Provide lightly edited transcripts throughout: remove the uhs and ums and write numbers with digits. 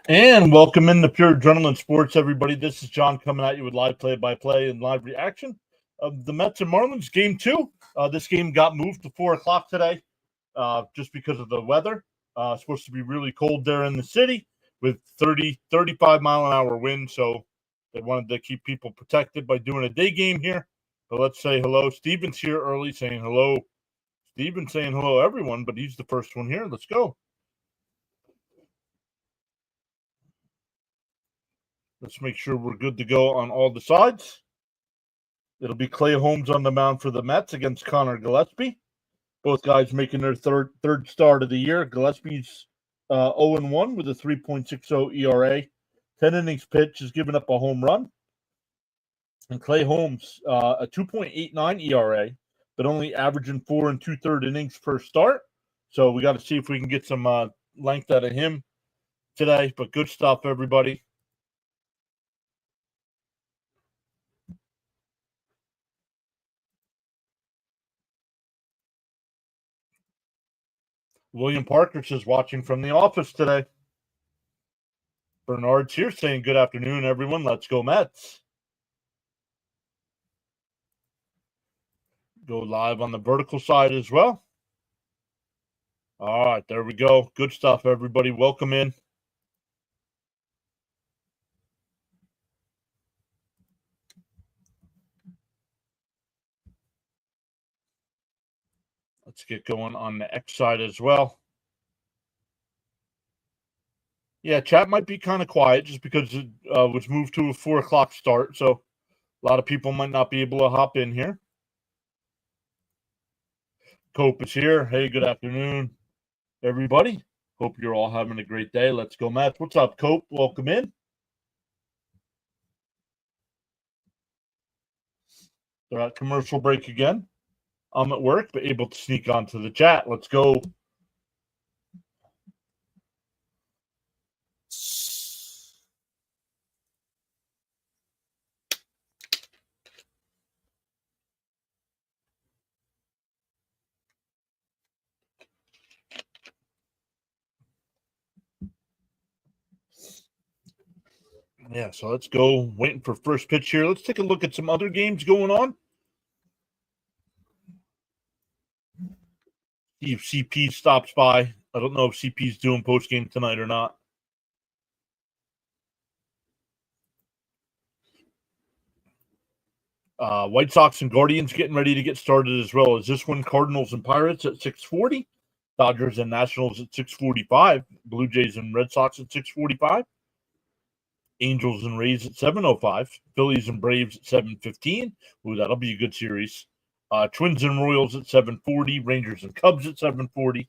And welcome into Pure Adrenaline Sports, everybody. This is John coming at you with live play-by-play and live reaction of the Mets and Marlins Game 2. This game got moved to 4 o'clock today just because of the weather. It's supposed to be really cold there in the city with 35-mile-an-hour wind, so they wanted to keep people protected by doing a day game here. But let's say hello. Steven's here early saying hello. Steven's saying hello, everyone, but he's the first one here. Let's go. Let's make sure we're good to go on all the sides. It'll be Clay Holmes on the mound for the Mets against Connor Gillespie. Both guys making their third start of the year. Gillespie's 0-1 with a 3.60 ERA. 10 innings pitched, has given up a home run. And Clay Holmes, a 2.89 ERA, but only averaging 4 2/3 innings per start. So we got to see if we can get some length out of him today. But good stuff, everybody. William Parker says watching from the office today. Bernard's here saying good afternoon, everyone. Let's go Mets. Go live on the vertical side as well. All right, there we go. Good stuff, everybody. Welcome in. Let's get going on the X side as well. Yeah, chat might be kind of quiet just because it was moved to a 4 o'clock start, so a lot of people might not be able to hop in here. Cope is here. Hey, good afternoon, everybody. Hope you're all having a great day. Let's go, Mets. What's up, Cope? Welcome in. They're at commercial break again. I'm at work, but able to sneak onto the chat. Let's go. Yeah, so let's go. Waiting for first pitch here. Let's take a look at some other games going on. See if CP stops by. I don't know if CP's doing post game tonight or not. White Sox and Guardians getting ready to get started as well. Is this one Cardinals and Pirates at 6:40? Dodgers and Nationals at 6:45. Blue Jays and Red Sox at 6:45. Angels and Rays at 7:05. Phillies and Braves at 7:15. Ooh, that'll be a good series. Twins and Royals at 7:40. Rangers and Cubs at 7:40.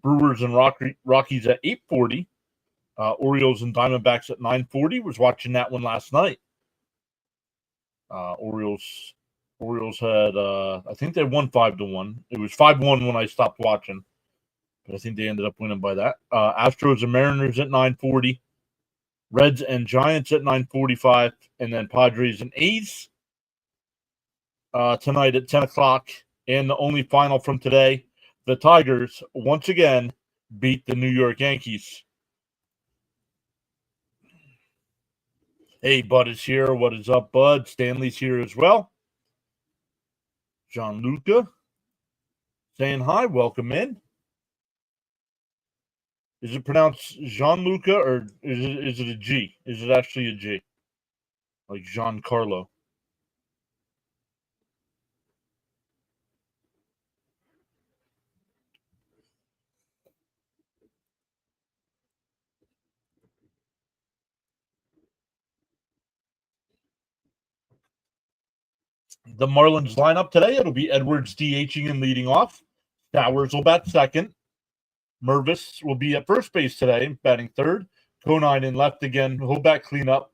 Brewers and Rockies at 8:40. Orioles and Diamondbacks at 9:40. Was watching that one last night. Orioles had I think they won 5-1. It was 5-1 when I stopped watching, but I think they ended up winning by that. Astros and Mariners at 9:40. Reds and Giants at 9:45, and then Padres and A's tonight at 10 o'clock. And the only final from today, the Tigers once again beat the New York Yankees. Hey, Bud is here. What is up, Bud? Stanley's here as well. Gianluca saying hi. Welcome in. Is it pronounced Gianluca or is it a G? Is it actually a G? Like Giancarlo? The Marlins lineup today, it'll be Edwards DHing and leading off. Stowers will bat second. Mervis will be at first base today, batting third. Conine in left again. He'll bat cleanup.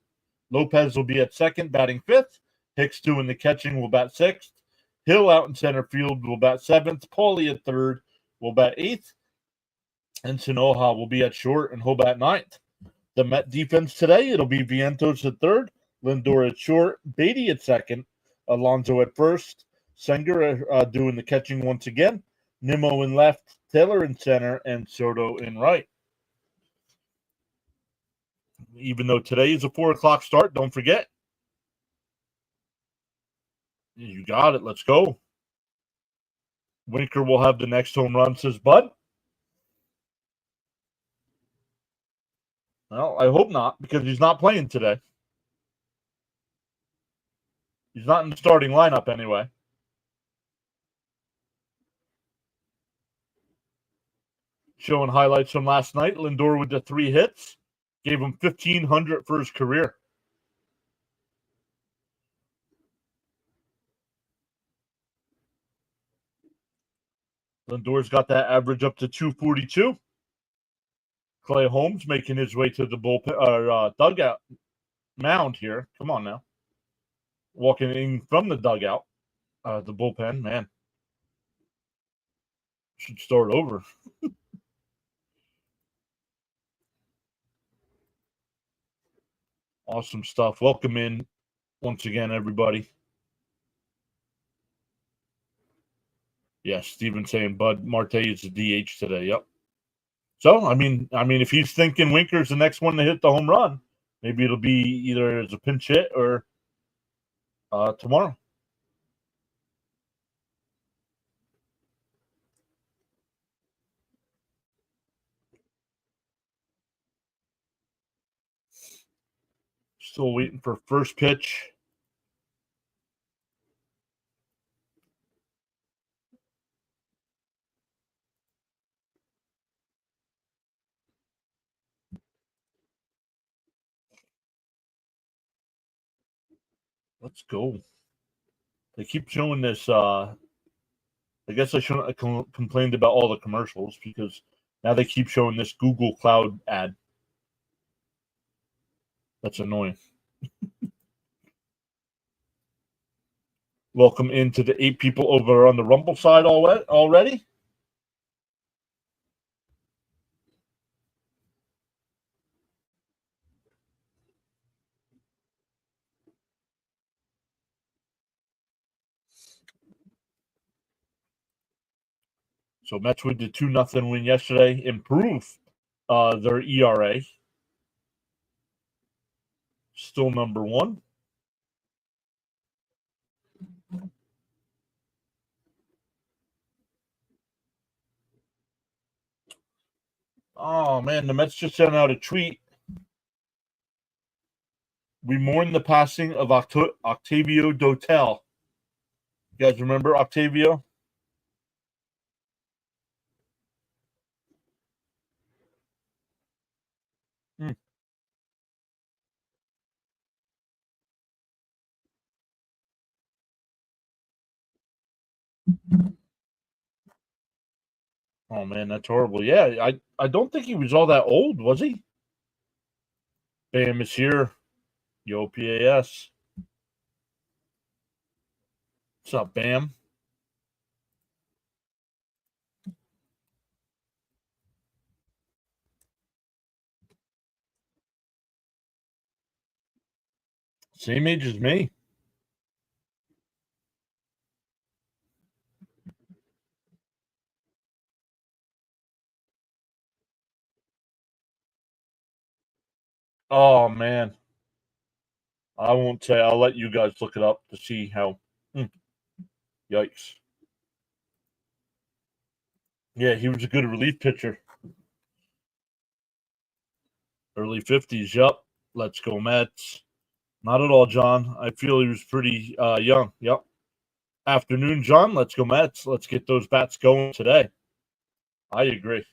Lopez will be at second, batting fifth. Hicks doing the catching will bat sixth. Hill out in center field will bat seventh. Paulie at third will bat eighth. And Sinoha will be at short and he'll bat ninth. The Met defense today, it'll be Vientos at third, Lindor at short, Beatty at second, Alonso at first, Senger doing the catching once again, Nimmo in left, Taylor in center, and Soto in right. Even though today is a 4 o'clock start, don't forget. You got it. Let's go. Winker will have the next home run, says Bud. Well, I hope not, because he's not playing today. He's not in the starting lineup anyway. Showing highlights from last night. Lindor with the 3 hits. Gave him 1,500 for his career. Lindor's got that average up to 242. Clay Holmes making his way to the bullpen dugout mound here. Come on now. Walking in from the dugout. The bullpen, man. Should start over. Awesome stuff. Welcome in once again, everybody. Yes, Steven saying Bud Marte is the DH today. Yep. So I mean, if he's thinking Winker's the next one to hit the home run, maybe it'll be either as a pinch hit or tomorrow. Still waiting for first pitch. Let's go. They keep showing this. I guess I shouldn't have complained about all the commercials because now they keep showing this Google Cloud ad. That's annoying. Welcome into the 8 people over on the Rumble side already. So Mets with the 2-0 win yesterday improve their ERA. Still number 1. Oh, man, the Mets just sent out a tweet. We mourn the passing of Octavio Dotel. You guys remember Octavio? Oh, man, that's horrible. Yeah, I don't think he was all that old, was he? Bam is here. Yo, PAS. What's up, Bam? Same age as me. Oh, man. I won't say. I'll let you guys look it up to see how. Yikes. Yeah, he was a good relief pitcher. Early 50s. Yep. Let's go, Mets. Not at all, John. I feel he was pretty young. Yep. Afternoon, John. Let's go, Mets. Let's get those bats going today. I agree.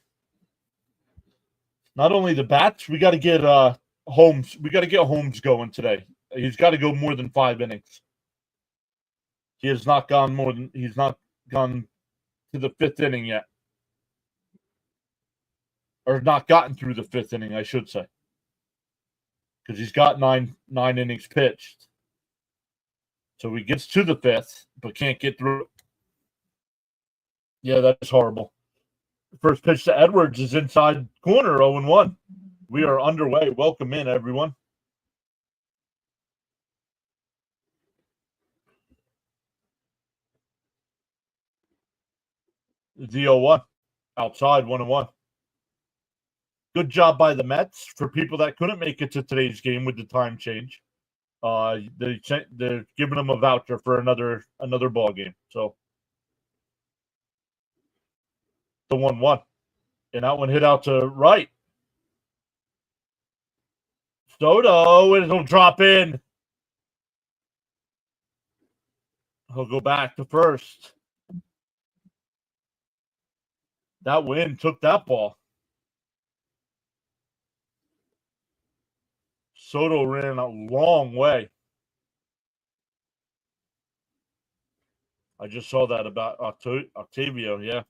Not only the bats, we got to get Holmes. We got to get Holmes going today. He's got to go more than 5 innings. He has not gone more than. He's not gone to the 5th inning yet, or not gotten through the 5th inning, I should say, because he's got nine innings pitched. So he gets to the 5th, but can't get through it. Yeah, that is horrible. First pitch to Edwards is inside corner, 0-1. We are underway. Welcome in, everyone. The 0-1. Outside, 1-1. Good job by the Mets. For people that couldn't make it to today's game with the time change, they're giving them a voucher for another ball game. So the 1-1. And that one hit out to right. Soto, and it'll drop in. He'll go back to first. That wind took that ball. Soto ran a long way. I just saw that about Octavio, yeah.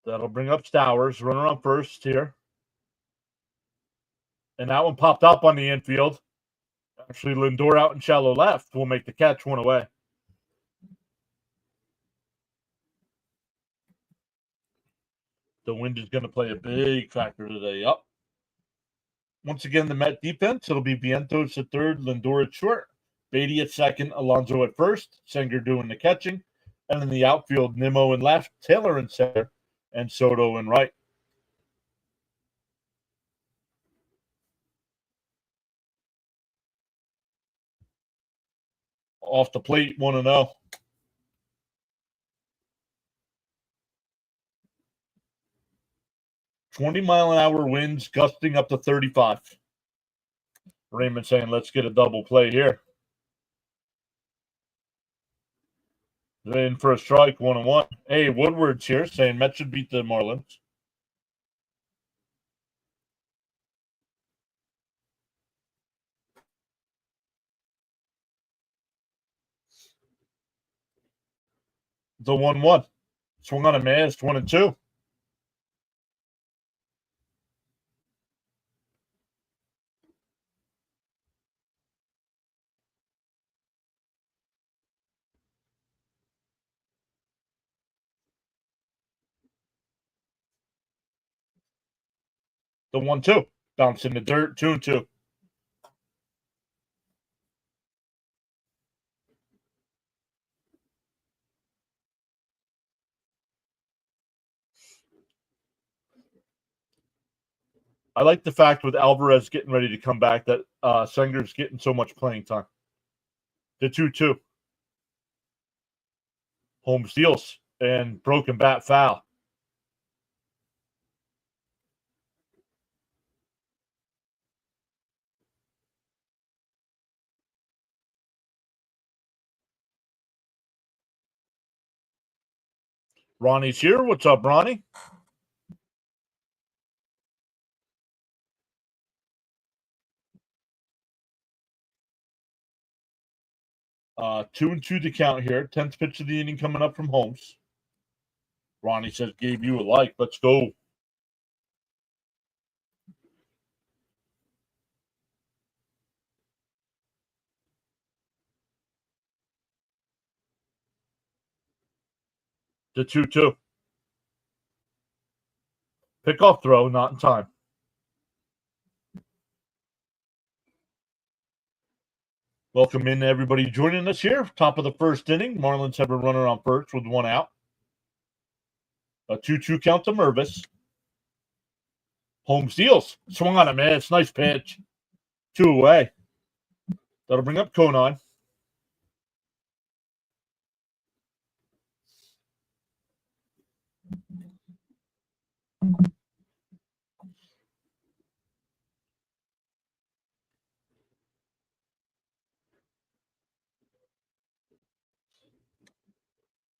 That'll bring up Stowers. Runner on first here. And that one popped up on the infield. Actually, Lindor out in shallow left will make the catch, one away. The wind is going to play a big factor today. Up. Once again, the Met defense, it'll be Vientos at third, Lindor at short, Beatty at second, Alonso at first, Senger doing the catching. And in the outfield, Nimmo in left, Taylor in center, and Soto in right. Off the plate, 1-0. "20-mile-an-hour winds gusting up to 35. Raymond saying, let's get a double play here. They're in for a strike, 1-1. Hey, Woodward's here saying Mets should beat the Marlins. The 1-1. Swung on a miss, 1-2. The 1-2. Bounce in the dirt, 2-2. I like the fact with Alvarez getting ready to come back that Senger's getting so much playing time. The 2-2. Home steals and broken bat foul. Ronnie's here. What's up, Ronnie? Uh, 2-2 to count here. 10th pitch of the inning coming up from Holmes. Ronnie says, gave you a like. Let's go. The 2-2. Pickoff throw, not in time. Welcome in everybody joining us here. Top of the first inning. Marlins have a runner on first with one out. A 2-2 count to Mervis. Home steals. Swung on a miss. Nice pitch. 2 away. That'll bring up Conan.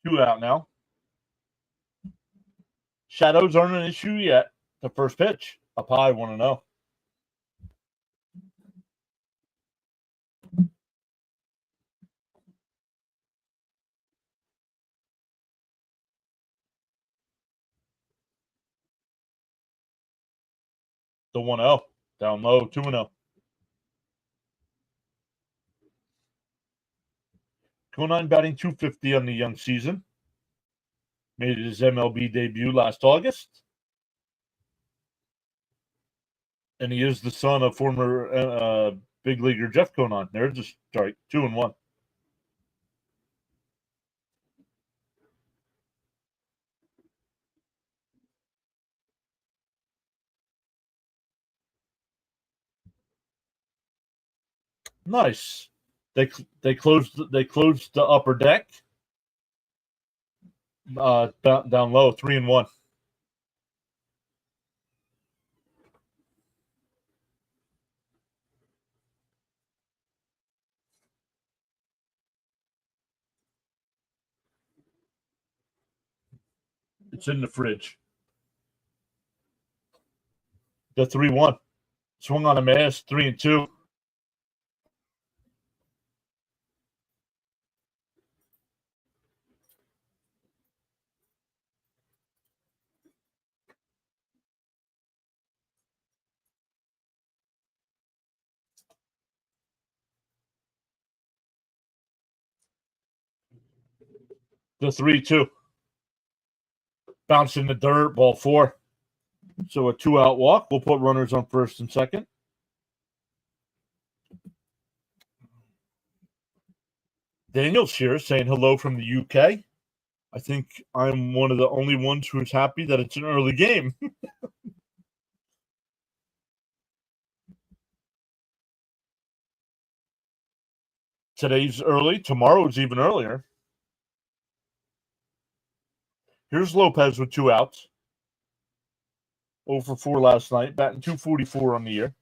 Two out now. Shadows aren't an issue yet. The first pitch. Up high, 1-0. The 1-0. Down low, 2-0. Conan batting .250 on the young season. Made his MLB debut last August. And he is the son of former big leaguer Jeff Conan. There's a strike, 2-1. Nice. They closed the upper deck. Down low, 3-1. It's in the fridge. The 3-1. Swung on a miss, 3-2. The 3-2. Bounce in the dirt, ball 4. So a 2-out walk. We'll put runners on first and second. Daniel's here saying hello from the UK. I think I'm one of the only ones who's happy that it's an early game. Today's early. Tomorrow's even earlier. Here's Lopez with 2 outs. 0 for 4 last night. Batting .244 on the year.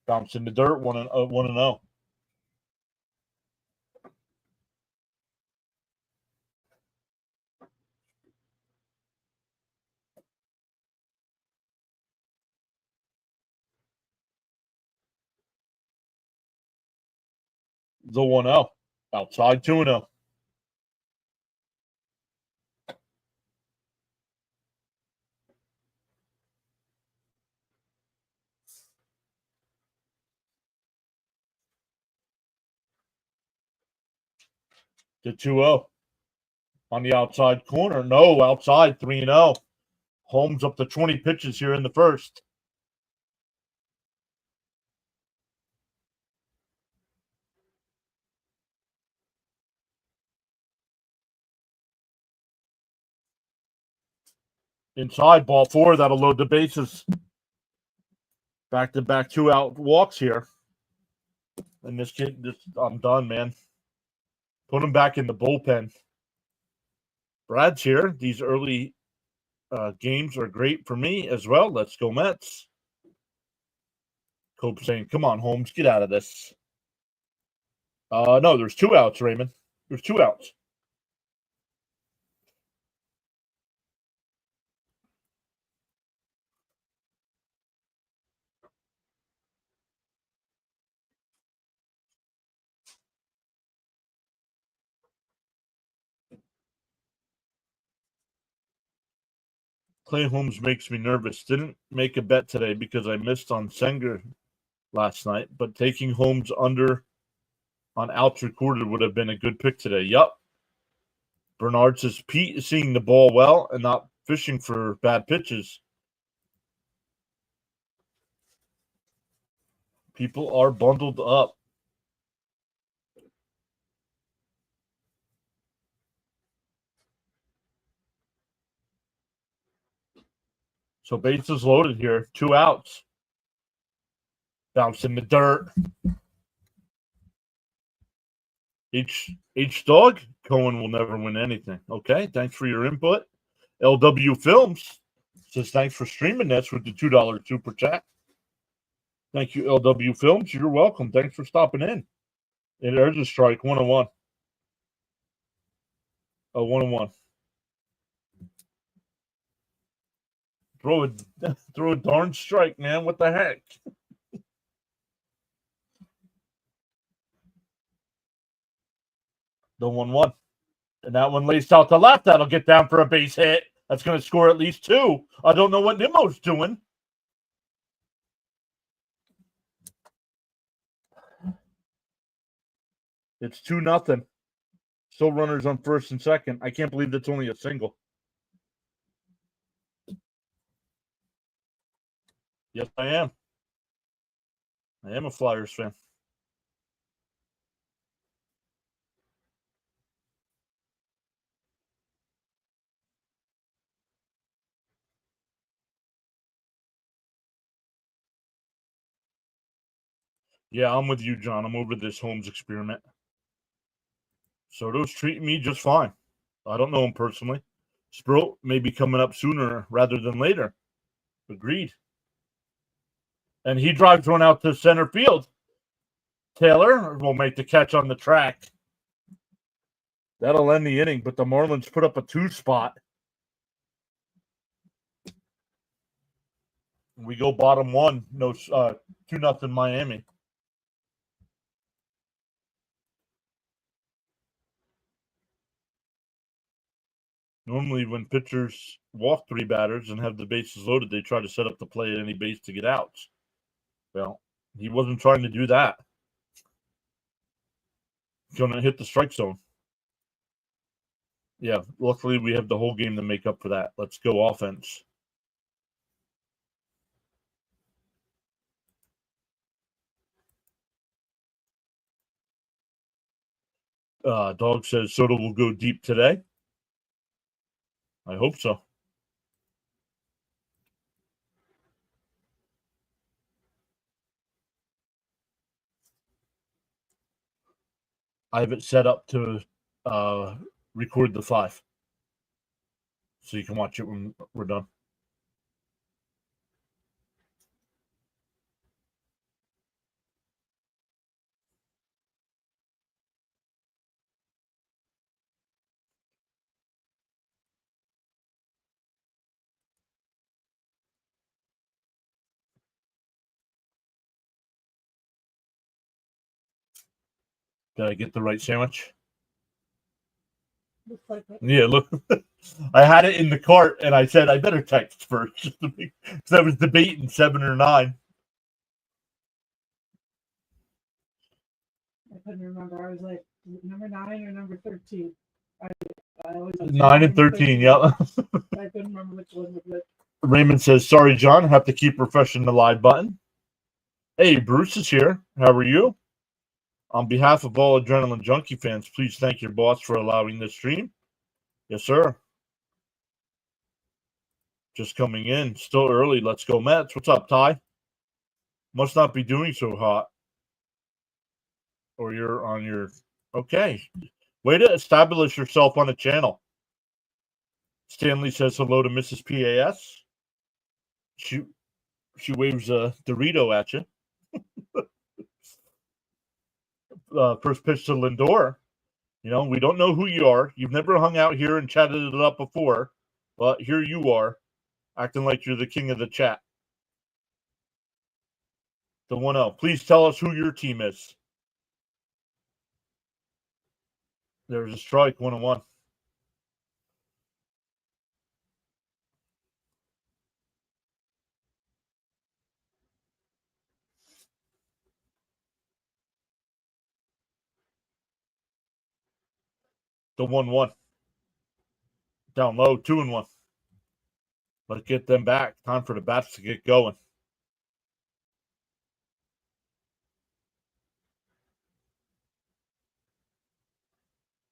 Bounce in the dirt. 1-0. The 1-0. Outside 2-0. The 2-0. On the outside corner. No, outside 3-0. Holmes up to 20 pitches here in the first. Inside, ball 4. That'll load the bases. Back-to-back 2-out walks here. And this kid, I'm done, man. Put him back in the bullpen. Brad's here. These early games are great for me as well. Let's go Mets. Cope saying, come on, Holmes, get out of this. No, there's 2 outs, Raymond. There's 2 outs. Clay Holmes makes me nervous. Didn't make a bet today because I missed on Senger last night, but taking Holmes under on outs recorded would have been a good pick today. Yup. Bernard says Pete is seeing the ball well and not fishing for bad pitches. People are bundled up. So bases loaded here. 2 outs. Bounce in the dirt. H Dog, Cohen will never win anything. Okay, thanks for your input. LW Films says thanks for streaming this with the $2 super chat. Thank you, LW Films. You're welcome. Thanks for stopping in. And there's a strike, 1-1. 1-1. Throw a darn strike, man. What the heck? The 1-1. And that one laced out to left. That'll get down for a base hit. That's going to score at least 2. I don't know what Nimmo's doing. It's 2-0. Still runners on first and second. I can't believe that's only a single. Yes, I am. I am a Flyers fan. Yeah, I'm with you, John. I'm over this Holmes experiment. Soto's treating me just fine. I don't know him personally. Sproat may be coming up sooner rather than later. Agreed. And he drives one out to center field. Taylor will make the catch on the track. That'll end the inning, but the Marlins put up a 2 spot. We go bottom one, no 2-0 Miami. Normally, when pitchers walk 3 batters and have the bases loaded, they try to set up the play at any base to get outs. Well, he wasn't trying to do that. Going to hit the strike zone. Yeah, luckily we have the whole game to make up for that. Let's go offense. Dog says Soto will go deep today. I hope so. I have it set up to record the 5. So you can watch it when we're done. Did I get the right sandwich? Looks like it. Yeah, look. I had it in the cart, and I said I better text first just to make, because I was debating 7 or 9. I couldn't remember. I was like, number 9 or number 13. I always 9 and 13. Yep. I couldn't remember which one was which. Raymond says, "Sorry, John. Have to keep refreshing the live button." Hey, Bruce is here. How are you? On behalf of all Adrenaline Junkie fans, please thank your boss for allowing this stream. Yes, sir. Just coming in. Still early. Let's go, Mets. What's up, Ty? Must not be doing so hot. Or you're on your... Okay. Way to establish yourself on a channel. Stanley says hello to Mrs. PAS. She waves a Dorito at you. First pitch to Lindor. You know, we don't know who you are. You've never hung out here and chatted it up before, but here you are, acting like you're the king of the chat. The 1-0. Please tell us who your team is. There's a strike, 1-1. The 1-1. Down low, 2-1. Let's get them back. Time for the bats to get going.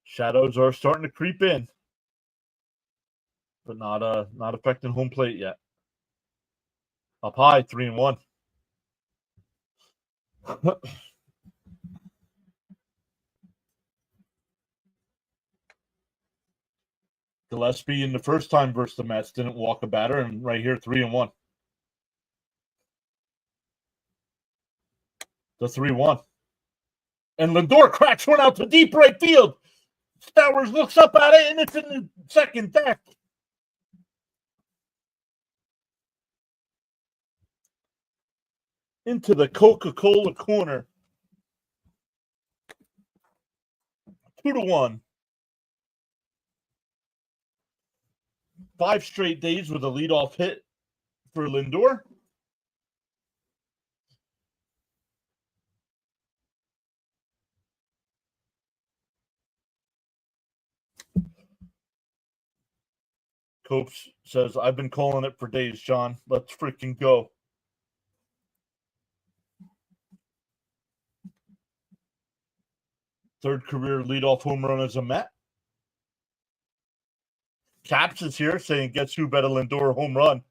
Shadows are starting to creep in, but not affecting home plate yet. Up high, 3-1. Gillespie in the first time versus the Mets didn't walk a batter, and right here, 3-1. The 3-1. And Lindor cracks one out to deep right field. Stowers looks up at it, and it's in the second deck. Into the Coca-Cola corner. 2-1. 5 straight days with a leadoff hit for Lindor. Copes says, I've been calling it for days, John. Let's freaking go. Third career leadoff home run as a Met. Caps is here saying, guess who bet a Lindor home run?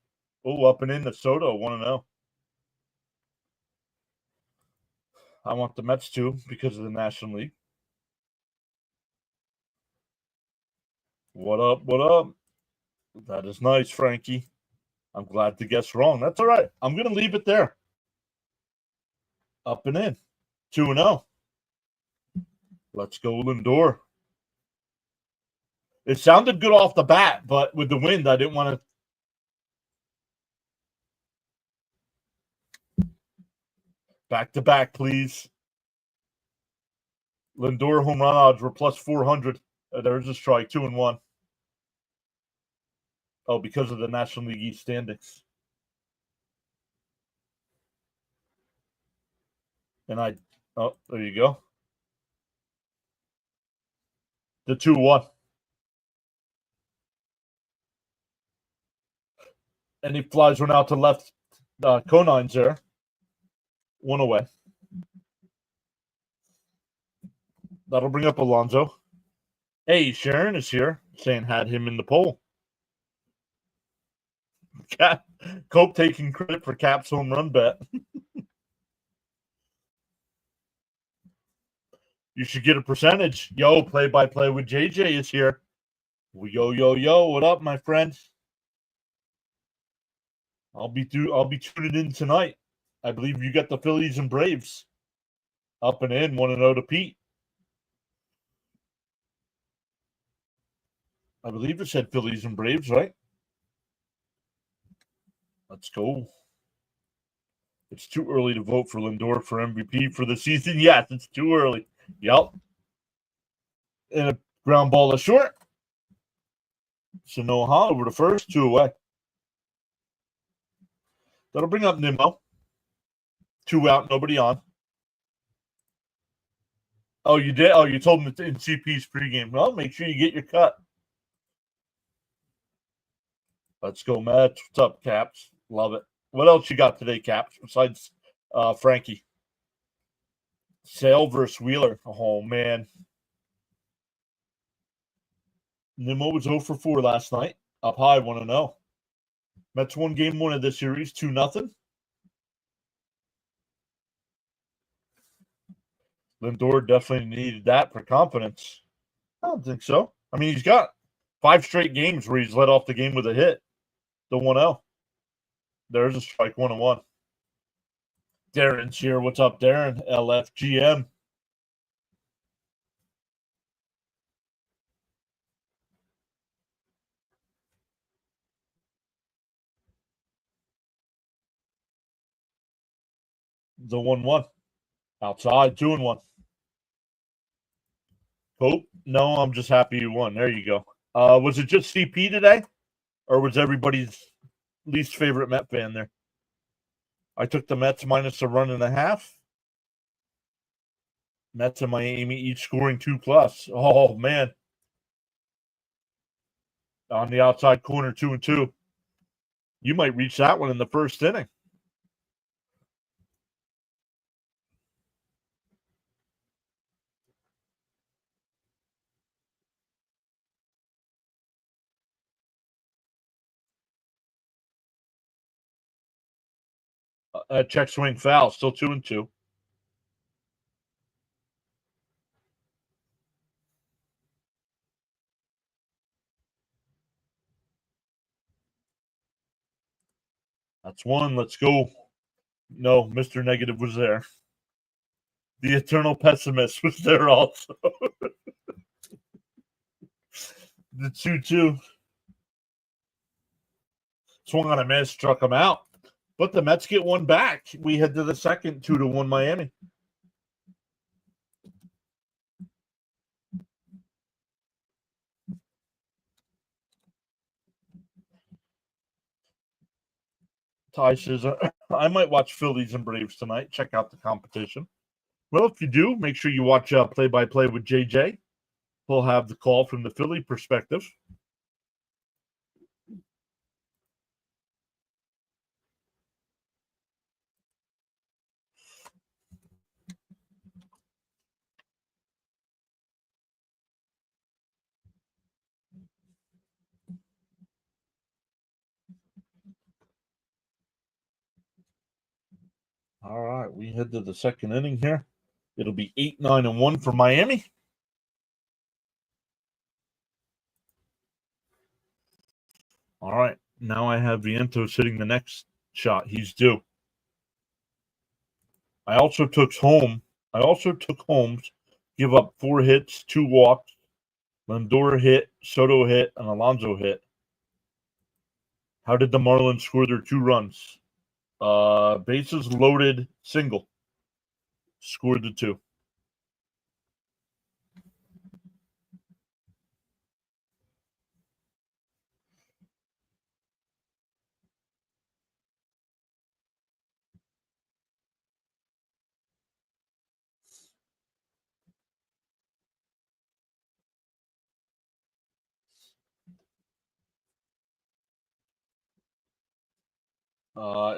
Oh, up and in the Soto, 1-0. I want the Mets to because of the National League. What up? What up? That is nice, Frankie. I'm glad to guess wrong. That's all right. I'm going to leave it there. Up and in. 2-0. Let's go, Lindor. It sounded good off the bat, but with the wind, I didn't want to. Back to back, please. Lindor home run odds were plus 400. There's a strike, 2-1. Oh, because of the National League East standings. And oh, there you go. The 2-1. And he flies one out to left. Conine's there. One away. That'll bring up Alonso. Hey, Sharon is here, saying had him in the poll. Cope taking credit for Cap's home run bet. You should get a percentage. Yo, play-by-play with JJ is here. Yo, what up, my friends? I'll be tuning in tonight. I believe you got the Phillies and Braves. Up and in, 1-0 to Pete. I believe it said Phillies and Braves, right? Let's go. It's too early to vote for Lindor for MVP for the season. Yes, it's too early. Yep. And a ground ball is short. So Noah over to first, 2 away. That'll bring up Nimmo. 2 out, nobody on. Oh, you did? Oh, you told him in CP's pregame. Well, make sure you get your cut. Let's go, Mets. What's up, Caps? Love it. What else you got today, Caps, besides Frankie? Sale versus Wheeler. Oh, man. Nimmo was 0 for 4 last night. Up high, 1-0. Mets won game 1 of this series, 2-0. Lindor definitely needed that for confidence. I don't think so. I mean, he's got 5 straight games where he's led off the game with a hit. The 1-0. There's a strike, 1-1. Darren's here. What's up, Darren? LFGM. The 1-1. Outside, 2-1. Hope? No, I'm just happy you won. There you go. Was it just CP today? Or was everybody's least favorite Met fan there? I took the Mets minus a run and a half. Mets and Miami each scoring 2+. Oh, man. On the outside corner, 2-2. You might reach that one in the first inning. Check swing foul, still 2-2. That's one. Let's go. No, Mr. Negative was there. The eternal pessimist was there also. The 2-2. Swung on a miss, struck him out. But the Mets get one back. We head to the second, 2-1 Miami. Ty says, I might watch Phillies and Braves tonight. Check out the competition. Well, if you do, make sure you watch play-by-play with JJ. He'll have the call from the Philly perspective. All right, we head to the second inning here. It'll be 8-9-1 for Miami. All right. Now I have Vientos hitting the next shot. He's due. I also took Holmes, give up 4 hits, 2 walks. Lindor hit, Soto hit, and Alonso hit. How did the Marlins score their 2 runs? Bases loaded, single. Scored the 2.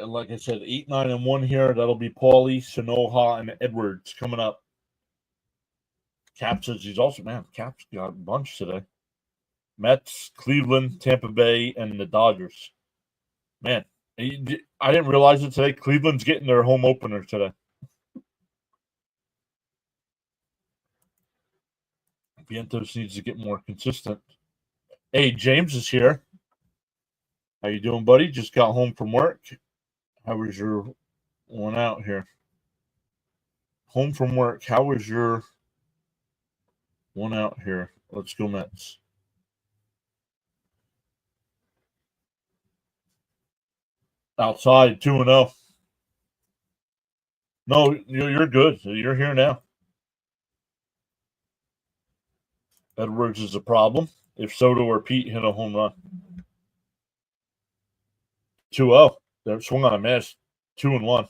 Like I said, 8-9-1 here. That'll be Paulie, Sanoha, and Edwards coming up. Cap says he's also, Cap's got a bunch today. Mets, Cleveland, Tampa Bay, and the Dodgers. Man, I didn't realize it today. Cleveland's getting their home opener today. Vientos needs to get more consistent. Hey, James is here. How you doing, buddy? Just got home from work. How was your one out here? Home from work. How was your one out here? Let's go Mets. Outside, 2-0. No, you're good. You're here now. Edwards is a problem. If Soto or Pete hit a home run. 2-0. They swung on a miss. 2-1.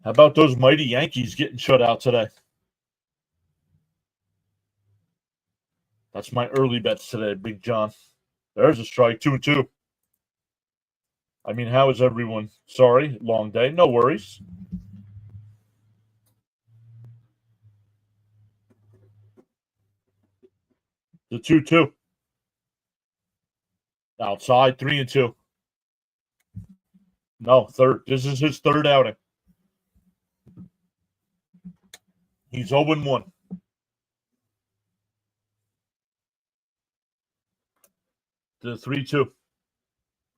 How about those mighty Yankees getting shut out today? That's my early bets today, Big John. There's a strike, 2-2. I mean, how is everyone? Sorry, long day. No worries. The 2-2. Outside, 3-2. No, third. This is his third outing. He's 0-1. The 3-2.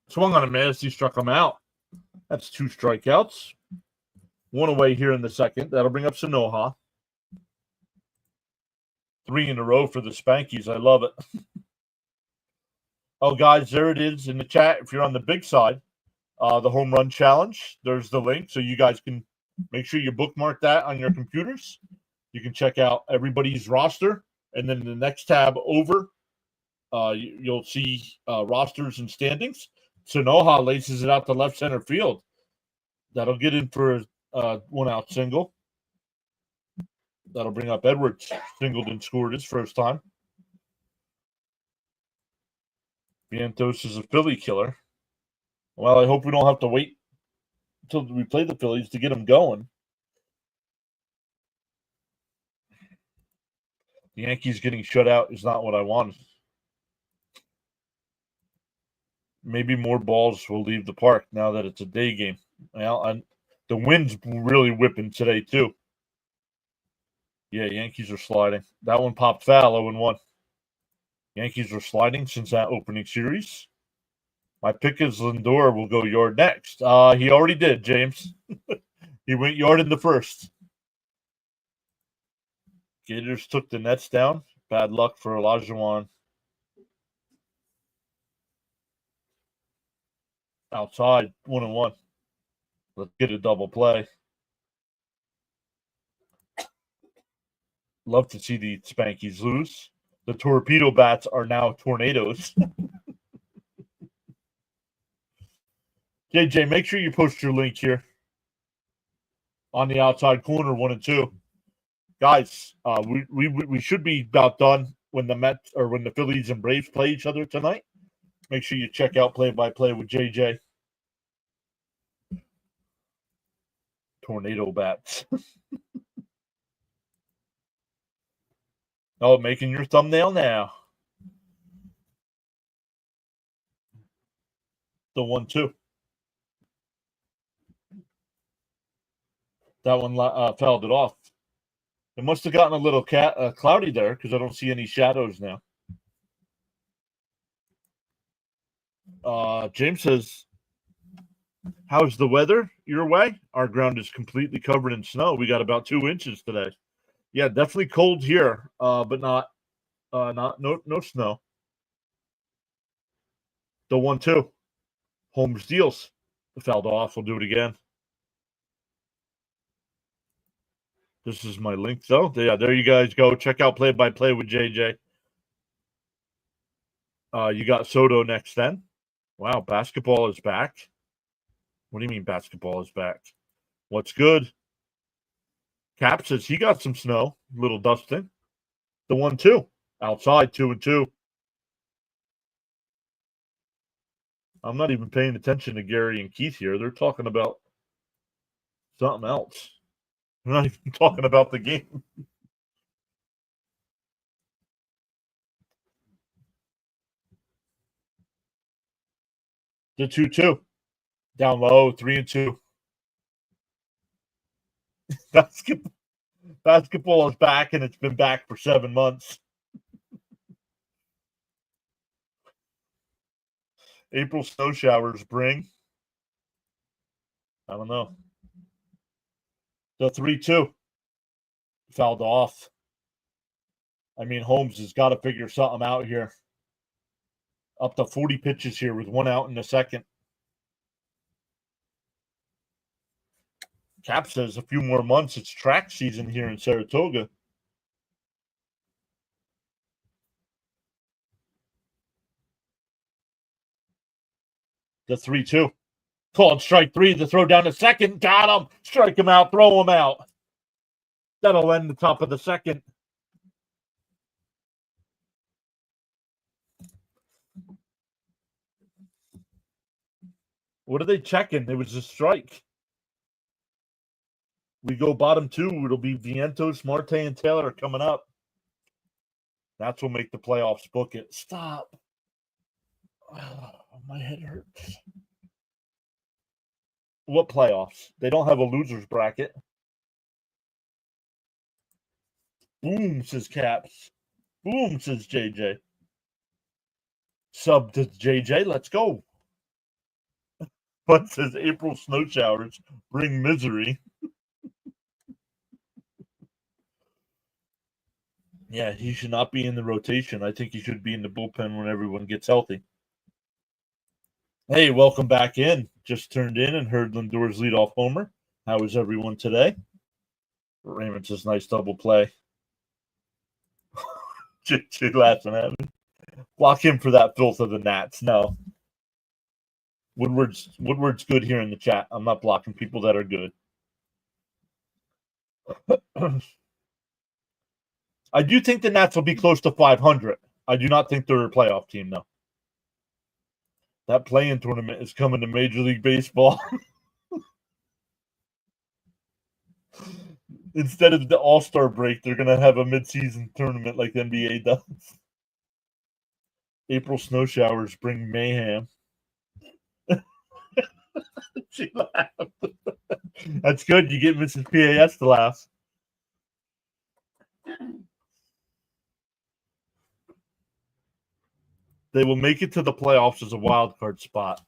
Swung on a miss. He struck him out. That's 2 strikeouts. 1 away here in the second. That'll bring up Sanoha. 3 in a row for the Spankies. I love it. Oh, guys, there it is in the chat. If you're on the big side, the home run challenge, there's the link. So you guys can make sure you bookmark that on your computers. You can check out everybody's roster. And then the next tab over, you'll see rosters and standings. Sanoha laces it out to left center field. That'll get in for a 1-out single. That'll bring up Edwards. Singled and scored his first time. Vientos is a Philly killer. Well, I hope we don't have to wait until we play the Phillies to get them going. The Yankees getting shut out is not what I wanted. Maybe more balls will leave the park now that it's a day game. Well, the wind's really whipping today, too. Yeah, Yankees are sliding. That one popped foul, 0-1. Yankees are sliding since that opening series. My pick is Lindor will go yard next. He already did, James. He went yard in the first. Gators took the Nets down. Bad luck for Olajuwon. Outside, 1-1. Let's get a double play. Love to see the Spankies lose. The torpedo bats are now tornadoes. JJ, make sure you post your link here on the outside corner, 1 and 2. Guys, we should be about done when the Mets or when the Phillies and Braves play each other tonight. Make sure you check out play-by-play with JJ. Tornado bats. Oh, making your thumbnail now. The 1-2. That one fouled it off. It must have gotten a little cloudy there because I don't see any shadows now. James says, how's the weather your way? Our ground is completely covered in snow. We got about 2 inches today. Yeah, definitely cold here, but not no snow. The 1-2. Holmes deals. It fouled off. We'll do it again. This is my link, though. Yeah, there you guys go. Check out Play-by-Play with JJ. You got Soto next then. Wow, basketball is back. What do you mean basketball is back? What's good? Cap says he got some snow. Little dusting. The 1-2. Outside, 2-2. I'm not even paying attention to Gary and Keith here. They're talking about something else. They're not even talking about the game. The 2-2. Down low, 3-2. Basketball is back, and it's been back for 7 months. April snow showers bring. I don't know. The 3-2. Fouled off. I mean, Holmes has got to figure something out here. Up to 40 pitches here with 1 out in the second. Cap says a few more months. It's track season here in Saratoga. The 3-2. Called strike 3. The throw down to second. Got him. Strike him out. Throw him out. That'll end the top of the second. What are they checking? It was a strike. We go bottom 2. It'll be Vientos, Marte, and Taylor coming up. That's what make the playoffs. Book it. Stop. Oh, my head hurts. What playoffs? They don't have a loser's bracket. Boom, says Caps. Boom, says JJ. Sub to JJ. Let's go. But says April snow showers bring misery. Yeah, he should not be in the rotation. I think he should be in the bullpen when everyone gets healthy. Hey, welcome back in. Just turned in and heard Lindor's leadoff homer. How is everyone today? Raymond says nice double play. JJ laughing at me. Block him for that filth of the Nats. No. Woodward's good here in the chat. I'm not blocking people that are good. I do think the Nats will be close to 500. I do not think they're a playoff team, though. That play-in tournament is coming to Major League Baseball. Instead of the All-Star break, they're going to have a mid-season tournament like the NBA does. April snow showers bring mayhem. She laughed. That's good. You get Mrs. PAS to laugh. They will make it to the playoffs as a wild card spot.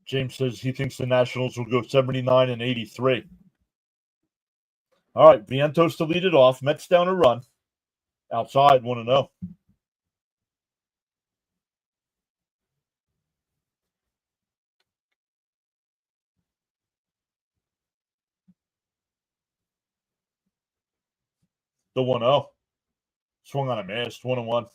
James says he thinks the Nationals will go 79 and 83. All right, Vientos to lead it off. Mets down a run. Outside, 1-0. The 1-0. Swung on a miss. 1-1.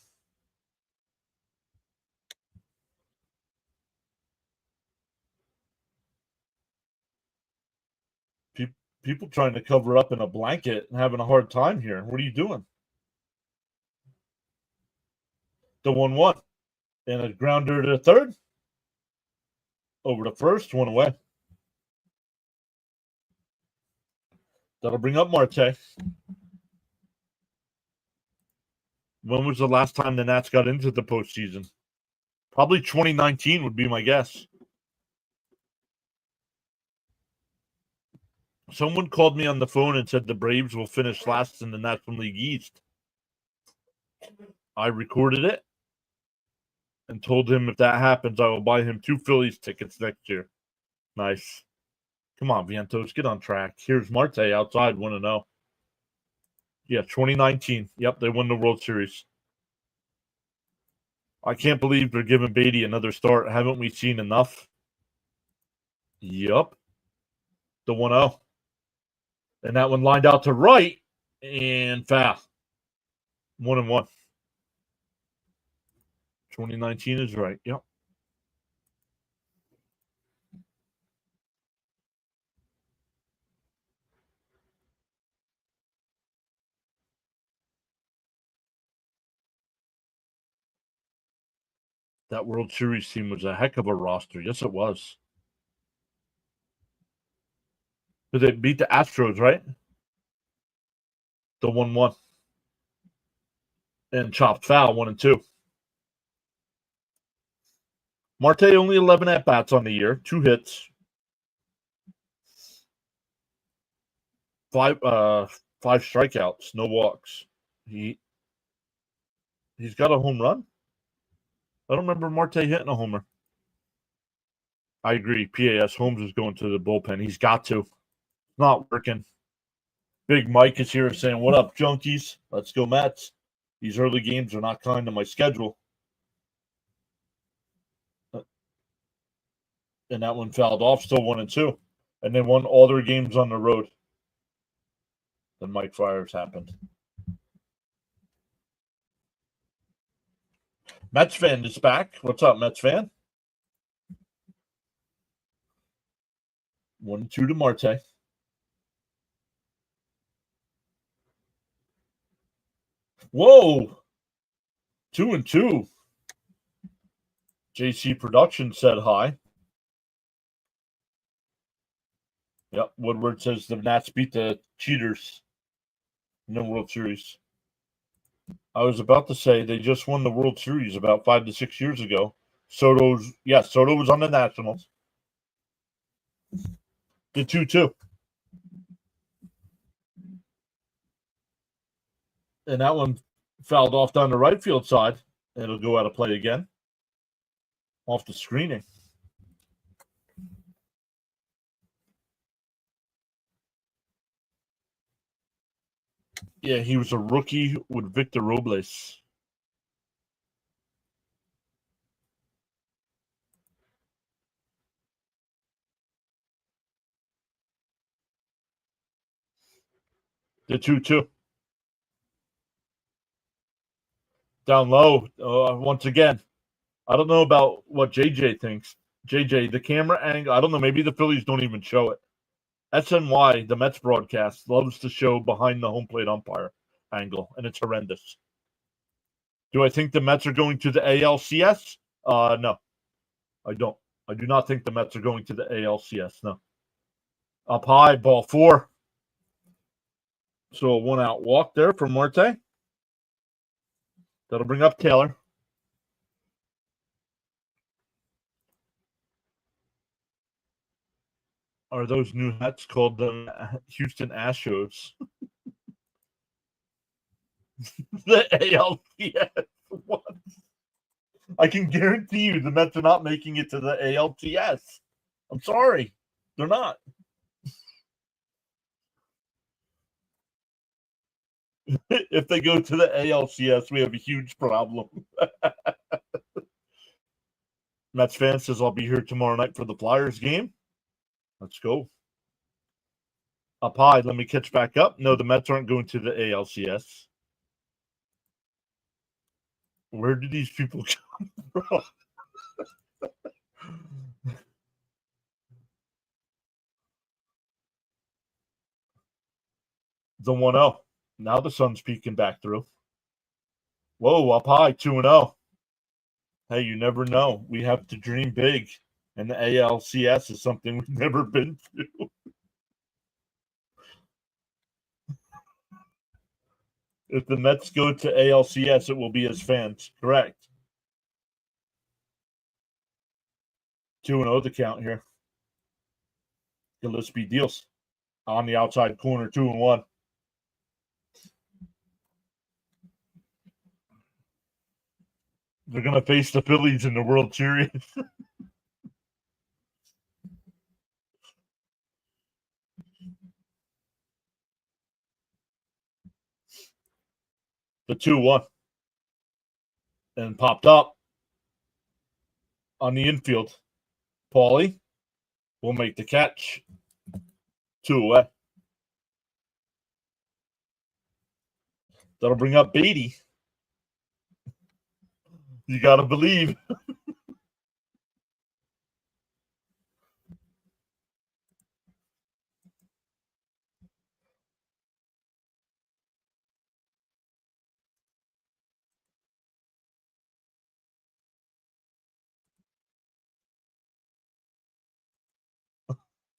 People trying to cover up in a blanket and having a hard time here. What are you doing? The 1-1. And a grounder to third. Over to first, 1 away. That'll bring up Marte. When was the last time the Nats got into the postseason? Probably 2019 would be my guess. Someone called me on the phone and said the Braves will finish last in the National League East. I recorded it and told him if that happens, I will buy him 2 Phillies tickets next year. Nice. Come on, Vientos, get on track. Here's Marte outside, 1-0. Yeah, 2019. Yep, they won the World Series. I can't believe they're giving Beatty another start. Haven't we seen enough? Yep. The 1-0. And that one lined out to right and foul. 1-1. 2019 is right. Yep. That World Series team was a heck of a roster. Yes, it was. But they beat the Astros, right? The 1-1. And chopped foul, 1-2. Marte only 11 at-bats on the year. 2 hits. 5 strikeouts. No walks. He's got a home run? I don't remember Marte hitting a homer. I agree. PAS Holmes is going to the bullpen. He's got to. Not working. Big Mike is here saying, "What up, junkies? Let's go Mets." These early games are not kind to my schedule. And that one fouled off, still 1-2. And they won all their games on the road. Then Mike Friars happened. Mets fan is back. What's up, Mets fan? 1-2 to Marte. Whoa! 2-2. JC Production said hi. Yep, Woodward says the Nats beat the Cheaters in the World Series. I was about to say they just won the World Series about 5 to 6 years ago. Soto was on the Nationals. The 2-2. And that one fouled off down the right field side. It'll go out of play again. Off the screening. Yeah, he was a rookie with Victor Robles. The 2-2. Down low. Once again, I don't know about what JJ thinks. JJ, the camera angle, I don't know. Maybe the Phillies don't even show it. SNY, the Mets broadcast, loves to show behind the home plate umpire angle, and it's horrendous. Do I think the Mets are going to the ALCS? No, I don't. I do not think the Mets are going to the ALCS. No. Up high, ball 4. So a 1-out walk there from Marte. That'll bring up Taylor. Are those new hats called the Houston Astros? The ALCS. What? I can guarantee you the Mets are not making it to the ALCS. I'm sorry. They're not. If they go to the ALCS, we have a huge problem. Mets fan says, I'll be here tomorrow night for the Flyers game. Let's go. Up high, let me catch back up. No, the Mets aren't going to the ALCS. Where do these people come from? The 1-0. Now the sun's peeking back through. Whoa, up high, 2-0. Hey, you never know. We have to dream big. And the ALCS is something we've never been to. If the Mets go to ALCS, it will be as fans. Correct. 2-0 the count here. Gillespie deals on the outside corner, 2-1. They're going to face the Phillies in the World Series. The 2-1. And popped up on the infield. Paulie will make the catch. 2 away. That'll bring up Beatty. You got to believe.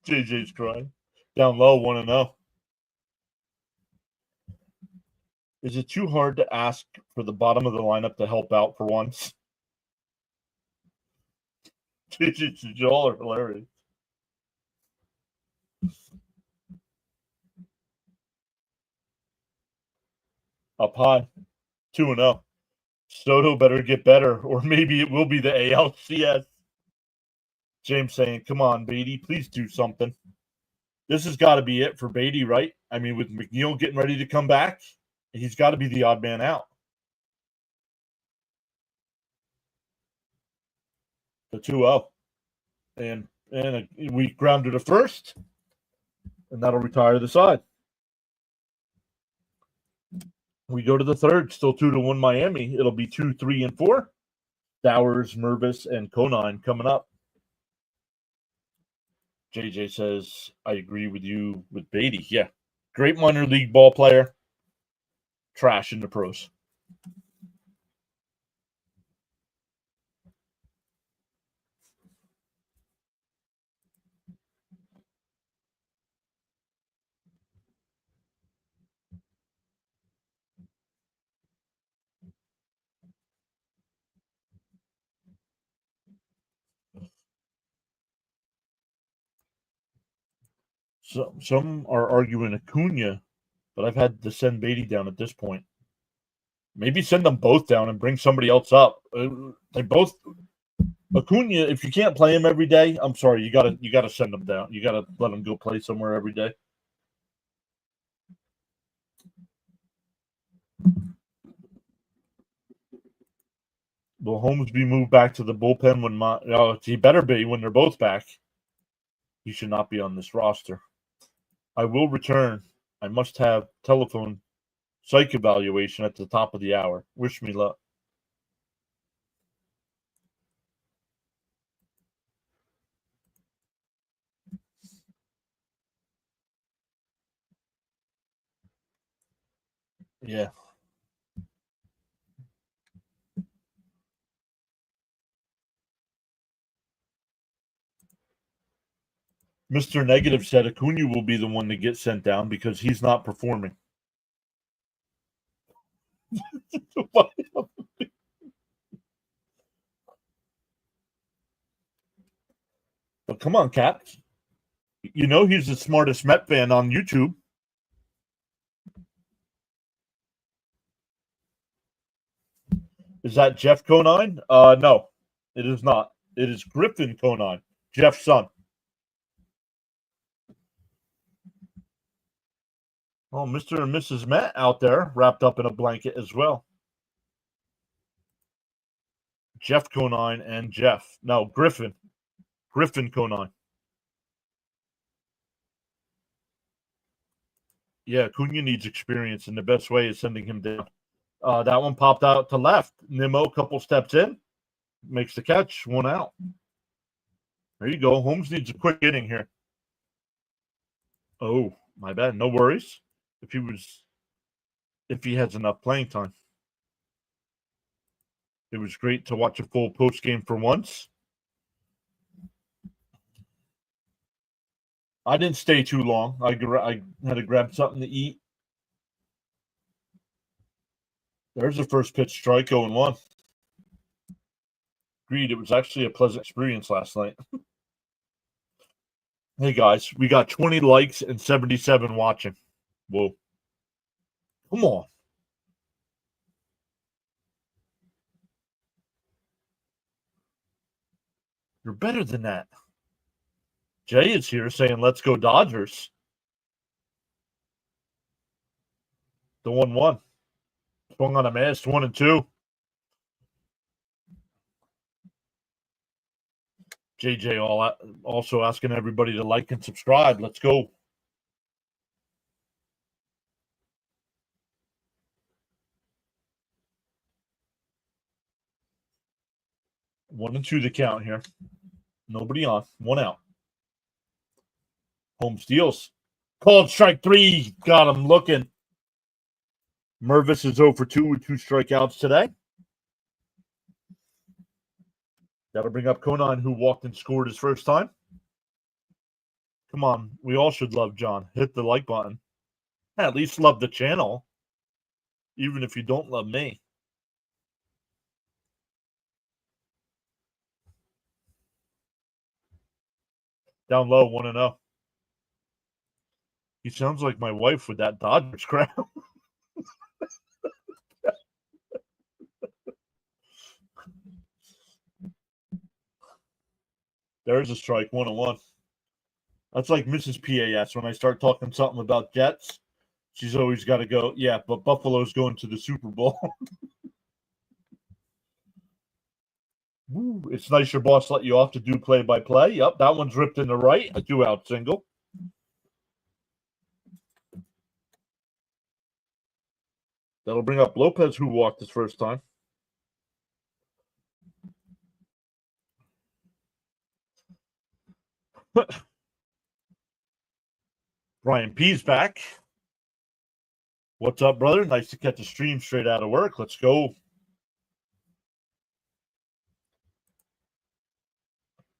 JJ's crying. Down low, 1-0. Is it too hard to ask for the bottom of the lineup to help out for once? JJ's y'all are hilarious. Up high, 2-0. Soto better get better, or maybe it will be the ALCS. James saying, come on, Beatty, please do something. This has got to be it for Beatty, right? I mean, with McNeil getting ready to come back, he's got to be the odd man out. The 2-0. And we grounded a first, and that'll retire the side. We go to the third, still 2-1 Miami. It'll be 2, 3, and 4. Dowers, Mervis, and Conine coming up. JJ says, I agree with you with Beatty. Yeah. Great minor league ball player. Trash in the pros. So, some are arguing Acuna, but I've had to send Beatty down at this point. Maybe send them both down and bring somebody else up. They both Acuna. If you can't play him every day, I'm sorry. You gotta send them down. You gotta let him go play somewhere every day. Will Holmes be moved back to the bullpen when he better be when they're both back. He should not be on this roster. I will return. I must have telephone psych evaluation at the top of the hour. Wish me luck. Yeah. Mr. Negative said Acuna will be the one to get sent down because he's not performing. But come on, Cap. You know he's the smartest Met fan on YouTube. Is that Jeff Conine? No, it is not. It is Griffin Conine, Jeff's son. Oh, Mr. and Mrs. Met out there wrapped up in a blanket as well. Jeff Conine and Jeff. No, Griffin. Griffin Conine. Yeah, Cunha needs experience, and the best way is sending him down. That one popped out to left. Nimmo, couple steps in, makes the catch, 1 out. There you go. Holmes needs a quick inning here. Oh, my bad. No worries. If he has enough playing time. It was great to watch a full post game for once. I didn't stay too long. I had to grab something to eat. There's the first pitch strike, 0-1. Agreed, it was actually a pleasant experience last night. Hey guys, we got 20 likes and 77 watching. Whoa. Come on. You're better than that. Jay is here saying, let's go Dodgers. The 1-1. Swung on a miss, 1-2. JJ also asking everybody to like and subscribe. Let's go. One and two the count here. Nobody on. One out. Home steals. Called strike 3. Got him looking. Mervis is 0 for 2 with 2 strikeouts today. That'll bring up Conan, who walked and scored his first time. Come on. We all should love John. Hit the like button. At least love the channel. Even if you don't love me. Down low, 1-0. He sounds like my wife with that Dodgers crap. There's a strike, 1-1. That's like Mrs. PAS. When I start talking something about Jets, she's always got to go, yeah, but Buffalo's going to the Super Bowl. Woo, it's nice your boss let you off to do play-by-play. Yep, that one's ripped in the right. A 2-out single. That'll bring up Lopez, who walked his first time. Brian P's back. What's up, brother? Nice to catch a stream straight out of work. Let's go.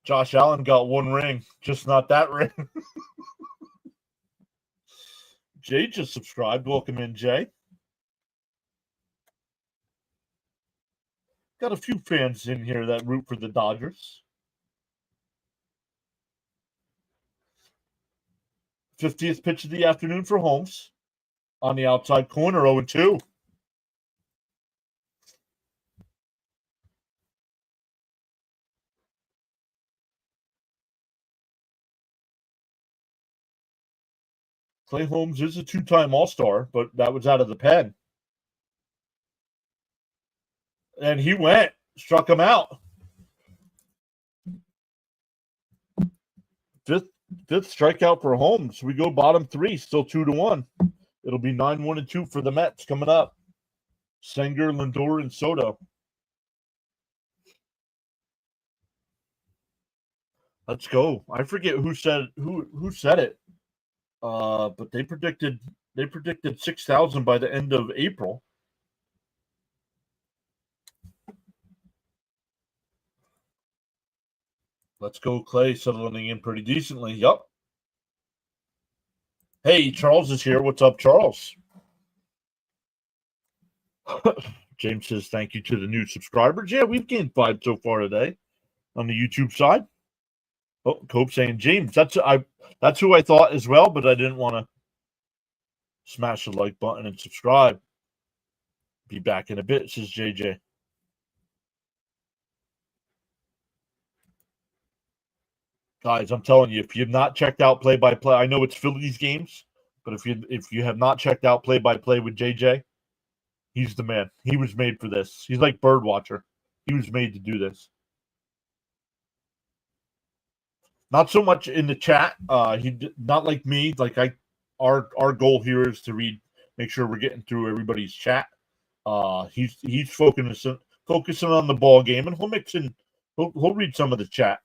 Josh Allen got 1 ring, just not that ring. Jay just subscribed. Welcome in, Jay. Got a few fans in here that root for the Dodgers. 50th pitch of the afternoon for Holmes. On the outside corner, 0-2. Clay Holmes is a 2-time All-Star, but that was out of the pen. And he went, struck him out. Fifth strikeout for Holmes. We go bottom 3, still 2-1. It'll be 9-1-2 for the Mets coming up. Senger, Lindor, and Soto. Let's go. I forget who said it. But they predicted 6,000 by the end of April. Let's go, Clay, settling in pretty decently. Yup. Hey, Charles is here. What's up, Charles? James says thank you to the new subscribers. Yeah, we've gained 5 so far today on the YouTube side. Oh, Cope saying James. That's who I thought as well, but I didn't want to smash the like button and subscribe. Be back in a bit, says JJ. Guys, I'm telling you, if you've not checked out play-by-play, I know it's Phillies games, but if you have not checked out play-by-play with JJ, he's the man. He was made for this. He's like Birdwatcher. He was made to do this. Not so much in the chat. Not like me. Like our goal here is to make sure we're getting through everybody's chat. He's focusing on the ball game, and he'll read some of the chat.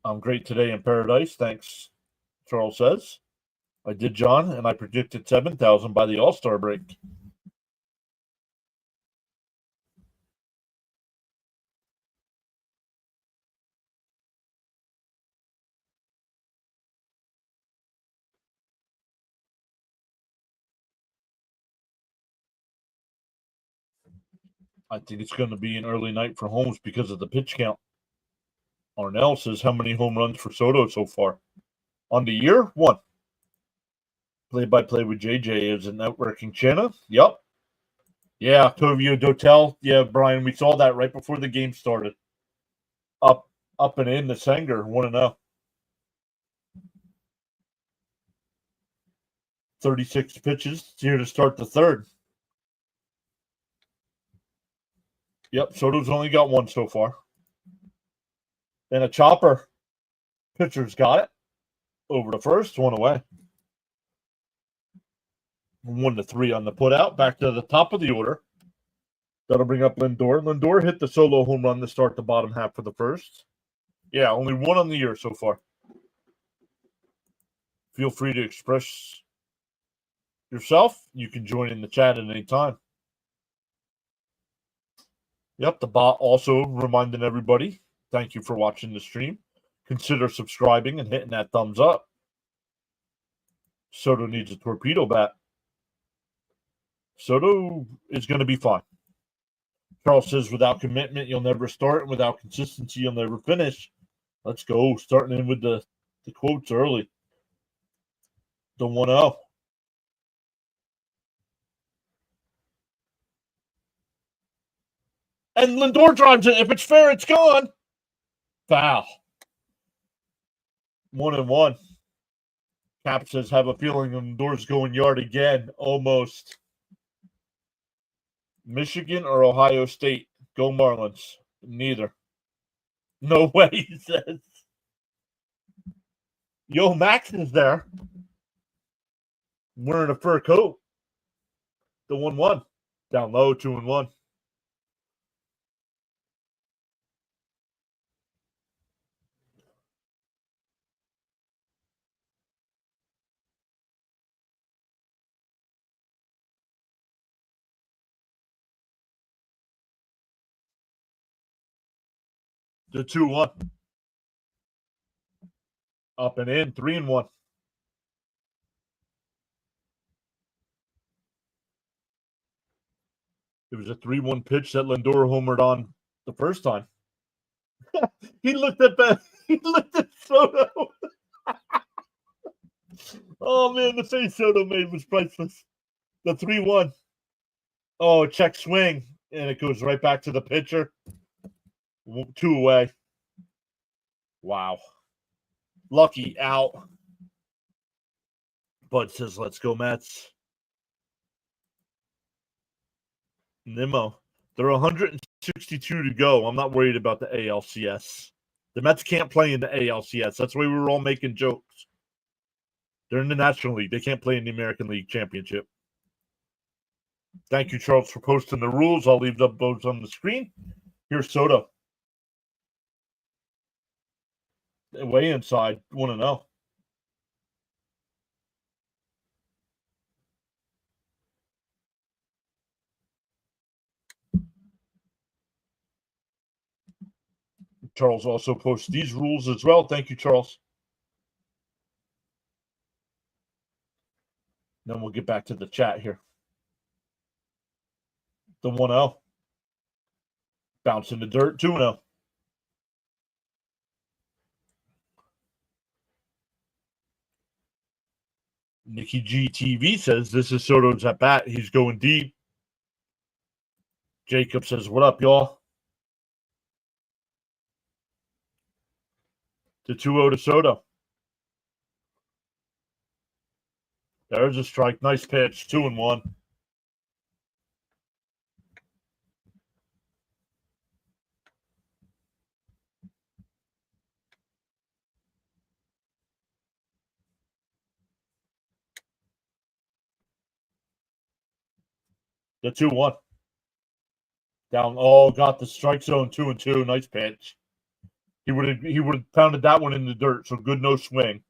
I'm great today in paradise. Thanks, Charles says. I did, John, and I predicted 7,000 by the All-Star break. I think it's going to be an early night for Holmes because of the pitch count. Arnell says, how many home runs for Soto so far? On the year? 1. Play-by-play with JJ is a networking channel. Yep. Yeah, Tovio Dotel. Yeah, Brian, we saw that right before the game started. Up and in the Sanger, 1-0. 36 pitches here to start the third. Yep, Soto's only got 1 so far. And a chopper. Pitcher's got it. Over to first, 1 away. 1-3 on the putout. Back to the top of the order. That'll bring up Lindor. Lindor hit the solo home run to start the bottom half of the first. Yeah, only 1 on the year so far. Feel free to express yourself. You can join in the chat at any time. Yep, the bot also reminding everybody, thank you for watching the stream. Consider subscribing and hitting that thumbs up. Soto needs a torpedo bat. Soto is going to be fine. Charles says, without commitment, you'll never start, and without consistency, you'll never finish. Let's go. Starting in with the quotes early. The 1-0. And Lindor drives it. If it's fair, it's gone. Foul. 1-1. Cap says, have a feeling Lindor's going yard again. Almost. Michigan or Ohio State? Go Marlins. Neither. No way, he says. Yo, Max is there. Wearing a fur coat. The 1-1. Down low, 2-1. The 2-1. Up and in, 3-1. It was a 3-1 pitch that Lindor homered on the first time. He looked at Soto. Oh man, the face Soto made was priceless. The 3-1. Oh, check swing. And it goes right back to the pitcher. 2 away. Wow. Lucky out. Bud says, let's go, Mets. Nimmo. There are 162 to go. I'm not worried about the ALCS. The Mets can't play in the ALCS. That's why we were all making jokes. They're in the National League. They can't play in the American League Championship. Thank you, Charles, for posting the rules. I'll leave those on the screen. Here's Soto. Way inside, 1-0. Charles also posts these rules as well. Thank you, Charles. Then we'll get back to the chat here. The 1-0. Bounce in the dirt, 2-0. Nikki G TV says this is Soto's at bat. He's going deep. Jacob says, what up, y'all? The 2-0 to Soto. There's a strike. Nice pitch. 2-1. The 2-1. Down. Oh, got the strike zone. 2-2. Nice pitch. He would have pounded that one in the dirt. So good, no swing.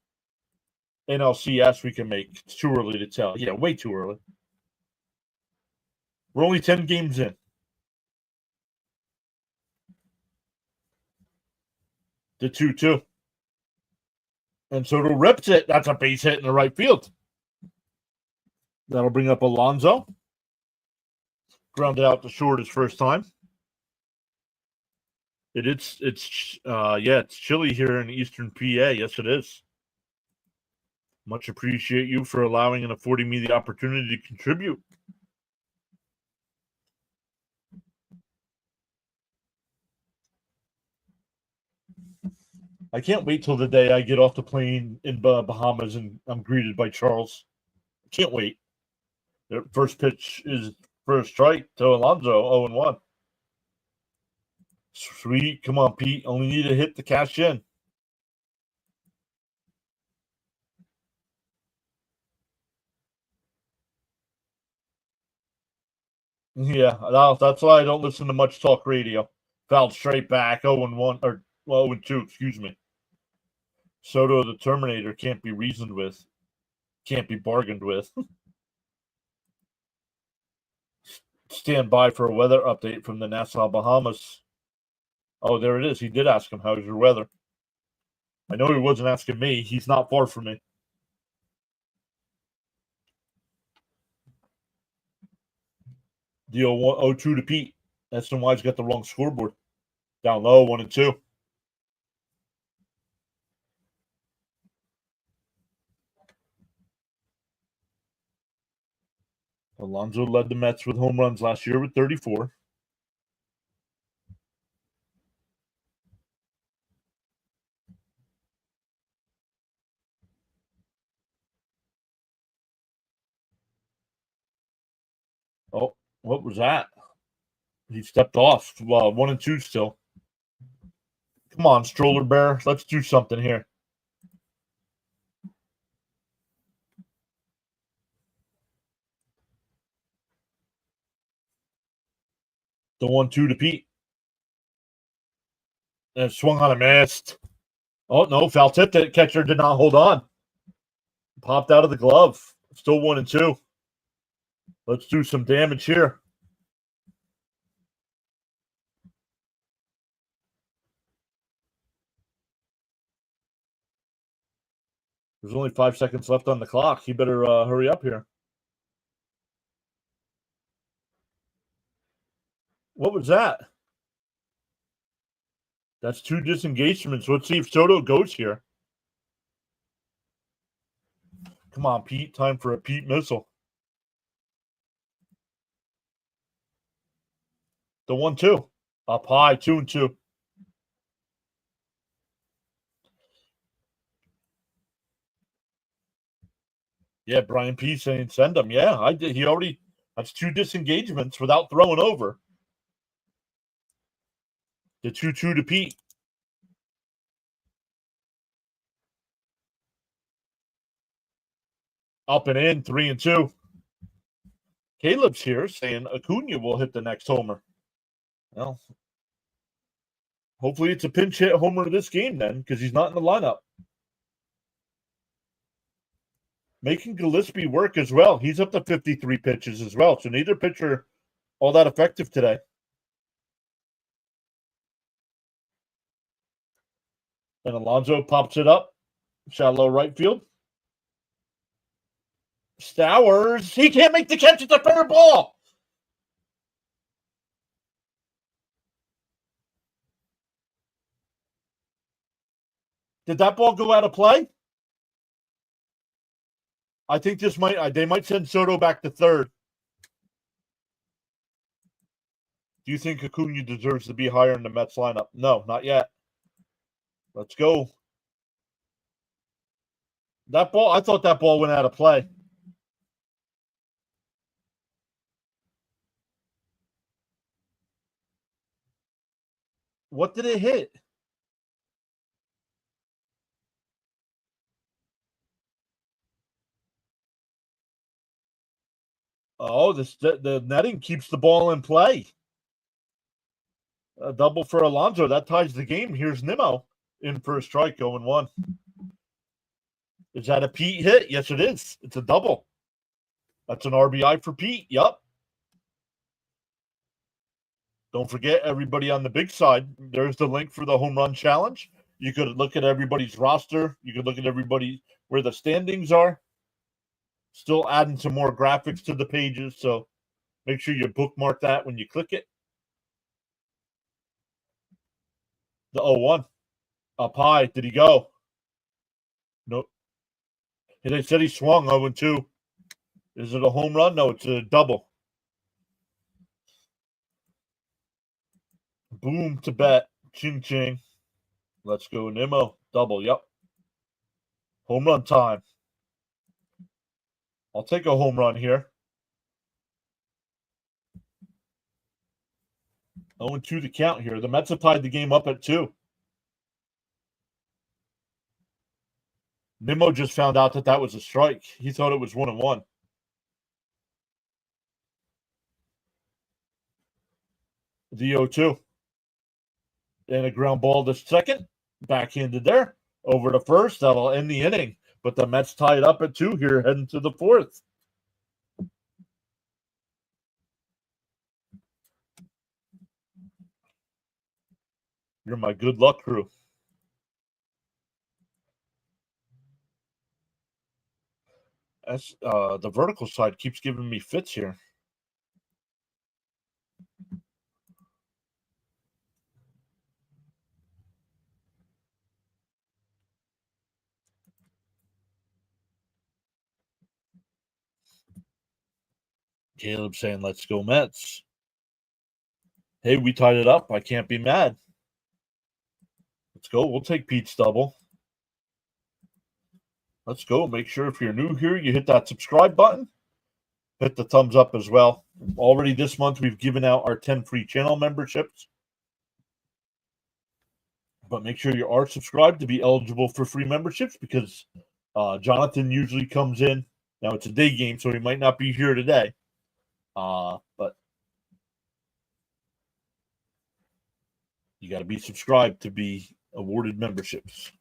NLCS we can make. It's too early to tell. Yeah, way too early. We're only 10 games in. The 2-2. And Soto rips it. That's a base hit in the right field. That'll bring up Alonso. Grounded out to short his first time. It's chilly here in Eastern PA. Yes, it is. Much appreciate you for allowing and affording me the opportunity to contribute. I can't wait till the day I get off the plane in Bahamas and I'm greeted by Charles. Can't wait. The first pitch is first strike to Alonso, 0-1. Sweet. Come on, Pete. Only need to hit to cash in. Yeah, that's why I don't listen to much talk radio. Fouled straight back, 0-1, or 0-2, excuse me. Soto the Terminator can't be reasoned with. Can't be bargained with. Stand by for a weather update from the Nassau, Bahamas. Oh, there it is. He did ask him, how's your weather? I know he wasn't asking me. He's not far from me. Deal 0-2 to Pete. SNY's got the wrong scoreboard. Down low, 1-2. Alonso led the Mets with home runs last year with 34. Oh, what was that? He stepped off. 1-2 still. Come on, Stroller Bear. Let's do something here. The 1-2 to Pete. And swung on a missed. Oh, no, foul tipped it. Catcher did not hold on. Popped out of the glove. Still 1-2. Let's do some damage here. There's only 5 seconds left on the clock. He better hurry up here. What was that? That's 2 disengagements. Let's see if Soto goes here. Come on, Pete. Time for a Pete missile. The 1-2. Up high, 2-2. Yeah, Brian P saying send him. Yeah, I did. He already, that's 2 disengagements without throwing over. The 2-2 to Pete. Up and in, 3-2. Caleb's here saying Acuna will hit the next homer. Well, hopefully it's a pinch hit homer this game then, because he's not in the lineup. Making Gillespie work as well. He's up to 53 pitches as well, so neither pitcher all that effective today. And Alonso pops it up. Shallow right field. Stowers. He can't make the catch. It's a fair ball. Did that ball go out of play? I think they might send Soto back to third. Do you think Acuna deserves to be higher in the Mets lineup? No, not yet. Let's go. That ball, I thought that ball went out of play. What did it hit? Oh, the netting keeps the ball in play. A double for Alonso. That ties the game. Here's Nimmo in for a strike, 0-1. Is that a Pete hit? Yes, it is. It's a double. That's an RBI for Pete. Yup. Don't forget, everybody on the big side, there's the link for the home run challenge. You could look at everybody's roster. You could look at everybody where the standings are. Still adding some more graphics to the pages. So Make sure you bookmark that when you click it. The 0-1. Up high. Did he go? Nope. They said he swung 0-2. Is it a home run? No, it's a double. Boom to bet. Ching ching. Let's go, Nimmo. Double. Yep. Home run time. I'll take a home run here. 0-2 to count here. The Mets have tied the game up at 2. Nimmo just found out that was a strike. He thought it was 1-1. The 0-2. And a ground ball to second. Backhanded there. Over to first. That'll end the inning. But the Mets tie it up at 2 here, heading to the 4th. You're my good luck crew. That's the vertical side keeps giving me fits here. Caleb saying, let's go Mets. Hey, we tied it up. I can't be mad. Let's go. We'll take Pete's double. Let's go. Make sure if you're new here, you hit that subscribe button. Hit the thumbs up as well. Already this month, we've given out our 10 free channel memberships. But make sure you are subscribed to be eligible for free memberships because Jonathan usually comes in. Now, it's a day game, so he might not be here today. But you got to be subscribed to be awarded memberships.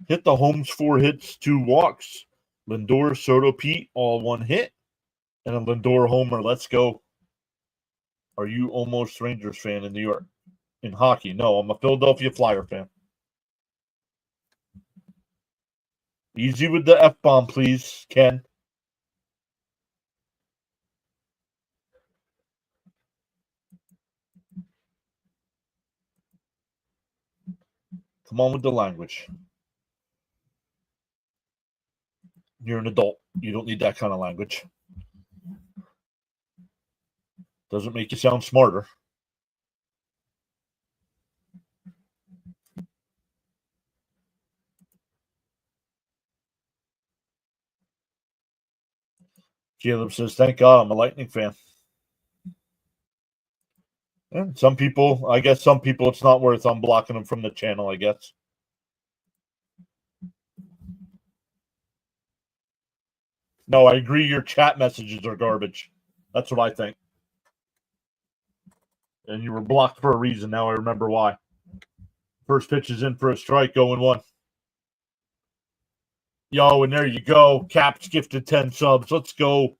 Hit the Holmes 4 hits, 2 walks. Lindor, Soto, Pete, all 1 hit. And a Lindor homer. Let's go. Are you almost Rangers fan in New York? In hockey? No, I'm a Philadelphia Flyer fan. Easy with the F-bomb, please, Ken. Come on with the language. You're an adult. You don't need that kind of language. Doesn't make you sound smarter. Caleb says, thank God I'm a Lightning fan. Yeah, some people, it's not worth unblocking them from the channel, I guess. No, I agree your chat messages are garbage. That's what I think. And you were blocked for a reason. Now I remember why. First pitch is in for a strike, 0-1. Yo, and there you go. Caps gifted 10 subs. Let's go.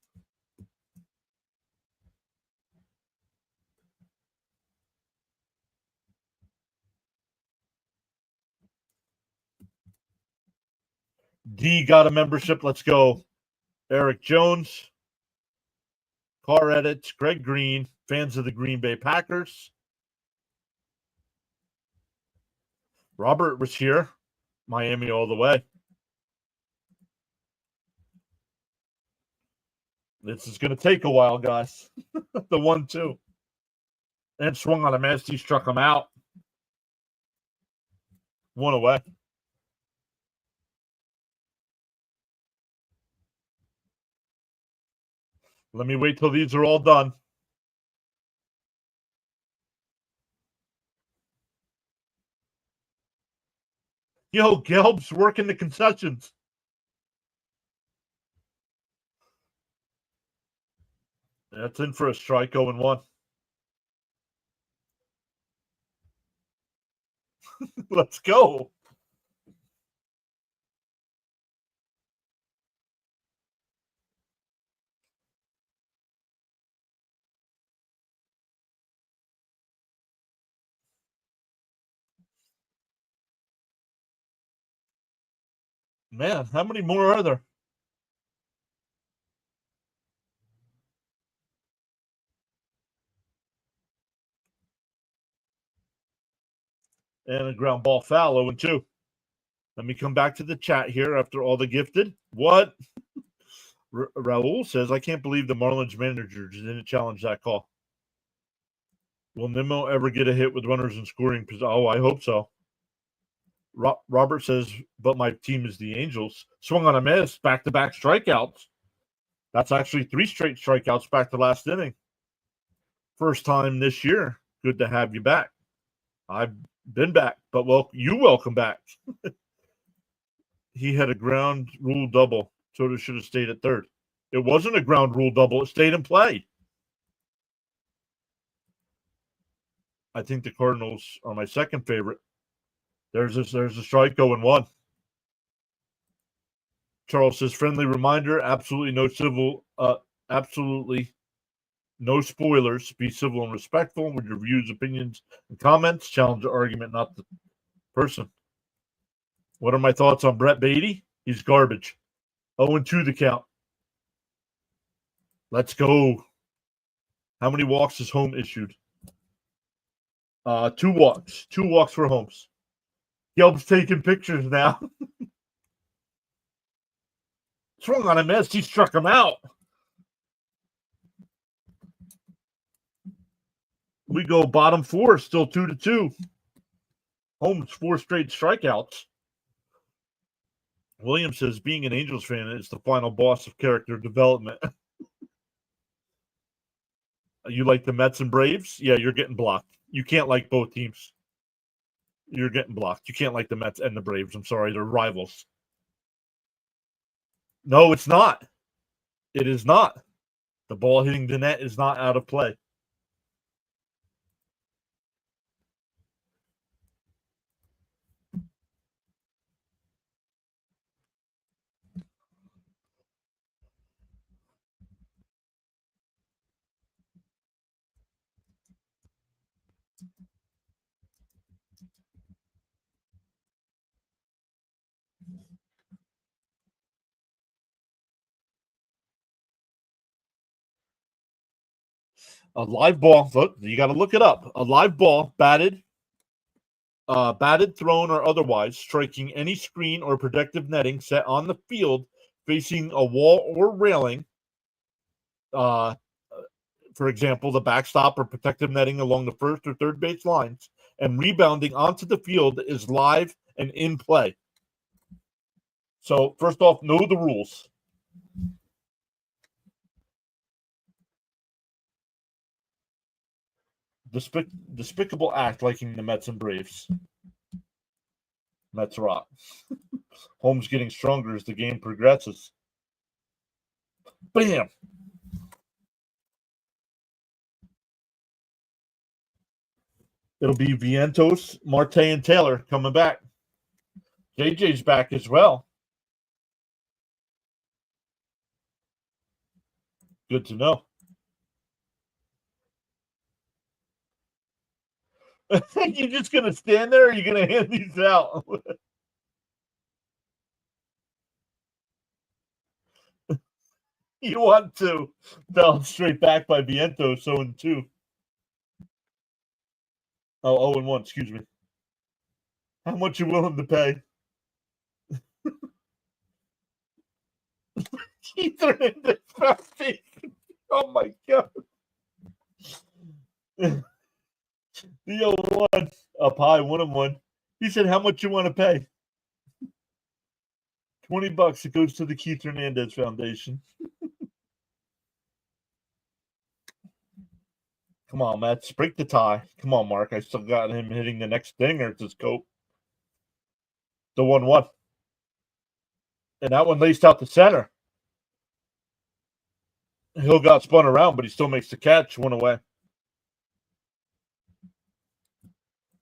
D got a membership. Let's go. Eric Jones. Car Edits. Greg Green. Fans of the Green Bay Packers. Robert was here. Miami all the way. This is going to take a while, guys. The 1-2. And swung on a miss. He struck him out. 1 away. Let me wait till these are all done. Yo, Gelb's working the concessions. That's in for a strike, 0-1. Let's go. Man, how many more are there? And a ground ball foul, 0-2. Let me come back to the chat here after all the gifted. What? Raul says, I can't believe the Marlins manager didn't challenge that call. Will Nimmo ever get a hit with runners in scoring position? Oh, I hope so. Robert says, but my team is the Angels. Swung on a miss, back-to-back strikeouts. That's actually 3 straight strikeouts back to last inning. First time this year. Good to have you back. I've been back, but you welcome back. He had a ground rule double. Soto should have stayed at third. It wasn't a ground rule double. It stayed in play. I think the Cardinals are my second favorite. There's a strike, 0-1. Charles says, friendly reminder, absolutely no spoilers. Be civil and respectful with your views, opinions, and comments. Challenge the argument, not the person. What are my thoughts on Brett Beatty? He's garbage. 0-2 the count. Let's go. How many walks is Home issued? 2 walks. 2 walks for Holmes. Gelb's taking pictures now. Swung on a miss. He struck him out. We go bottom 4, still 2-2. Holmes 4 straight strikeouts. William says, being an Angels fan is the final boss of character development. You like the Mets and Braves? Yeah, you're getting blocked. You can't like both teams. You're getting blocked. You can't like the Mets and the Braves. I'm sorry, they're rivals. No, it's not. It is not. The ball hitting the net is not out of play. A live ball, look, you got to look it up. A live ball, batted, thrown, or otherwise, striking any screen or protective netting set on the field facing a wall or railing. For example, the backstop or protective netting along the first or third base lines, and rebounding onto the field is live and in play. So, first off, know the rules. Despicable act liking the Mets and Braves. Mets rock. Holmes getting stronger as the game progresses. Bam! It'll be Vientos, Marte, and Taylor coming back. JJ's back as well. Good to know. You just going to stand there, or are you going to hand these out? You want to. Fell straight back by Vientos, 0-2. Oh, 0-1, excuse me. How much you willing to pay? He threw in the foundation. Oh my God. The 0-1 up high, 1-1. He said, how much you want to pay? $20. It goes to the Keith Hernandez Foundation. Come on, Mets. Break the tie. Come on, Mark. I still got him hitting the next dinger at this scope. The 1-1. And that one laced out the center. Hill got spun around, but he still makes the catch. 1 away.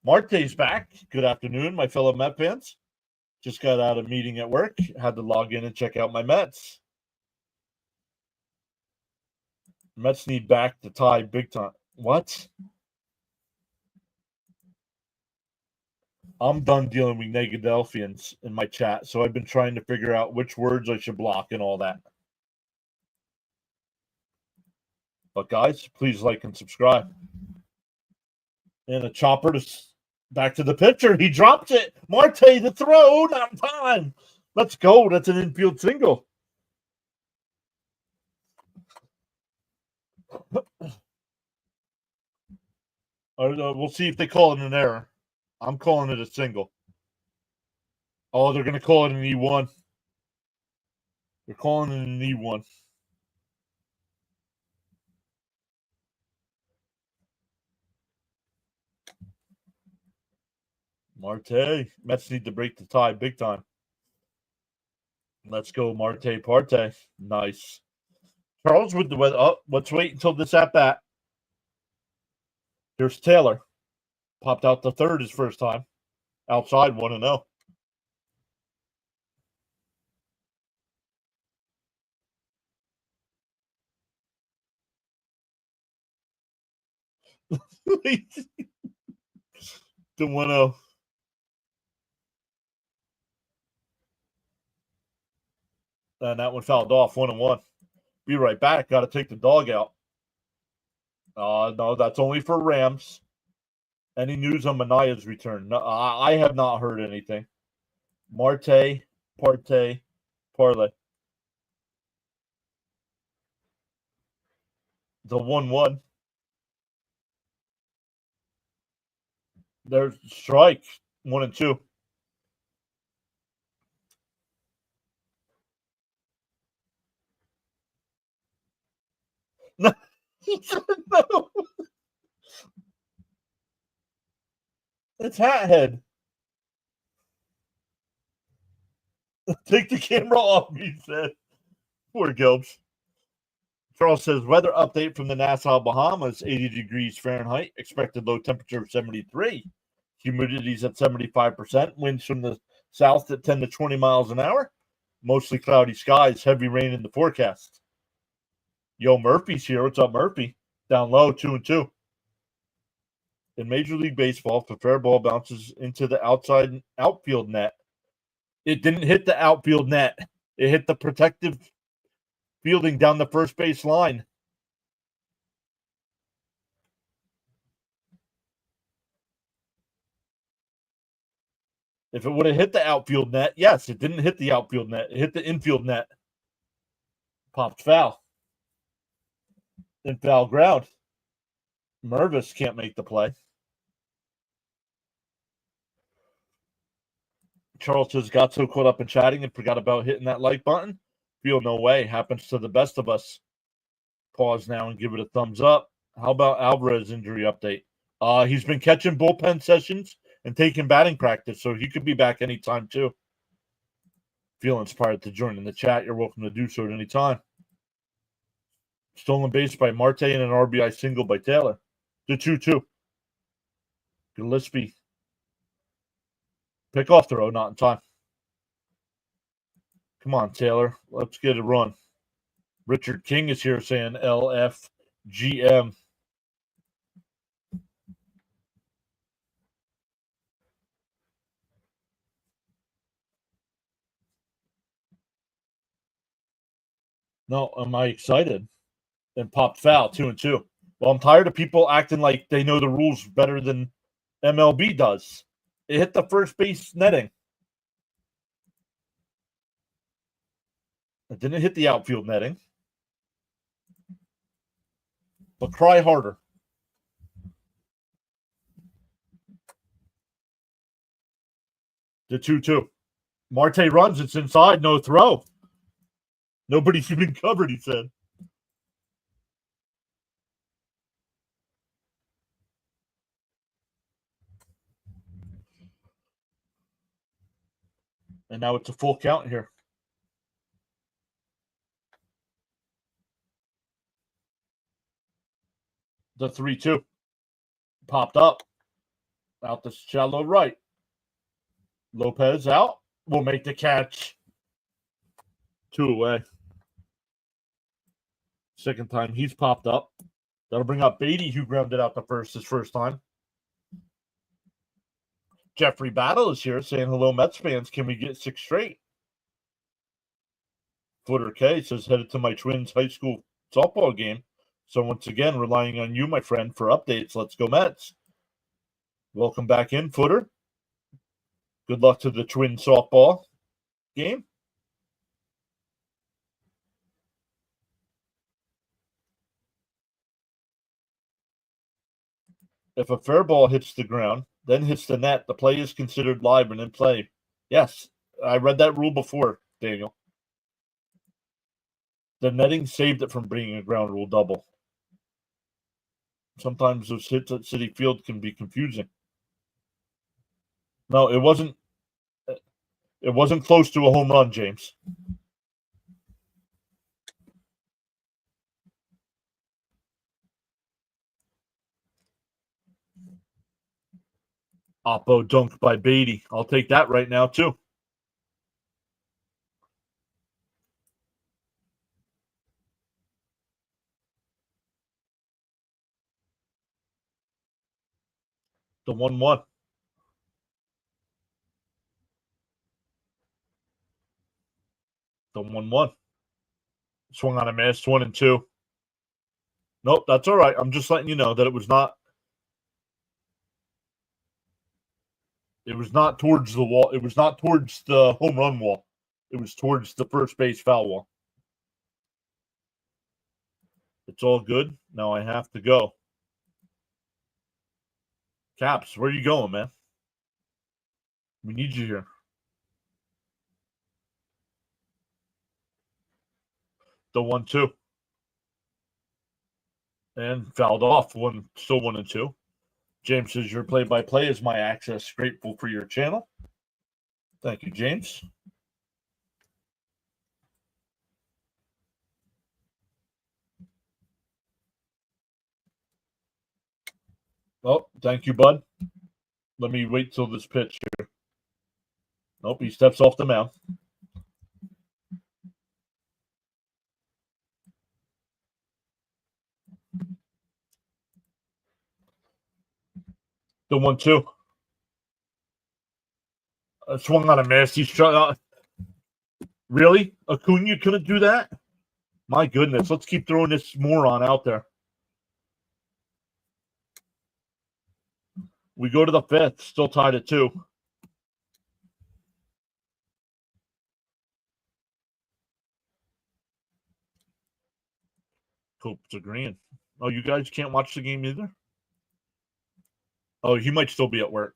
Marte's back. Good afternoon, my fellow Met fans. Just got out of a meeting at work. Had to log in and check out my Mets. Mets need back to tie big time. What? I'm done dealing with Negadelphians in my chat, so I've been trying to figure out which words I should block and all that. But guys, please like and subscribe. And a chopper to Back to the pitcher. He drops it. Marte, the throw. Not in time. Let's go. That's an infield single. We'll see if they call it an error. I'm calling it a single. Oh, they're going to call it an E1. They're calling it an E1. Marte. Mets need to break the tie big time. Let's go, Marte Parte. Nice. Charles with the weather. Oh, let's wait until this at bat. Here's Taylor. Popped out the third his first time. Outside 1-0. The 1-0. And that one fouled off 1-1. Be right back. Got to take the dog out. No, that's only for Rams. Any news on Manaya's return? No, I have not heard anything. Marte, Parte, Parlay. The 1-1. There's strike 1 and 2. No. No. It's Hathead. Take the camera off, he said. Poor Gilbs. Charles says, weather update from the Nassau, Bahamas, 80 degrees Fahrenheit, expected low temperature of 73. Humidity's at 75%, winds from the south at 10 to 20 miles an hour. Mostly cloudy skies, heavy rain in the forecast. Yo, Murphy's here. What's up, Murphy? Down low, 2 and 2. In Major League Baseball, if a fair ball bounces into the outside outfield net, it didn't hit the outfield net. It hit the protective fielding down the first base line. If it would have hit the outfield net, yes, it didn't hit the outfield net. It hit the infield net. Popped foul. In foul ground. Mervis can't make the play. Charles just got so caught up in chatting and forgot about hitting that like button. Feel no way. Happens to the best of us. Pause now and give it a thumbs up. How about Alvarez injury update? He's been catching bullpen sessions and taking batting practice, so he could be back anytime too. Feel inspired to join in the chat, you're welcome to do so at any time. Stolen base by Marte and an RBI single by Taylor. The 2-2. Gillespie. Pick off throw, not in time. Come on, Taylor. Let's get a run. Richard King is here saying LFGM. No, am I excited? And popped foul, 2 and 2. Well, I'm tired of people acting like they know the rules better than MLB does. It hit the first base netting. It didn't hit the outfield netting. But cry harder. The 2-2. Marte runs. It's inside. No throw. Nobody's even covered, he said. And now it's a full count here. The 3-2. Popped up. Out the shallow right. Lopez out. Will make the catch. 2 away. Second time he's popped up. That'll bring up Beatty, who grounded out the first his first time. Jeffrey Battle is here saying, hello, Mets fans. Can we get 6 straight? Footer K says, headed to my twins' high school softball game. So once again, relying on you, my friend, for updates. Let's go Mets. Welcome back in, Footer. Good luck to the Twin softball game. If a fair ball hits the ground, then hits the net, the play is considered live and in play. Yes, I read that rule before, Daniel. The netting saved it from being a ground rule double. Sometimes those hits at Citi Field can be confusing. No, it wasn't. It wasn't close to a home run, James. Oppo dunk by Beatty. I'll take that right now, too. The 1-1. The 1-1. Swung on a miss, 1-2. Nope, that's all right. I'm just letting you know that it was not towards the wall. It was not towards the home run wall. It was towards the first base foul wall. It's all good. Now I have to go. Caps, where are you going, man? We need you here. The 1-2. And fouled off. Still 1-2. James says your play-by-play is my access. Grateful for your channel. Thank you, James. Oh, thank you, bud. Let me wait till this pitch here. Nope, he steps off the mound. The 1-2. Swung on a miss. He's trying. Really? Acuna couldn't do that? My goodness. Let's keep throwing this moron out there. We go to the 5th. Still tied at 2. Cope's agreeing. Oh, you guys can't watch the game either? Oh, he might still be at work.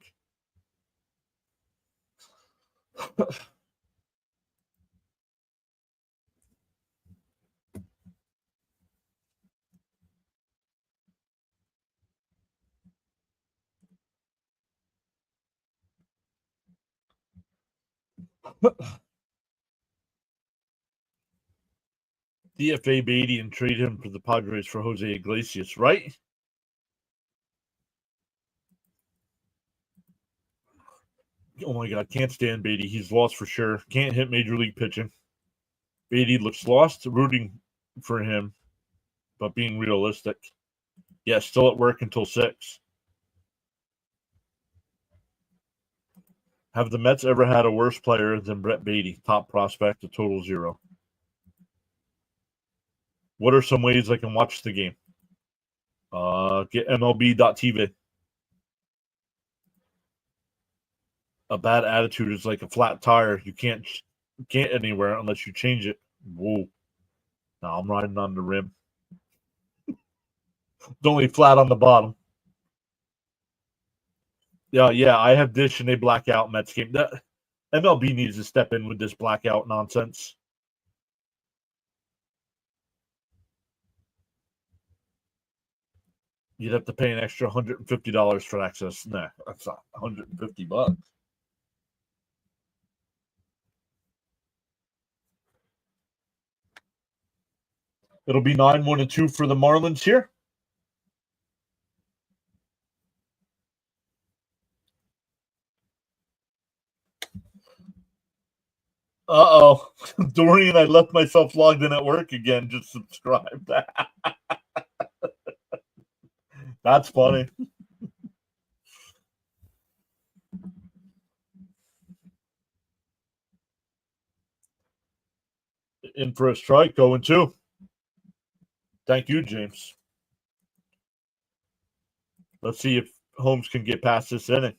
DFA Beatty and trade him for the Padres for Jose Iglesias, right? Oh my God, can't stand Beatty. He's lost for sure. Can't hit major league pitching. Beatty looks lost, rooting for him, but being realistic. Yeah, still at work until 6. Have the Mets ever had a worse player than Brett Beatty? Top prospect, a total 0. What are some ways I can watch the game? Get MLB.TV. A bad attitude is like a flat tire. You can't anywhere unless you change it. Whoa. Now I'm riding on the rim. It's only flat on the bottom. Yeah, I have Dish and they black out Mets game. That MLB needs to step in with this blackout nonsense. You'd have to pay an extra $150 for access. Nah, that's not $150. It'll be 9-1-2 for the Marlins here. Uh-oh. Dorian, I left myself logged in at work again. Just subscribe. That's funny. In for a strike, going 2. Thank you, James. Let's see if Holmes can get past this inning.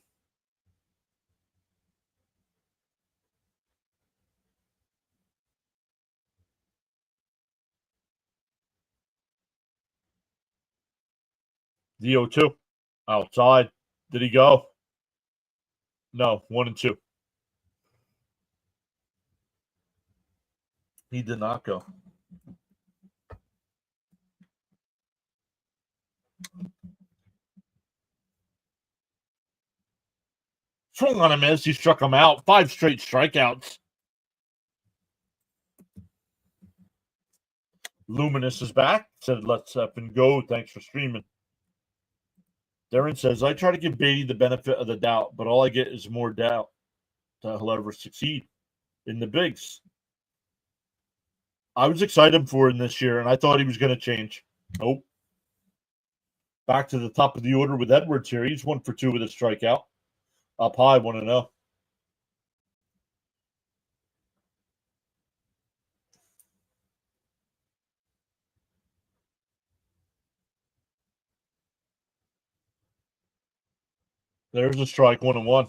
The 0-2. Outside. Did he go? No, 1-2. He did not go. Swung on a miss. He struck him out. 5 straight strikeouts. Luminous is back. Said, let's up and go. Thanks for streaming. Darren says, I try to give Beatty the benefit of the doubt, but all I get is more doubt that he'll ever succeed in the bigs. I was excited for him this year, and I thought he was going to change. Nope. Back to the top of the order with Edwards here. He's 1 for 2 with a strikeout. Up high, 1-0. There's a strike, 1-1.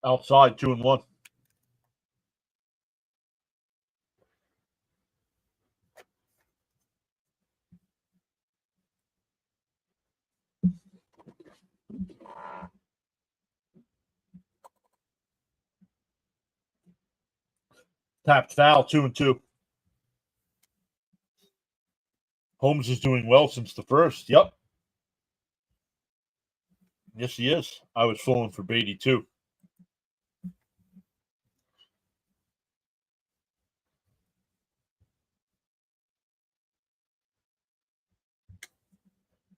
Outside, 2-1. Tapped foul, 2-2. Holmes is doing well since the first. Yep. Yes, he is. I was falling for Beatty, too.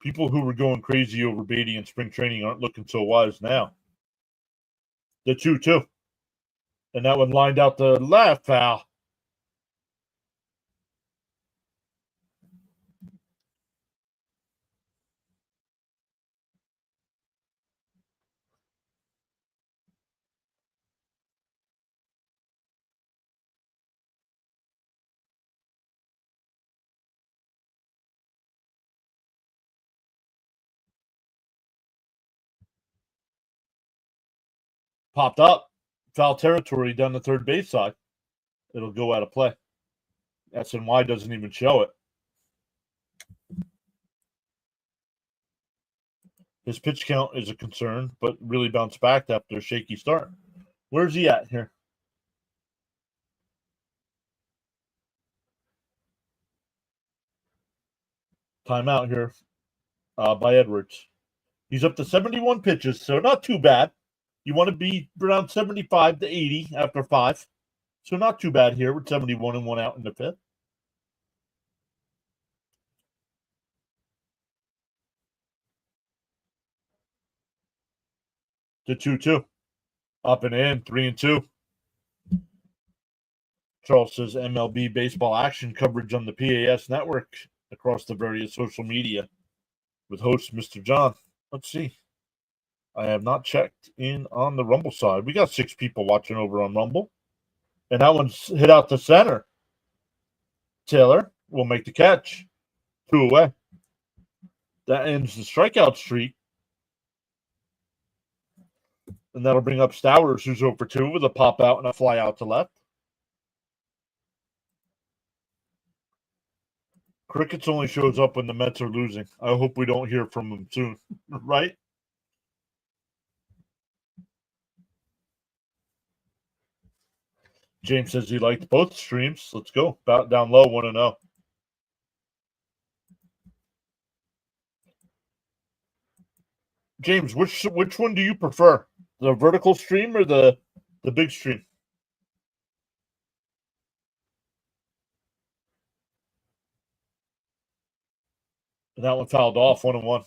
People who were going crazy over Beatty in spring training aren't looking so wise now. The 2-2. And that one lined out the left foul. Popped up. Foul territory down the third base side. It'll go out of play. SNY doesn't even show it. His pitch count is a concern, but really bounced back after a shaky start. Where's he at here? Timeout here by Edwards. He's up to 71 pitches, so not too bad. You want to be around 75 to 80 after 5. So not too bad here with 71 and 1 out in the 5th. The 2-2. Up and in, 3-2. Charles says MLB baseball action coverage on the PAS network across the various social media with host Mr. John. Let's see. I have not checked in on the Rumble side. We got 6 people watching over on Rumble. And that one's hit out to center. Taylor will make the catch. 2 away. That ends the strikeout streak. And that'll bring up Stowers, who's 0 for 2 with a pop out and a fly out to left. Crickets only shows up when the Mets are losing. I hope we don't hear from him soon, right? James says he liked both streams. Let's go. Down low, 1-0. James, which one do you prefer? The vertical stream or the big stream? And that one fouled off, 1-1.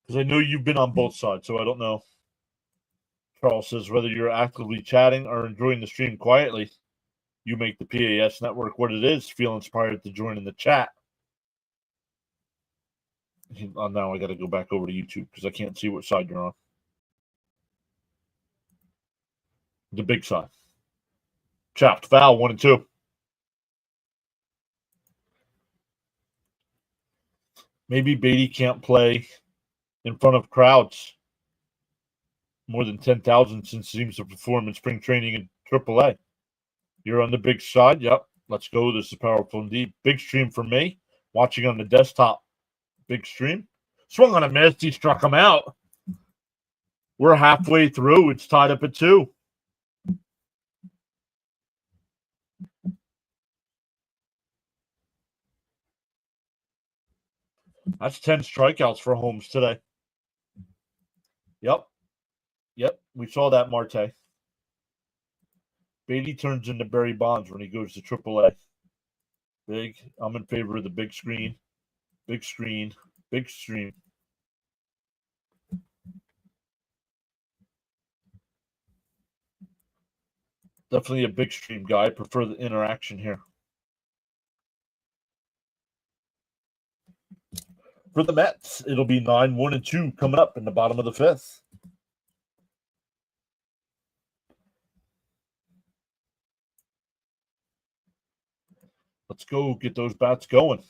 Because I know you've been on both sides, so I don't know. Charles says whether you're actively chatting or enjoying the stream quietly, you make the PAS network what it is. Feel inspired to join in the chat. Now I got to go back over to YouTube because I can't see what side you're on. The big side. Chopped foul, 1 and 2. Maybe Beatty can't play in front of crowds more than 10,000 since he seems to perform in spring training in AAA. You're on the big side. Yep. Let's go. This is powerful indeed. Big stream for me. Watching on the desktop. Big stream. Swung on a miss. He struck him out. We're halfway through. It's tied up at 2. That's 10 strikeouts for Holmes today. Yep. We saw that, Marte. Beatty turns into Barry Bonds when he goes to AAA. Big. I'm in favor of the big screen. Big screen. Big stream. Definitely a big stream guy. I prefer the interaction here. For the Mets, it'll be 9-1 and 2 coming up in the bottom of the 5th. Let's go get those bats going. Let's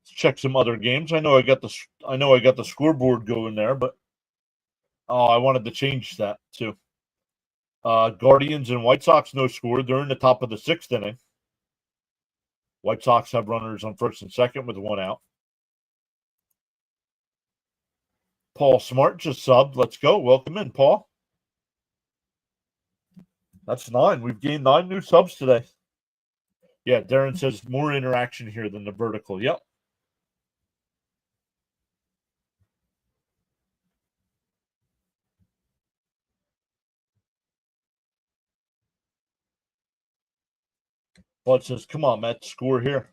check some other games. I know I got the scoreboard going there, but I wanted to change that too. Guardians and White Sox no score. They're in the top of the 6th inning. White Sox have runners on first and second with 1 out. Paul Smart just subbed. Let's go. Welcome in, Paul. That's 9. We've gained 9 new subs today. Yeah, Darren says more interaction here than the vertical. Yep. Bud says, come on, Matt, score here.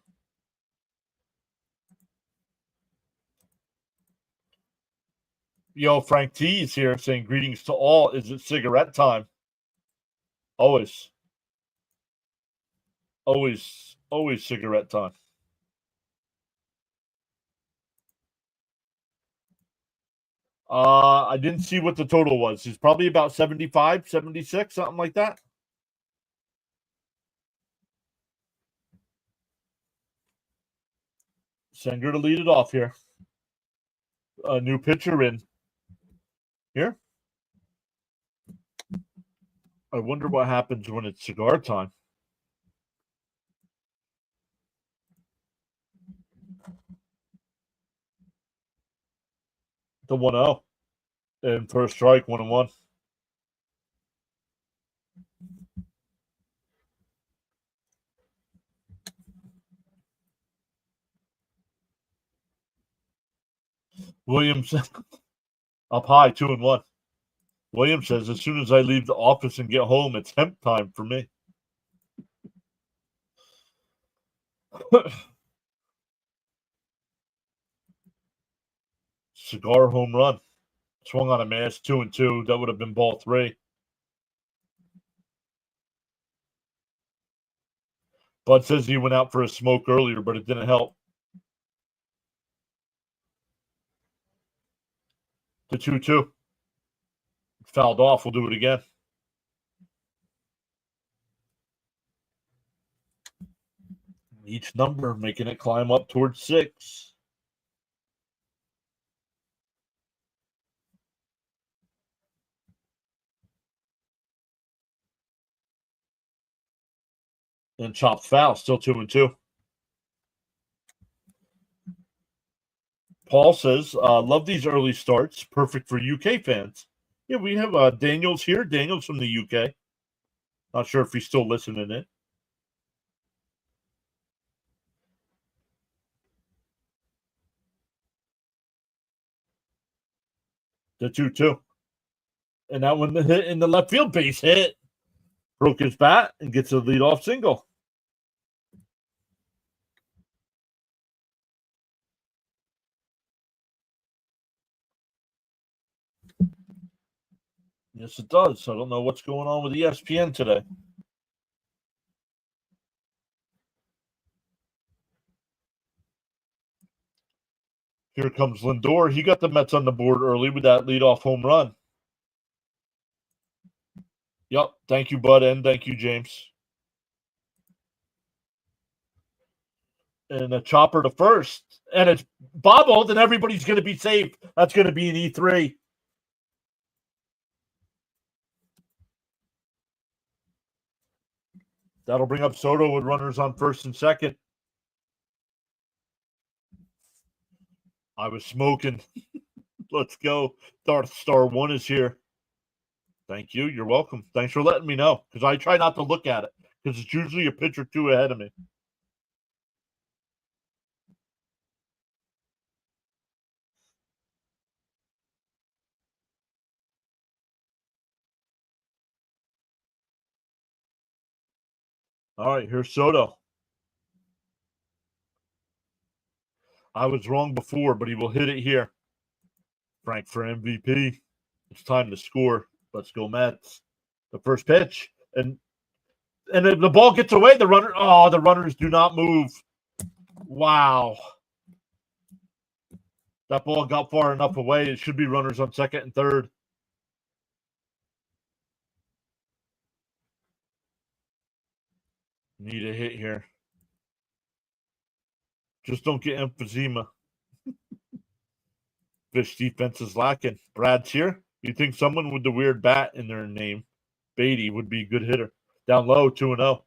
Yo, Frank T is here saying greetings to all. Is it cigarette time? Always cigarette time. I didn't see what the total was. It's probably about 75, 76, something like that. Senger to lead it off here. A new pitcher in here. I wonder what happens when it's cigar time. The 1-0. And first strike, 1-1. Williams up high, 2-1. Williams says, as soon as I leave the office and get home, it's hemp time for me. Cigar home run. Swung on a miss, 2-2. That would have been ball 3. Bud says he went out for a smoke earlier, but it didn't help. The 2-2. Fouled off. We'll do it again. Each number making it climb up towards 6. And chopped foul, still 2-2. Paul says, love these early starts. Perfect for UK fans. Yeah, we have Daniel's here. Daniel's from the UK. Not sure if he's still listening in. The 2-2. And that one hit in the left field base hit. Broke his bat and gets a leadoff single. Yes, it does. I don't know what's going on with ESPN today. Here comes Lindor. He got the Mets on the board early with that leadoff home run. Yep. Thank you, Bud, and thank you, James. And a chopper to first. And it's bobbled, and everybody's going to be safe. That's going to be an E3. That'll bring up Soto with runners on first and second. I was smoking. Let's go. Darth Star 1 is here. Thank you. You're welcome. Thanks for letting me know, because I try not to look at it, because it's usually a pitch or two ahead of me. All right, here's Soto. I was wrong before, but he will hit it here. Frank for MVP. It's time to score. Let's go, Mets. The first pitch. And if the ball gets away, the runners do not move. Wow. That ball got far enough away. It should be runners on second and third. Need a hit here. Just don't get emphysema. Fish defense is lacking. Brad's here. You think someone with the weird bat in their name, Beatty, would be a good hitter. Down low, 2-0.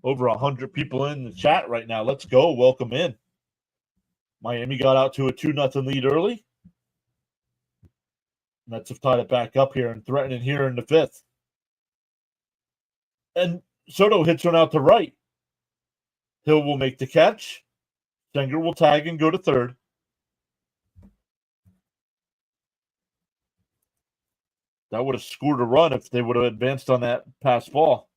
Over 100 people in the chat right now. Let's go. Welcome in. Miami got out to a 2-0 lead early. Mets have tied it back up here and threatening here in the fifth. And Soto hits one out to right. Hill will make the catch. Stenger will tag and go to third. That would have scored a run if they would have advanced on that pass ball.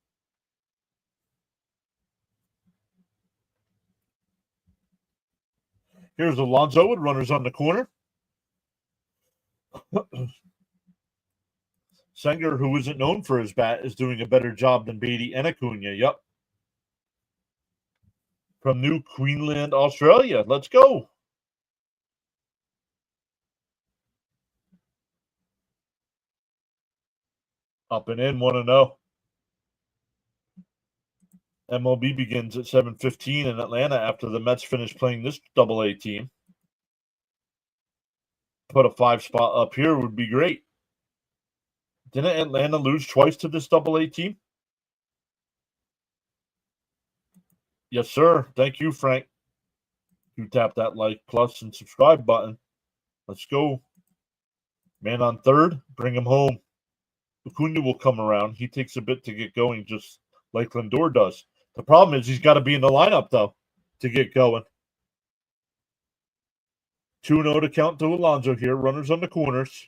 Here's Alonso with runners on the corner. Stenger, who isn't known for his bat, is doing a better job than Beatty and Acuna. Yep. From New Queensland, Australia. Let's go. Up and in, 1-0. MLB begins at 7:15 in Atlanta after the Mets finish playing this Double-A team. Put a 5 spot up here would be great. Didn't Atlanta lose twice to this Double-A team? Yes, sir. Thank you, Frank. You tap that like, plus, and subscribe button. Let's go. Man on third, bring him home. Acuna will come around. He takes a bit to get going, just like Lindor does. The problem is he's got to be in the lineup, though, to get going. 2-0 to count to Alonso here. Runners on the corners.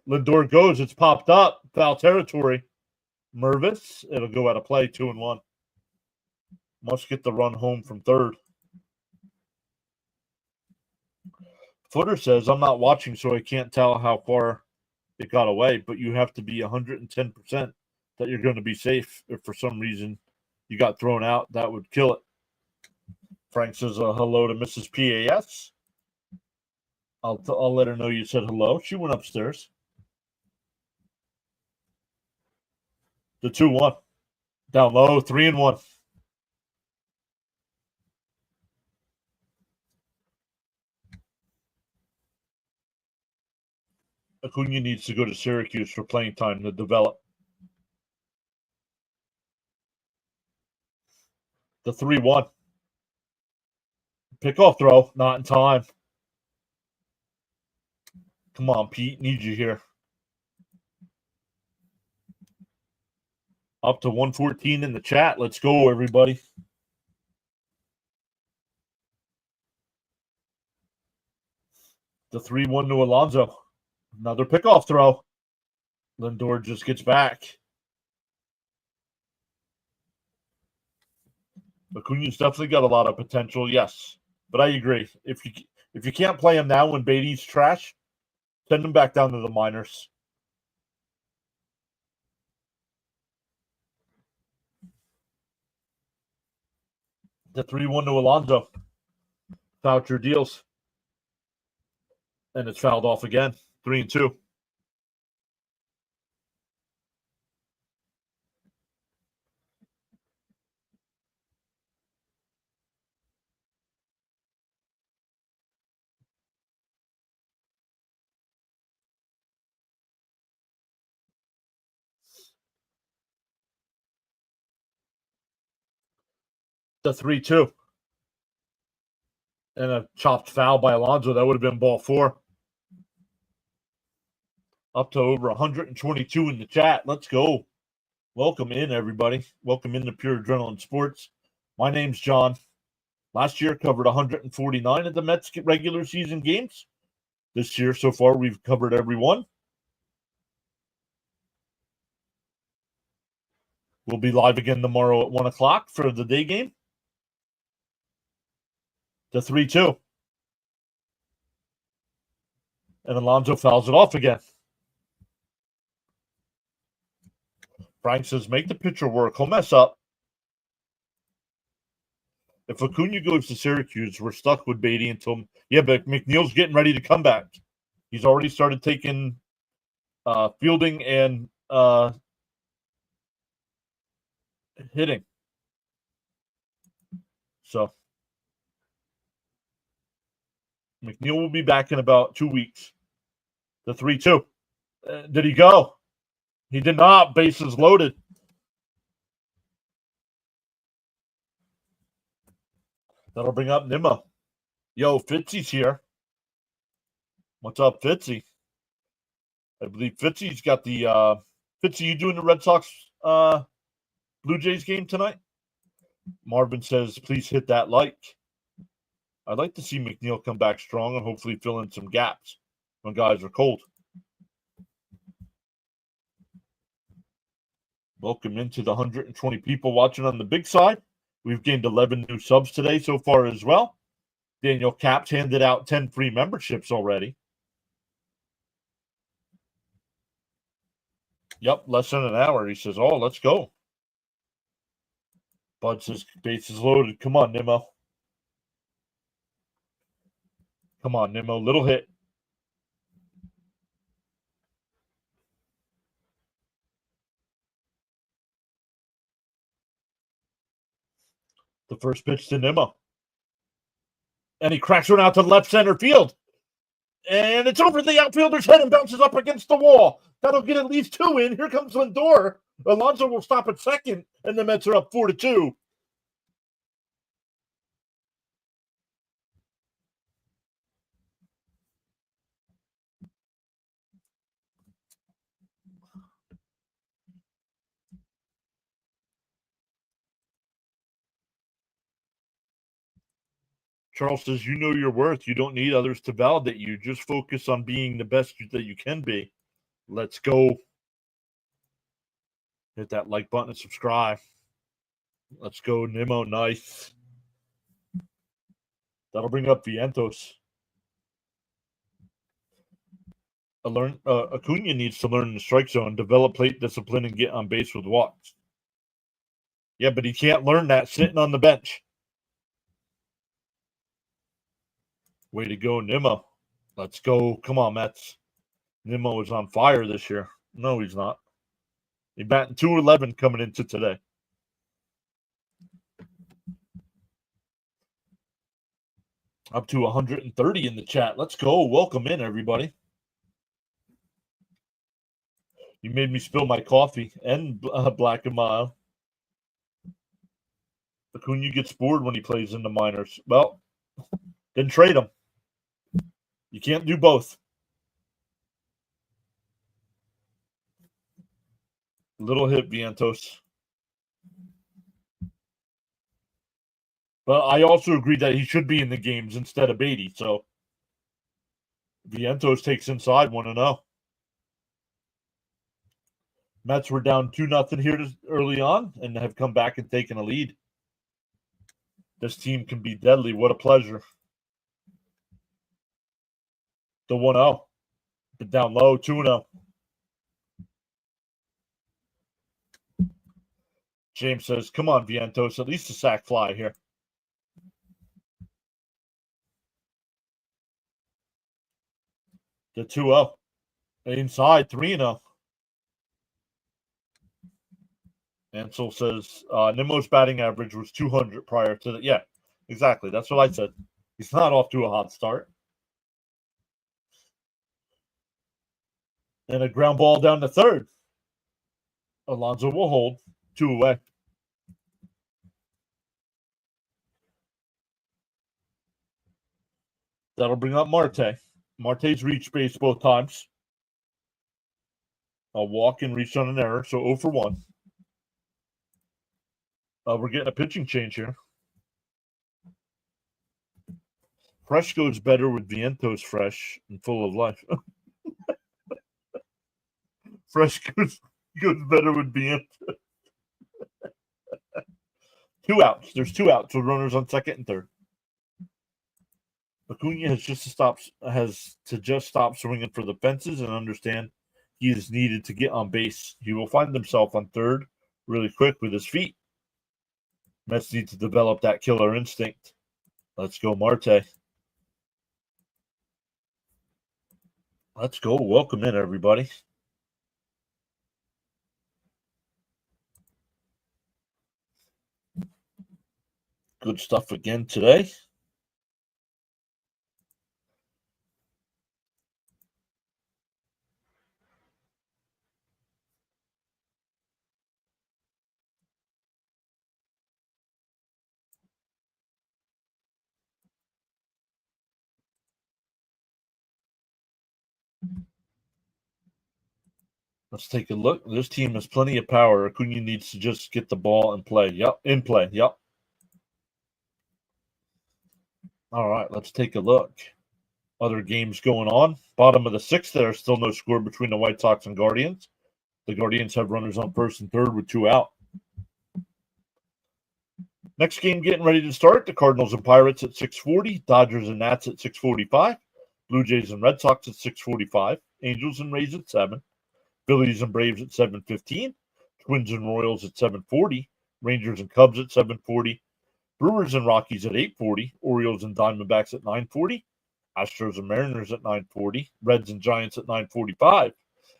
Lindor goes. It's popped up. Foul territory. Mervis. It'll go out of play. 2-1. Must get the run home from third. Footer says, I'm not watching, so I can't tell how far it got away, but you have to be 110% that you're going to be safe. If for some reason you got thrown out, that would kill it. Frank says hello to Mrs. PAS. I'll let her know you said hello. She went upstairs. The 2-1. Down low, 3-1. Acuna needs to go to Syracuse for playing time to develop. The 3-1. Pickoff throw, not in time. Come on, Pete. Need you here. Up to 114 in the chat. Let's go, everybody. The 3-1 to Alonso. Another pickoff throw. Lindor just gets back. Acuna's definitely got a lot of potential, yes. But I agree. If you can't play him now when Beatty's trash, send him back down to the minors. The 3-1 to Alonso. Voucher deals. And it's fouled off again. 3-2. The 3-2. And a chopped foul by Alonso. That would have been ball 4. Up to over 122 in the chat. Let's go. Welcome in, everybody. Welcome into Pure Adrenaline Sports. My name's John. Last year, covered 149 of the Mets regular season games. This year, so far, we've covered every one. We'll be live again tomorrow at 1 o'clock for the day game. The 3-2. And Alonso fouls it off again. Frank says, make the pitcher work. He'll mess up. If Acuna goes to Syracuse, we're stuck with Beatty until... Yeah, but McNeil's getting ready to come back. He's already started taking fielding and hitting. So, McNeil will be back in about 2 weeks. The 3-2. Did he go? He did not. Bases loaded. That'll bring up Nimmo. Yo, Fitzy's here. What's up, Fitzy? I believe Fitzy's got the Fitzy, you doing the Red Sox Blue Jays game tonight? Marvin says, please hit that like. I'd like to see McNeil come back strong and hopefully fill in some gaps when guys are cold. Welcome into the 120 people watching on the big side. We've gained 11 new subs today so far as well. Daniel Caps handed out 10 free memberships already. Yep, less than an hour. He says, oh, let's go. Bud says, base is loaded. Come on, Nimmo. Come on, Nimmo. Little hit. The first pitch to Nimmo. And he cracks one out to left center field. And it's over the outfielder's head and bounces up against the wall. That'll get at least 2 in. Here comes Lindor. Alonso will stop at second, and the Mets are up 4-2. Charles says, you know your worth. You don't need others to validate you. Just focus on being the best that you can be. Let's go. Hit that like button and subscribe. Let's go, Nimmo. Nice. That'll bring up Vientos. Acuna needs to learn the strike zone, develop plate discipline, and get on base with walks. Yeah, but he can't learn that sitting on the bench. Way to go, Nimmo. Let's go. Come on, Mets. Nimmo is on fire this year. No, he's not. He's batting .211 coming into today. Up to 130 in the chat. Let's go. Welcome in, everybody. You made me spill my coffee and Black and Mild. Acuna gets bored when he plays in the minors. Well, then trade him. You can't do both. Little hit, Vientos. But I also agree that he should be in the games instead of Beatty. So Vientos takes inside 1-0. Mets were down 2-0 here early on and have come back and taken a lead. This team can be deadly. What a pleasure. The 1-0. But down low, 2-0. James says, come on, Vientos, at least a sack fly here. The 2-0. Inside, 3-0. Ansel says, Nimmo's batting average was 200 prior to that. Yeah, exactly. That's what I said. He's not off to a hot start. And a ground ball down to third. Alonso will hold. 2 away. That'll bring up Marte. Marte's reached base both times. A walk and reached on an error, so 0 for 1. We're getting a pitching change here. Fresh goes better with Vientos fresh and full of life. Fresh goes better with Vientos. 2 outs. There's 2 outs with runners on second and third. Acuna has to just stop swinging for the fences and understand he is needed to get on base. He will find himself on third really quick with his feet. Mets need to develop that killer instinct. Let's go, Marte. Let's go. Welcome in, everybody. Good stuff again today. Let's take a look. This team has plenty of power. Acuna needs to just get the ball and play. Yep, in play. Yep. All right, let's take a look. Other games going on. Bottom of the 6th, there is still no score between the White Sox and Guardians. The Guardians have runners on first and third with 2 out. Next game getting ready to start. The Cardinals and Pirates at 6:40. Dodgers and Nats at 6:45. Blue Jays and Red Sox at 6:45. Angels and Rays at 7. Phillies and Braves at 7:15. Twins and Royals at 7:40. Rangers and Cubs at 7:40. Brewers and Rockies at 8:40. Orioles and Diamondbacks at 9:40. Astros and Mariners at 9:40. Reds and Giants at 9:45.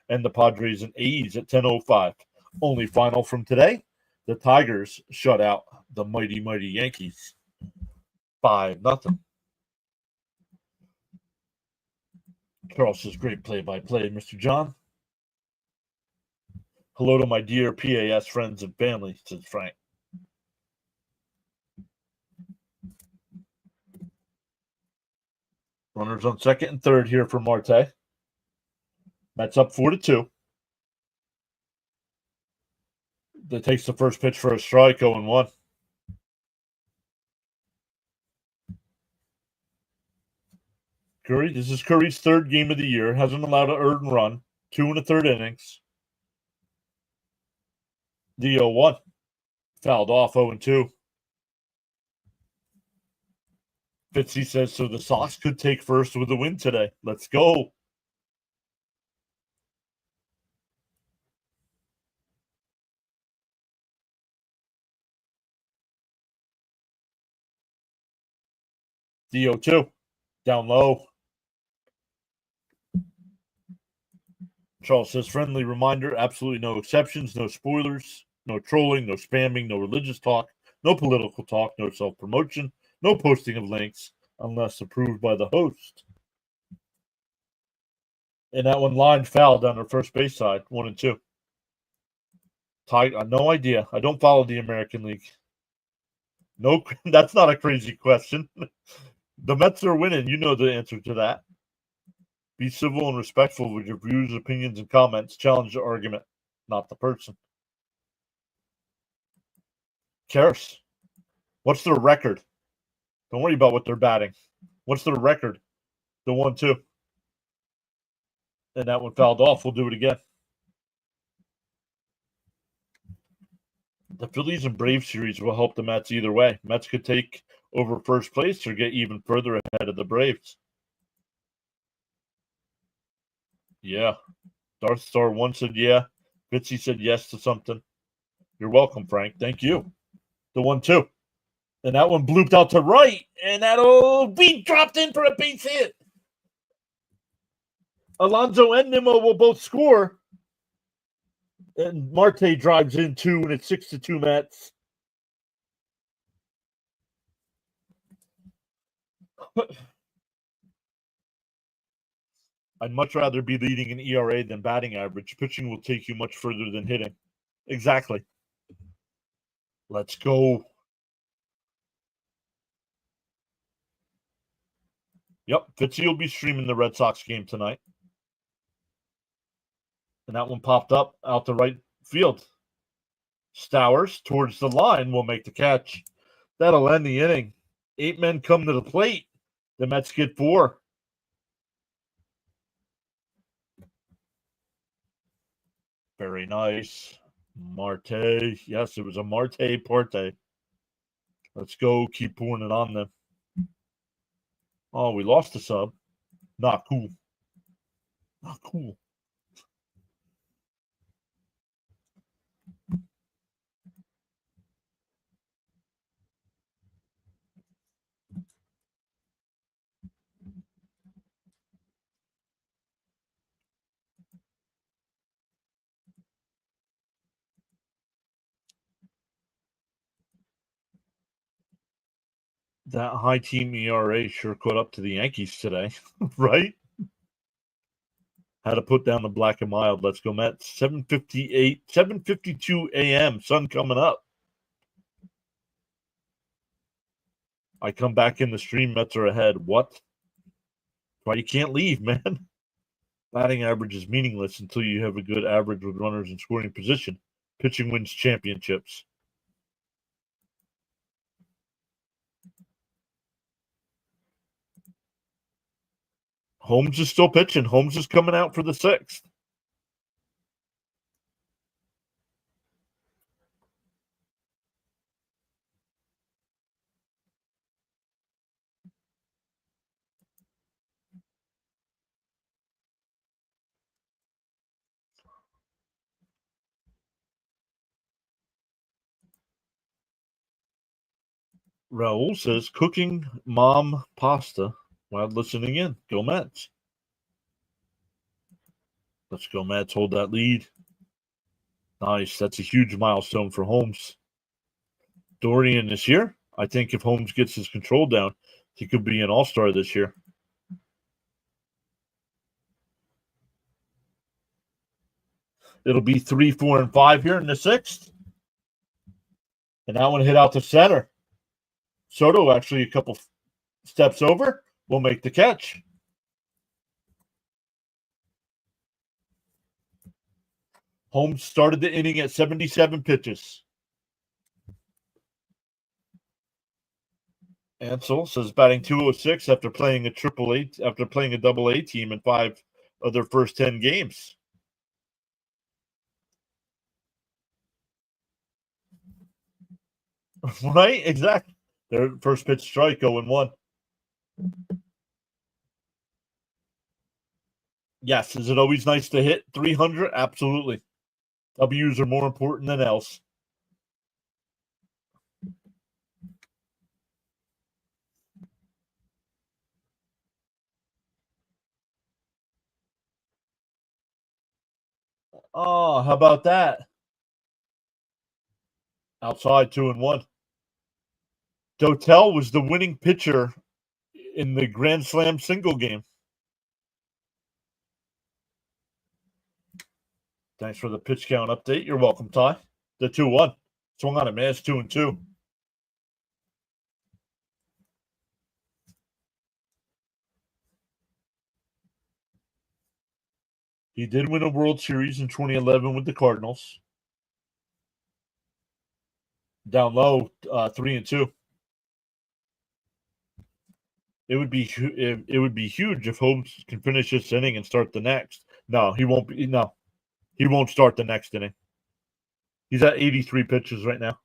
And the Padres and A's at 10:05. Only final from today. The Tigers shut out the mighty, mighty Yankees 5-0. Charles says, great play-by-play, Mr. John. Hello to my dear PAS friends and family, says Frank. Runners on second and third here for Marte. Mets up 4-2. That takes the first pitch for a strike, 0-1. Curry, this is Curry's third game of the year. Hasn't allowed an earned run. 2 1/3 innings. The 0-1. Fouled off, 0-2. Fitzy says, so the Sox could take first with a win today. Let's go. The 0-2. Down low. Charles says, friendly reminder, absolutely no exceptions, no spoilers, no trolling, no spamming, no religious talk, no political talk, no self-promotion, no posting of links unless approved by the host. And that one line foul down the first base side, 1-2. No idea. I don't follow the American League. No, that's not a crazy question. The Mets are winning. You know the answer to that. Be civil and respectful with your views, opinions, and comments. Challenge the argument, not the person. Karis, what's their record? Don't worry about what they're batting. What's their record? The 1-2. And that one fouled off. We'll do it again. The Phillies and Braves series will help the Mets either way. Mets could take over first place or get even further ahead of the Braves. Yeah. Darth Star 1 said yeah. Fitzy said yes to something. You're welcome, Frank. Thank you. The 1-2. And that one blooped out to right. And that'll be dropped in for a base hit. Alonso and Nimmo will both score. And Marte drives in 2, and it's 6-2 Mets. I'd much rather be leading an ERA than batting average. Pitching will take you much further than hitting. Exactly. Let's go. Yep, Fitzy will be streaming the Red Sox game tonight. And that one popped up out the right field. Stowers towards the line will make the catch. That'll end the inning. 8 men come to the plate. The Mets get 4. Very nice. Marte. Yes, it was a Marte Parte. Let's go. Keep pouring it on them. Oh, we lost the sub. Not cool. Not cool. That high team ERA sure caught up to the Yankees today, right? Had to put down the black and mild. Let's go Mets. 7:52 a.m. Sun coming up. I come back in the stream. Mets are ahead. What? Why you can't leave, man? Batting average is meaningless until you have a good average with runners in scoring position. Pitching wins championships. Holmes is still pitching. Holmes is coming out for the 6th. Raul says, cooking mom pasta while listening in. Go Mets. Let's go Mets. Hold that lead. Nice. That's a huge milestone for Holmes. Dorian this year. I think if Holmes gets his control down, he could be an all-star this year. It'll be 3, 4, and 5 here in the 6th. And that one hit out to center. Soto actually a couple steps over will make the catch. Holmes started the inning at 77 pitches. Ansel says batting 206 after playing a double A team in 5 of their first 10 games. Right? Exactly. Their first pitch strike, 0-1. Yes. Is it always nice to hit 300? Absolutely. W's are more important than L's. Oh, how about that? Outside 2-1. Dotel was the winning pitcher in the Grand Slam single game. Thanks for the pitch count update. You're welcome, Ty. The 2-1. Swung on it, man. It's 2-2. He did win a World Series in 2011 with the Cardinals. Down low, 3-2. It would be huge if Holmes can finish this inning and start the next. No, he won't be. No, he won't start the next inning. He's at 83 pitches right now.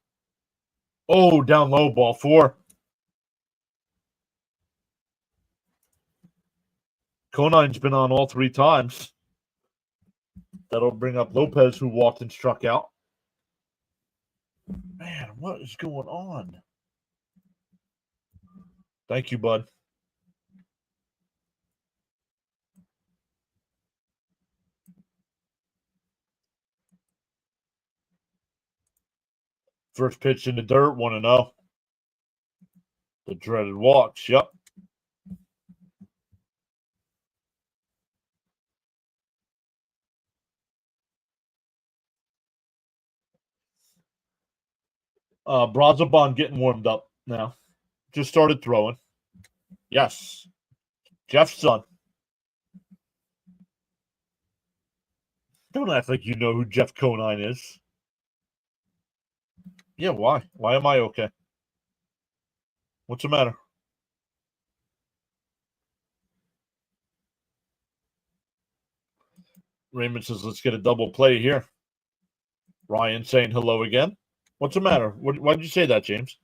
Oh, down low, ball 4. Conine's been on all 3 times. That'll bring up Lopez, who walked and struck out. Man, what is going on? Thank you, bud. First pitch in the dirt, 1-0. The dreaded walks, yep. Brazabon getting warmed up now. Just started throwing. Yes. Jeff's son. Don't act like you know who Jeff Conine is. Yeah, why? Why am I okay? What's the matter? Raymond says, let's get a double play here. Ryan saying hello again. What's the matter? Why did you say that, James?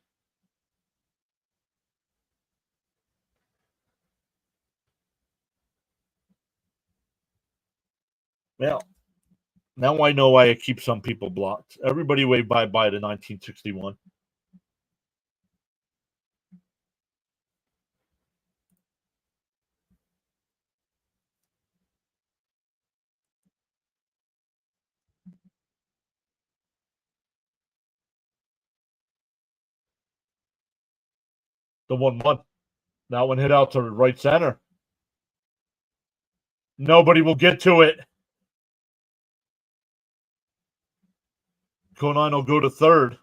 Well, now I know why I keep some people blocked. Everybody wave bye-bye to 1961. The 1-1. That one hit out to right center. Nobody will get to it. Conine will go to third.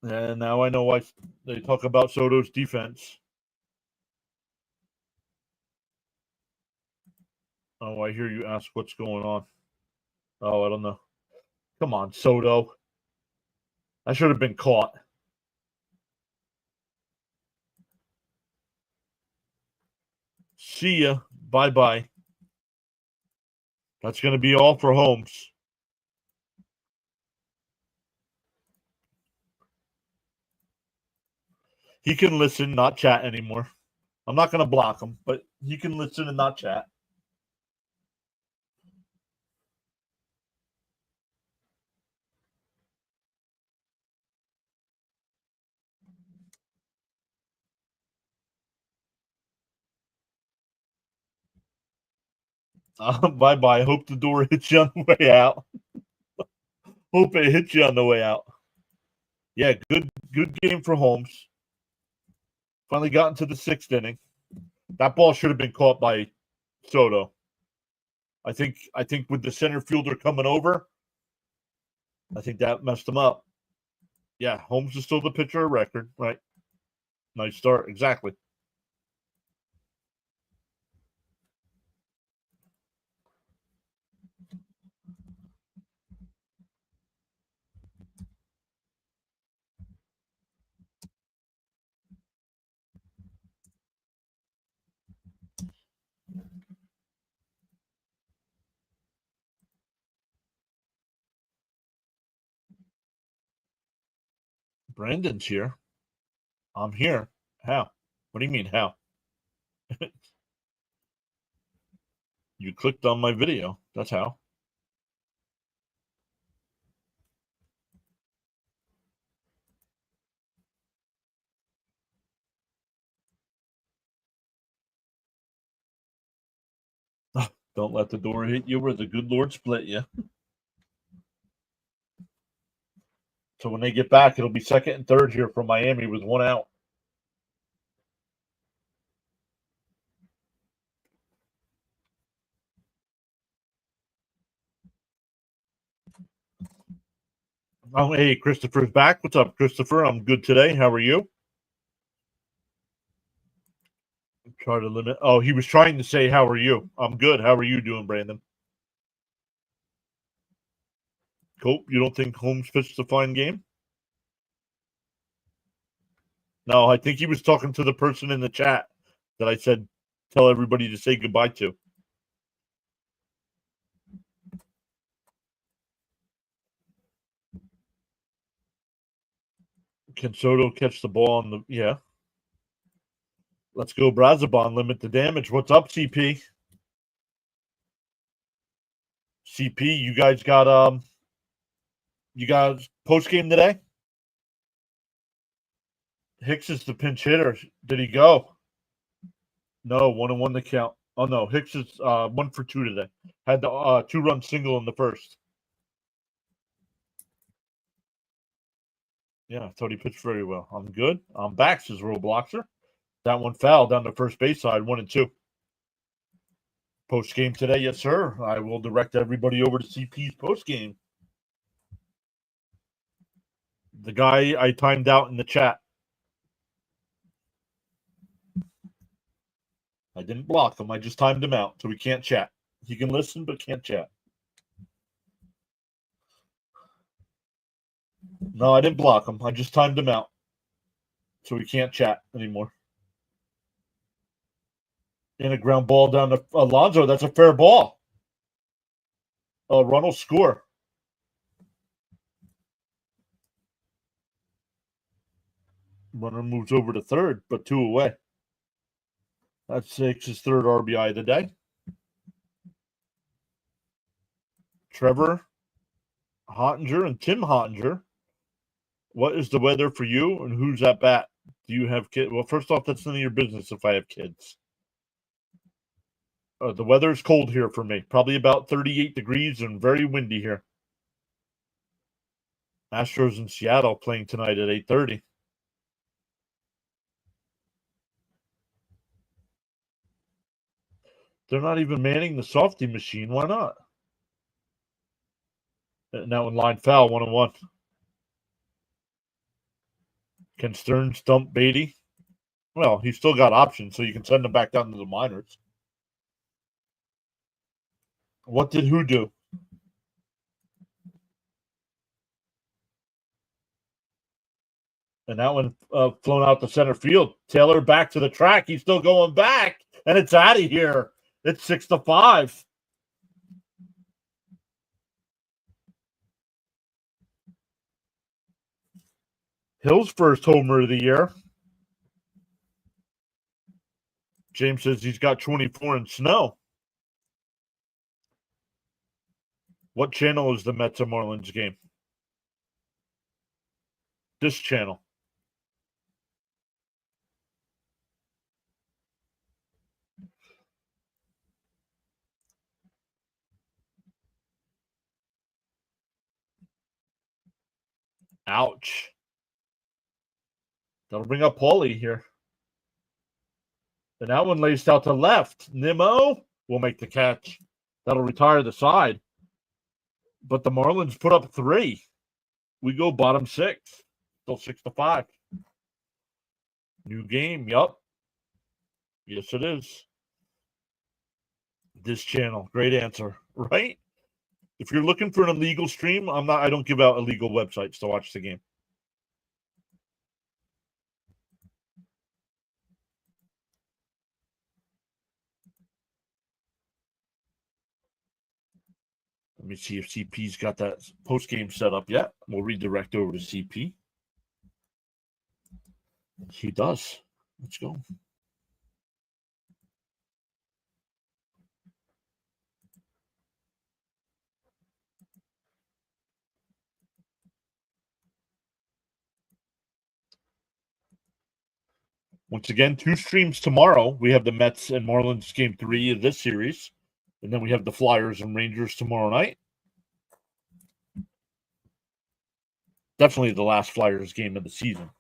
And now I know why they talk about Soto's defense. Oh, I hear you ask what's going on. Oh, I don't know. Come on, Soto. I should have been caught. See ya. Bye-bye. That's going to be all for Holmes. He can listen, not chat anymore. I'm not going to block him, but he can listen and not chat. Bye-bye. Hope the door hits you on the way out. Hope it hits you on the way out. Yeah, good game for Holmes. Finally got into the 6th inning. That ball should have been caught by Soto. I think with the center fielder coming over, I think that messed him up. Yeah, Holmes is still the pitcher of record, right? Nice start. Exactly. Brandon's here. I'm here. How? What do you mean, how? You clicked on my video. That's how. Don't let the door hit you or the good Lord split you. So when they get back, it'll be 2nd and 3rd here from Miami with 1 out. Oh, hey, Christopher's back. What's up, Christopher? I'm good today. How are you? Try to limit. Oh, he was trying to say, how are you? I'm good. How are you doing, Brandon? Cool. You don't think Holmes pitched a fine game? No, I think he was talking to the person in the chat that I said tell everybody to say goodbye to. Can Soto catch the ball on the yeah? Let's go, Brazabon. Limit the damage. What's up, CP? CP, you guys got post game today? Hicks is the pinch hitter. Did he go? No, 1-1 to count. Oh no, Hicks is 1 for 2 today. Had the 2-run single in the first. Yeah, I thought he pitched very well. I'm good. I'm back, says Robloxer. That one foul down the first base side, 1-2. Post game today, yes, sir. I will direct everybody over to CP's post game. The guy I timed out in the chat. I didn't block him. I just timed him out, so we can't chat. He can listen, but can't chat. No, I didn't block him. I just timed him out, so we can't chat anymore. In a ground ball down to Alonso. That's a fair ball. Run will score. Runner moves over to third, but 2 away. That's Hicks' third RBI of the day. Trevor Hottinger and Tim Hottinger. What is the weather for you, and who's at bat? Do you have kids? Well, first off, that's none of your business if I have kids. The weather is cold here for me. Probably about 38 degrees and very windy here. Astros in Seattle playing tonight at 8:30. They're not even manning the softy machine. Why not? Now in line foul, 1-1. Can Stearns dump Beatty? Well, he's still got options, so you can send him back down to the minors. What did who do? And that one flown out to center field. Taylor back to the track. He's still going back, and it's out of here. It's 6-5. Hill's first homer of the year. James says he's got 24 in snow. What channel is the Mets and Marlins game? This channel. Ouch. That'll bring up Paulie here. And that one laced out to left. Nimmo will make the catch. That'll retire the side. But the Marlins put up 3. We go bottom 6. Still 6-5. New game. Yup. Yes, it is. This channel. Great answer. Right? If you're looking for an illegal stream, I don't give out illegal websites to watch the game. Let me see if CP's got that post game set up yet. We'll redirect over to CP. He does. Let's go. Once again, 2 streams tomorrow. We have the Mets and Marlins game 3 of this series. And then we have the Flyers and Rangers tomorrow night. Definitely the last Flyers game of the season.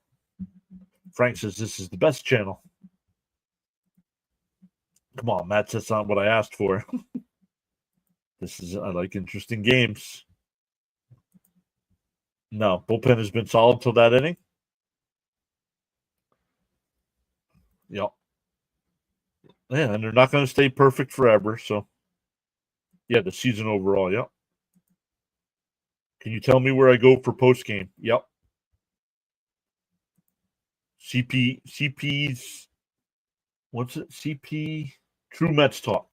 Frank says this is the best channel. Come on, Matt, that's not what I asked for. I like interesting games. No, bullpen has been solid till that inning. Yep. Yeah, and they're not going to stay perfect forever. So, yeah, the season overall, yep. Can you tell me where I go for post game? Yep. CP's, what's it? CP True Mets Talk.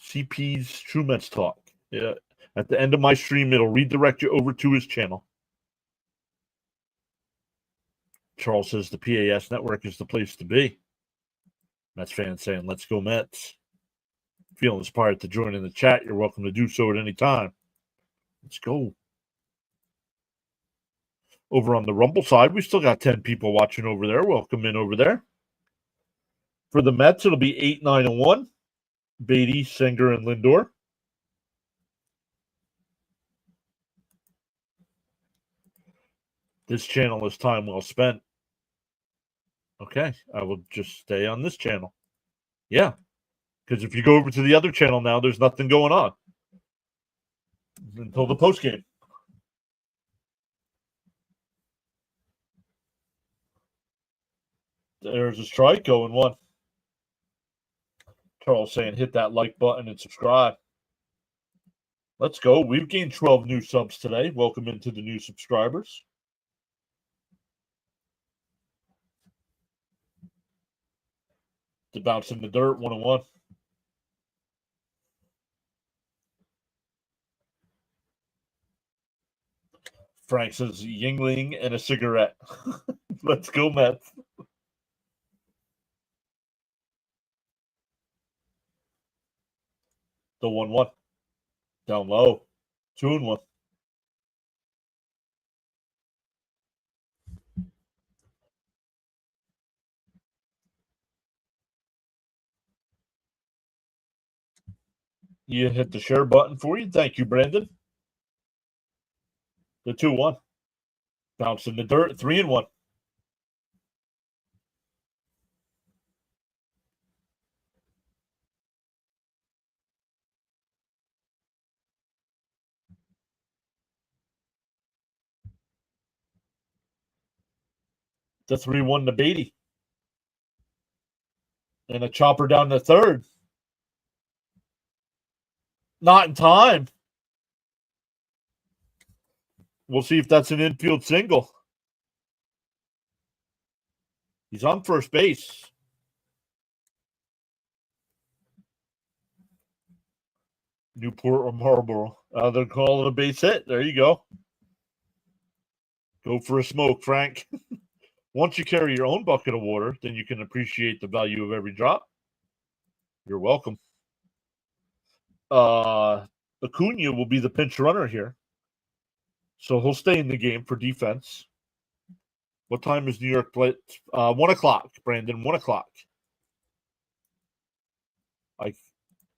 CP's True Mets Talk. Yeah. At the end of my stream, it'll redirect you over to his channel. Charles says the PAS network is the place to be. Mets fans saying, let's go Mets. Feeling inspired to join in the chat, you're welcome to do so at any time. Let's go. Over on the Rumble side, we still got 10 people watching over there. Welcome in over there. For the Mets, it'll be 8, 9, and 1. Beatty, Singer, and Lindor. This channel is time well spent. Okay, I will just stay on this channel. Yeah, because if you go over to the other channel now, there's nothing going on until the post game. There's a strike going 1. Charles saying hit that like button and subscribe. Let's go. We've gained 12 new subs today. Welcome into the new subscribers. To bounce in the dirt, 1-1. Frank says Yingling and a cigarette. Let's go, Mets. The 1-1. Down low. 2-1. You hit the share button for you. Thank you, Brandon. The 2-1. Bounce in the dirt, 3-1. The 3-1 to Beatty. And a chopper down the third. Not in time. We'll see if that's an infield single. He's on first base. Newport or Marlboro. They're calling a base hit. There you go. Go for a smoke, Frank. Once you carry your own bucket of water, then you can appreciate the value of every drop. You're welcome. Acuna will be the pinch runner here. So he'll stay in the game for defense. What time is New York play? 1 o'clock, Brandon. 1 o'clock.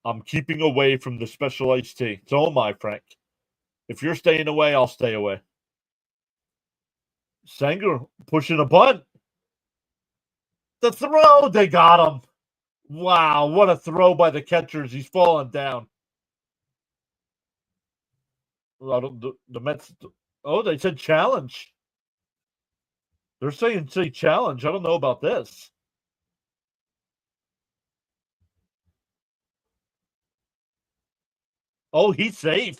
I'm keeping away from the special iced tea. So am I, Frank. If you're staying away, I'll stay away. Sanger pushing a bunt. The throw, they got him. Wow, what a throw by the catchers. He's falling down. The Mets. Oh, they said challenge. They're saying say challenge. I don't know about this. Oh, he's safe.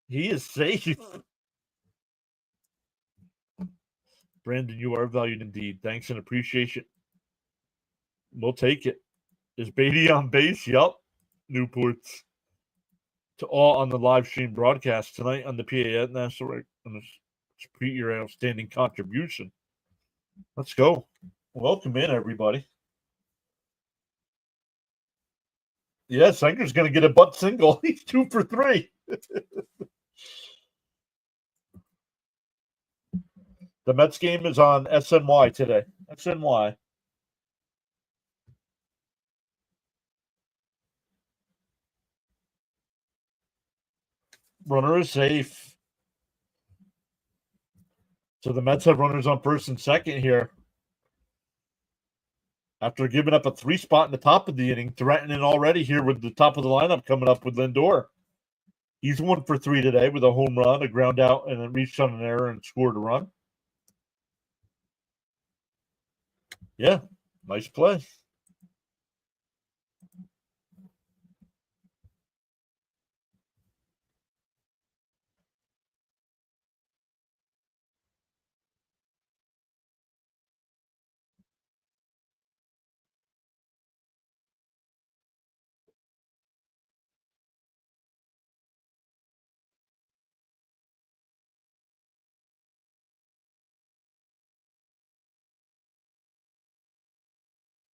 He is safe. Brandon, you are valued indeed. Thanks and appreciation. We'll take it. Is Beatty on base? Yup. Newports. To all on the live stream broadcast tonight on the PA National Repeat your outstanding contribution. Let's go. Welcome in, everybody. Yeah, Sanger's going to get a butt single. He's 2 for 3. The Mets game is on SNY today. SNY. Runner is safe. So the Mets have runners on first and second here. After giving up a 3 spot in the top of the inning, threatening already here with the top of the lineup coming up with Lindor. He's 1 for 3 today with a home run, a ground out, and then reached on an error and scored a run. Yeah, nice play.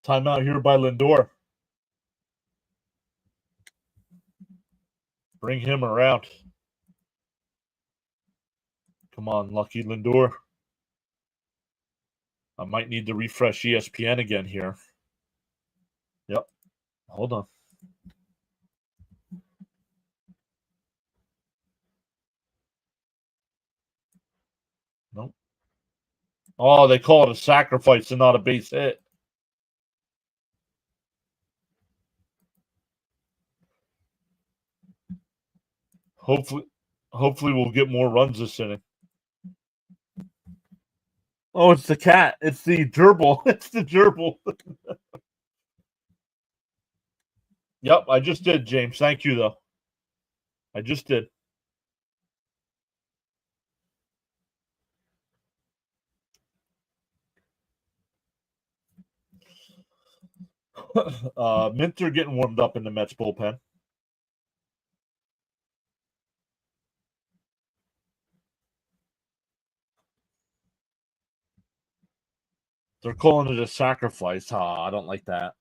Timeout here by Lindor. Bring him around. Come on, lucky Lindor. I might need to refresh ESPN again here. Yep. Hold on. Nope. Oh, they call it a sacrifice and not a base hit. Hopefully we'll get more runs this inning. Oh, it's the cat. It's the gerbil. It's the gerbil. Yep, I just did, James. Thank you, though. I just did. Minter getting warmed up in the Mets bullpen. They're calling it a sacrifice. I don't like that.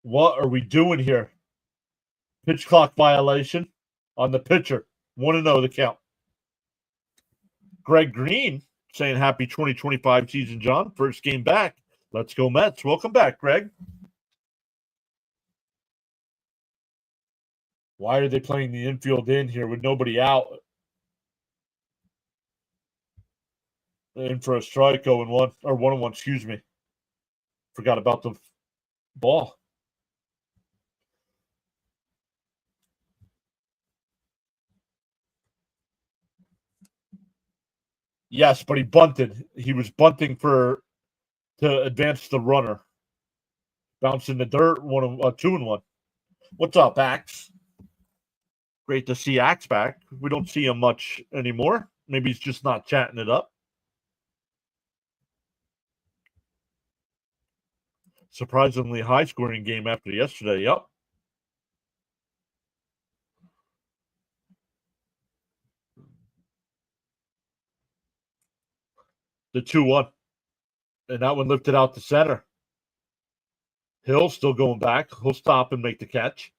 What are we doing here? Pitch clock violation on the pitcher. 1-0 the count. Greg Green saying happy 2025 season, John. First game back. Let's go Mets. Welcome back, Greg. Why are they playing the infield in here with nobody out? In for a strikeout and 1-1, excuse me. Forgot about the ball. Yes, but he bunted. He was bunting to advance the runner. Bounce in the dirt, 2-1. What's up, Axe? Great to see Axe back. We don't see him much anymore. Maybe he's just not chatting it up. Surprisingly high-scoring game after yesterday. Yep. The 2-1. And that one lifted out to center. Hill still going back. He'll stop and make the catch.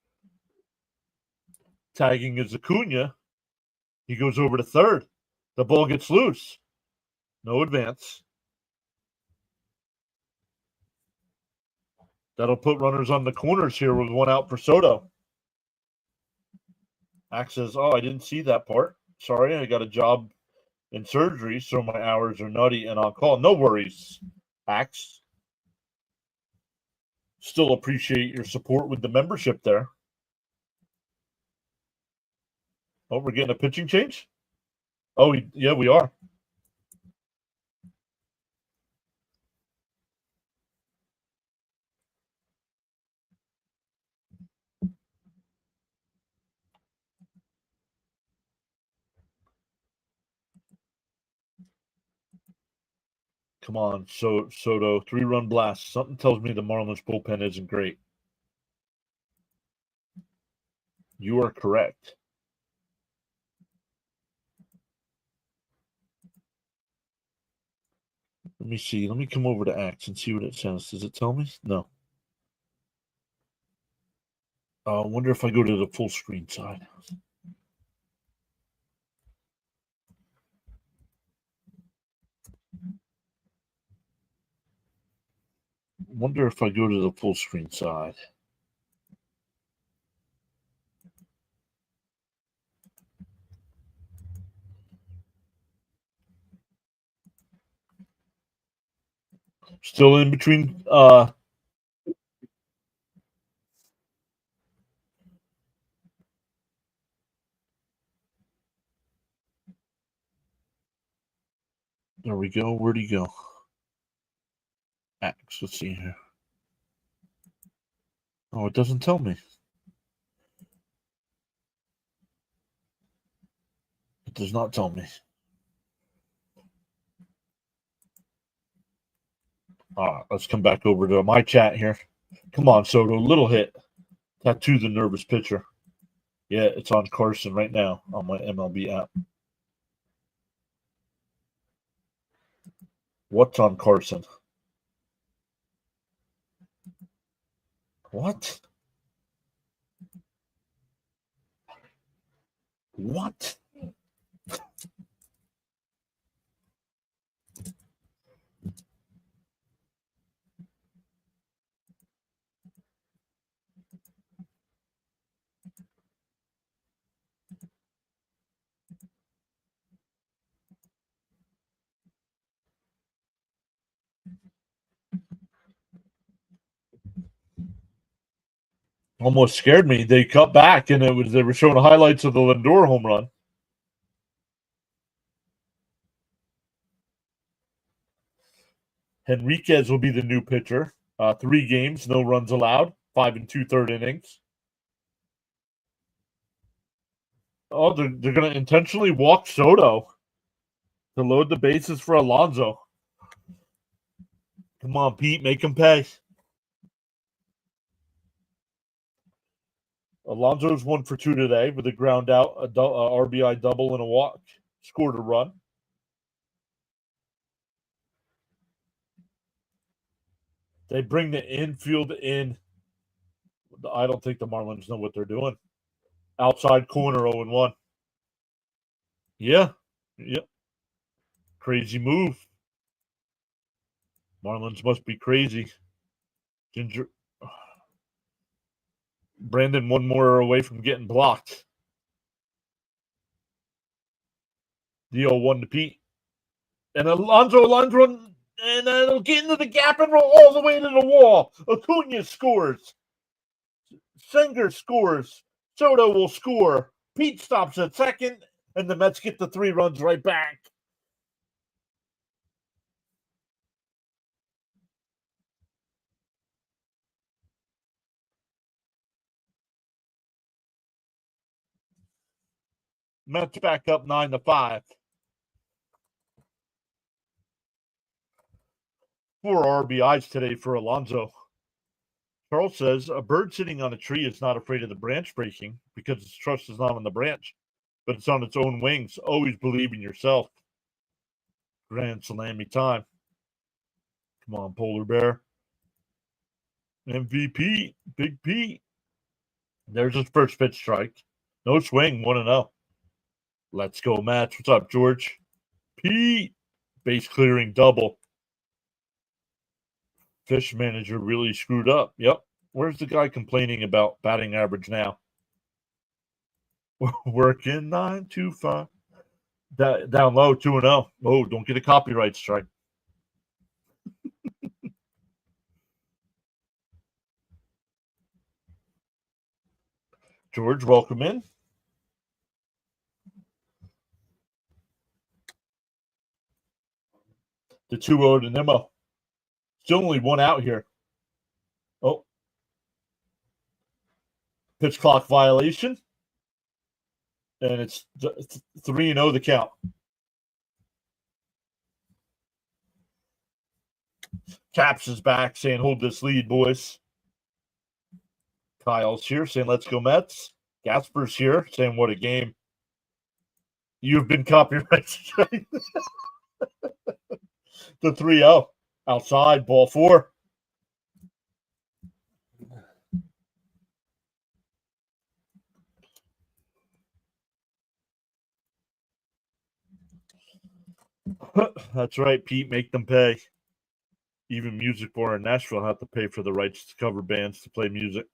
Tagging is Acuna. He goes over to third. The ball gets loose. No advance. That'll put runners on the corners here with one out for Soto. Axe says, I didn't see that part. Sorry, I got a job in surgery, so my hours are nutty and I'll call. No worries, Axe. Still appreciate your support with the membership there. Oh, we're getting a pitching change? Oh, yeah, we are. Come on, Soto, 3-run blast. Something tells me the Marlins bullpen isn't great. You are correct. Let me see. Let me come over to Axe and see what it says. Does it tell me? No. I wonder if I go to the full screen side. Wonder if I go to the full screen side. Still in between. There we go. Where'd he go? Axe. Let's see here. Oh, it doesn't tell me. It does not tell me. Let's come back over to my chat here. Come on, Soto. Little hit. Tattoo the nervous pitcher. Yeah, it's on Carson right now on my MLB app. What's on Carson? What? What? Almost scared me. They cut back, and they were showing highlights of the Lindor home run. Henriquez will be the new pitcher. 3 games, no runs allowed. 5 2/3 innings. Oh, they're going to intentionally walk Soto to load the bases for Alonso. Come on, Pete, make him pay. Alonso's 1 for 2 today with a ground out, a RBI double, and a walk. Scored a run. They bring the infield in. I don't think the Marlins know what they're doing. Outside corner 0-1. Yeah. Yep. Crazy move. Marlins must be crazy. Ginger. Brandon 1 more away from getting blocked. The 0-1 to Pete. And Alonso, and it'll get into the gap and roll all the way to the wall. Acuna scores. Singer scores. Soto will score. Pete stops at second, and the Mets get the 3 runs right back. Mets back up 9-5. 4 RBIs today for Alonso. Charles says a bird sitting on a tree is not afraid of the branch breaking because its trust is not on the branch, but it's on its own wings. Always believe in yourself. Grand salami time. Come on, Polar Bear. MVP, Big Pete. There's his first pitch strike. No swing, 1-0. Let's go, Mats. What's up, George? Pete. Base clearing double. Fish manager really screwed up. Yep. Where's the guy complaining about batting average now? Working 9 to 5. Down low, 2-0. Oh, don't get a copyright strike. George, welcome in. The 2-0 to Nimmo. Still only 1 out here. Oh. Pitch clock violation. And it's 3-0 the count. Caps is back saying, hold this lead, boys. Kyle's here saying, let's go Mets. Gasper's here saying, what a game. You've been copyrighted. The 3-0. Outside, ball 4. That's right, Pete. Make them pay. Even Music Bar in Nashville have to pay for the rights to cover bands to play music.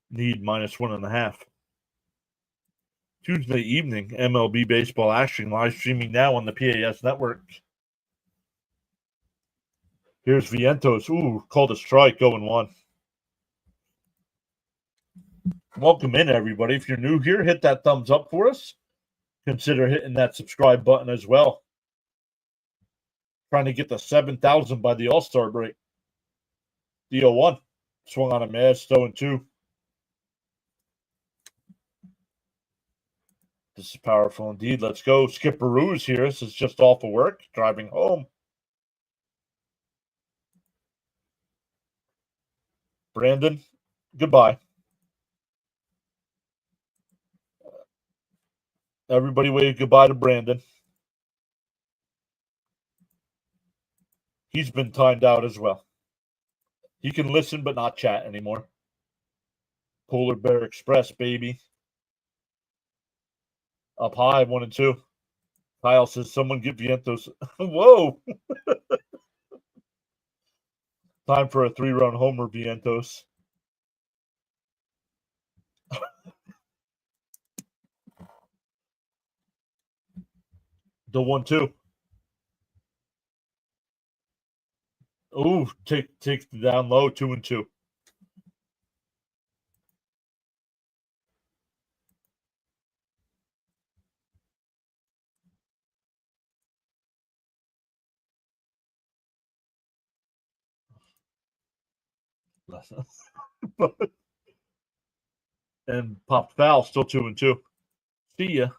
Need -1.5. Tuesday evening, MLB baseball action live streaming now on the PAS network. Here's Vientos. Ooh, called a strike, 0-1. Welcome in, everybody. If you're new here, hit that thumbs up for us. Consider hitting that subscribe button as well. Trying to get to 7,000 by the All-Star break. The 0-1. Swung on a miss, 0-2. This is powerful indeed. Let's go. Skipperoo's here. This is just off of work, driving home. Brandon, goodbye. Everybody wave goodbye to Brandon. He's been timed out as well. He can listen but not chat anymore. Polar Bear Express, baby. Up high, 1 and 2. Kyle says, someone get Vientos. Whoa! Time for a 3-run homer, Vientos. The 1-2. Ooh, take the down low, 2 and 2. And popped foul, still 2 and 2. See ya.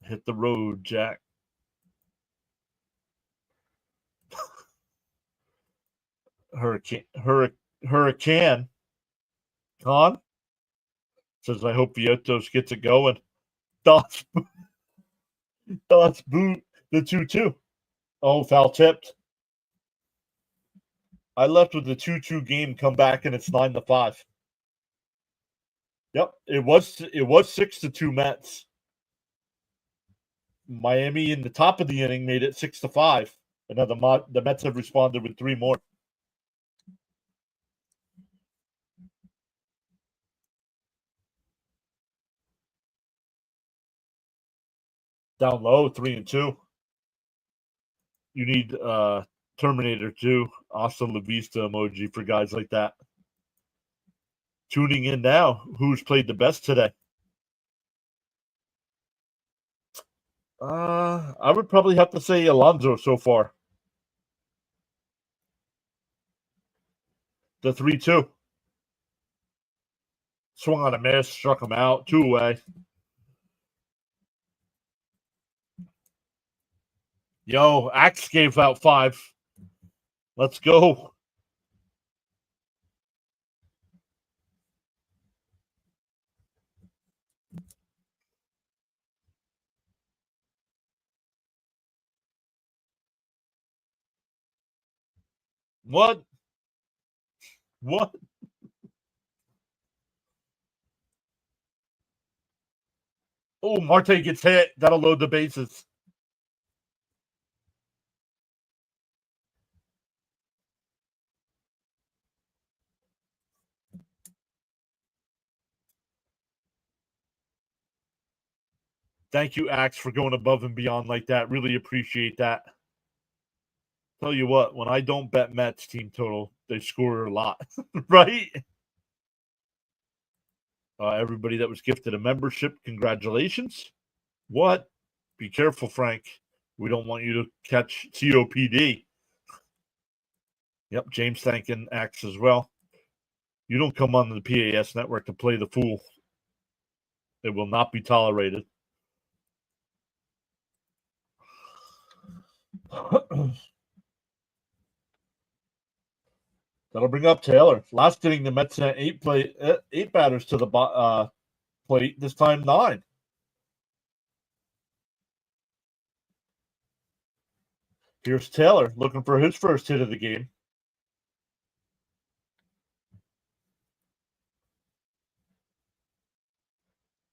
Hit the road, Jack. Hurricane. Con says, I hope Vientos gets it going. Dots boot the 2-2. Oh, foul tipped. I left with the 2-2 game, come back, and it's 9-5. Yep, it was 6-2 Mets. Miami in the top of the inning made it 6-5. And now the Mets have responded with 3 more. Down low, 3 and 2. You need Terminator 2, hasta la vista emoji for guys like that. Tuning in now, who's played the best today? I would probably have to say Alonso so far. The 3-2. Swung on a miss, struck him out, 2 away. Yo, Axe gave out 5. Let's go. What? Oh, Marte gets hit. That'll load the bases. Thank you, Axe, for going above and beyond like that. Really appreciate that. Tell you what, when I don't bet Mets team total, they score a lot, right? Everybody that was gifted a membership, congratulations. What? Be careful, Frank. We don't want you to catch COPD. Yep, James thanking Axe as well. You don't come on the PAS network to play the fool. It will not be tolerated. That'll bring up Taylor. Last inning, the Mets sent 8 batters to the plate. This time 9. Here's Taylor looking for his first hit of the game.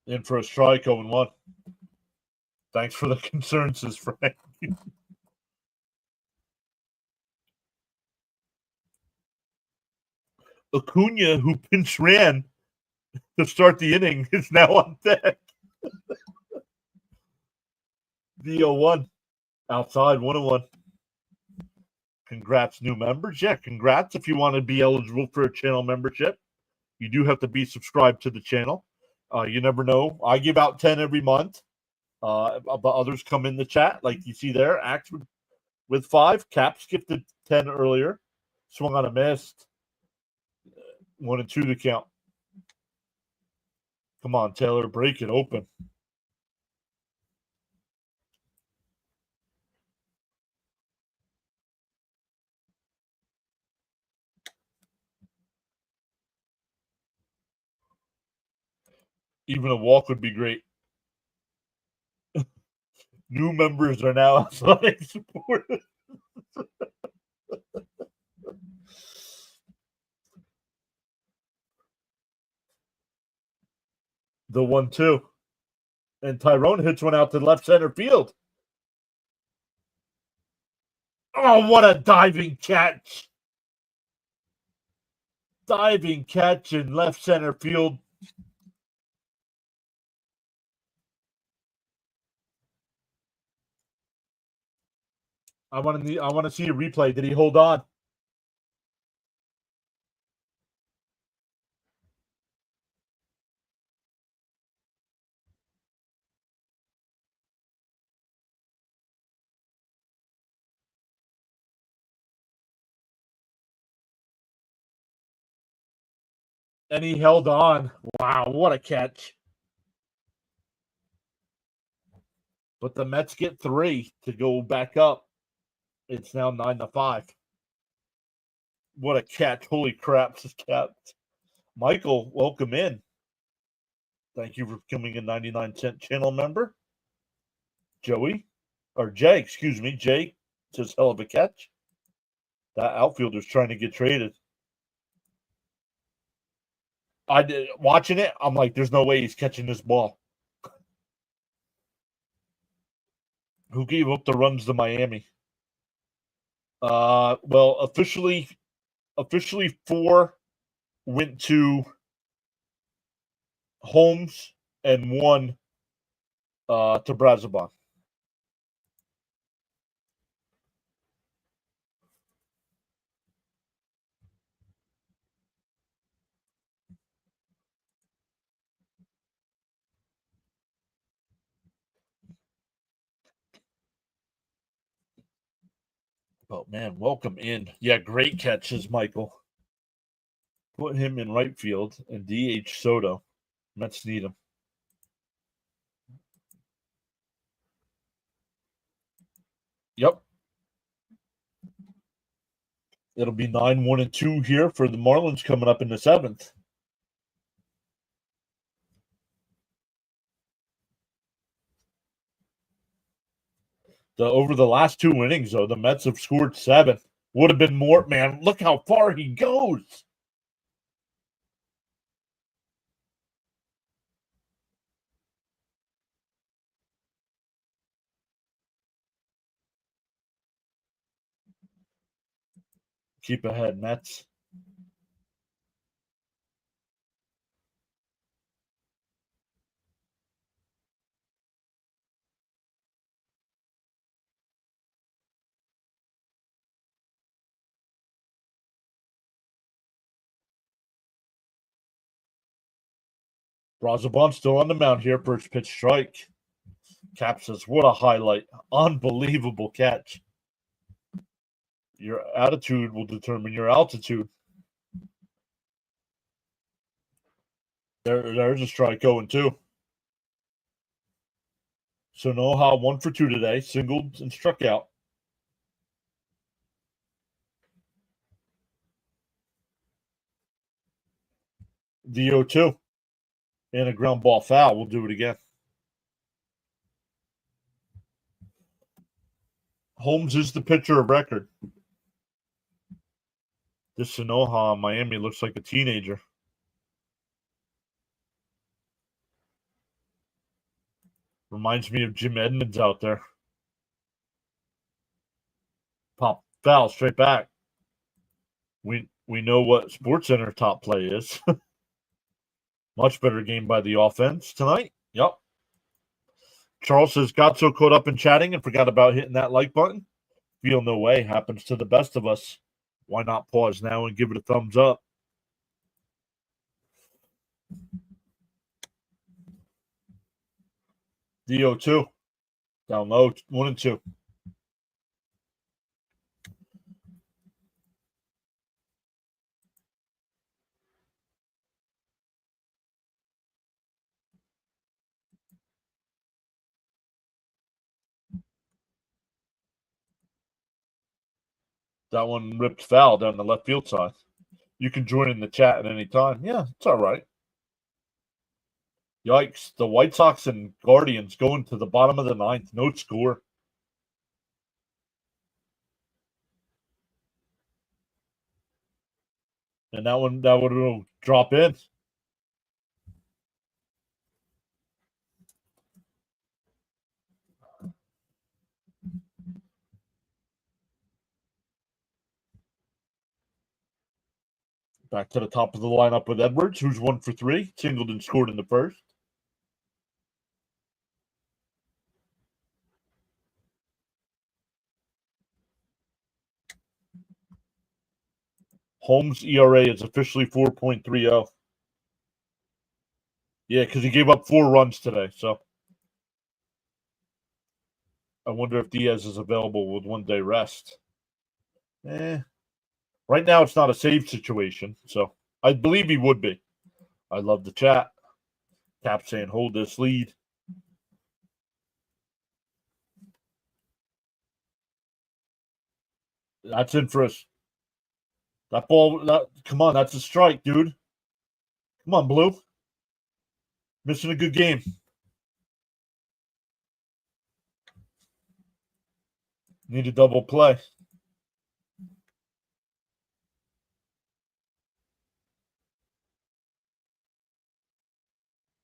In for a strike, 0-1. Thanks for the concerns, says Frank. Acuna, who pinch ran to start the inning, is now on deck. The 0-1. Outside, 1-1. Congrats, new members. Yeah, congrats. If you want to be eligible for a channel membership, you do have to be subscribed to the channel. You never know. I give out 10 every month. But others come in the chat, like you see there. Axe with 5. Caps gifted 10 earlier. Swung on a miss. 1 and 2 to count. Come on, Taylor, break it open. Even a walk would be great. New members are now athletic supporters. The 1-2. And Tyrone hits one out to left center field. Oh, what a diving catch. Diving catch in left center field. I want to see a replay. Did he hold on? And he held on. Wow, what a catch. But the Mets get 3 to go back up. It's now 9-5. What a catch. Holy crap, this catch. Michael, welcome in. Thank you for becoming a 99-cent channel member. Jay, Jay says hell of a catch. That outfielder's trying to get traded. I did watching it. I'm like, there's no way he's catching this ball. Who gave up the runs to Miami? Well, officially 4 went to Holmes and 1 to Brazoban. Oh, man, welcome in. Yeah, great catches, Michael. Put him in right field and DH Soto. Mets need him. Yep. It'll be 9-1-2 here for the Marlins coming up in the 7th. Over the last 2 innings, though, the Mets have scored 7. Would have been more. Man, look how far he goes. Keep ahead, Mets. Brazoban still on the mound here. First pitch strike. Cap says, what a highlight. Unbelievable catch. Your attitude will determine your altitude. There's a strike going, too. So Noha 1 for 2 today. Singled and struck out. The 0-2. And a ground ball foul. We'll do it again. Holmes is the pitcher of record. This Sonoha in Miami looks like a teenager. Reminds me of Jim Edmonds out there. Pop foul straight back. We know what SportsCenter top play is. Much better game by the offense tonight. Yep. Charles says, got so caught up in chatting and forgot about hitting that like button. Feel no way. Happens to the best of us. Why not pause now and give it a thumbs up? DO2. Down low. 1-2. That one ripped foul down the left field side. You can join in the chat at any time. Yeah, it's all right. Yikes. The White Sox and Guardians going to the bottom of the 9th. No score. And that would drop in. Back to the top of the lineup with Edwards, who's 1 for 3. Singleton scored in the first. Holmes' ERA is officially 4.30. Yeah, because he gave up 4 runs today. So I wonder if Diaz is available with 1 day rest. Right now, it's not a save situation, so I believe he would be. I love the chat. Cap saying, hold this lead. That's in for us. That ball, come on, that's a strike, dude. Come on, Blue. Missing a good game. Need a double play.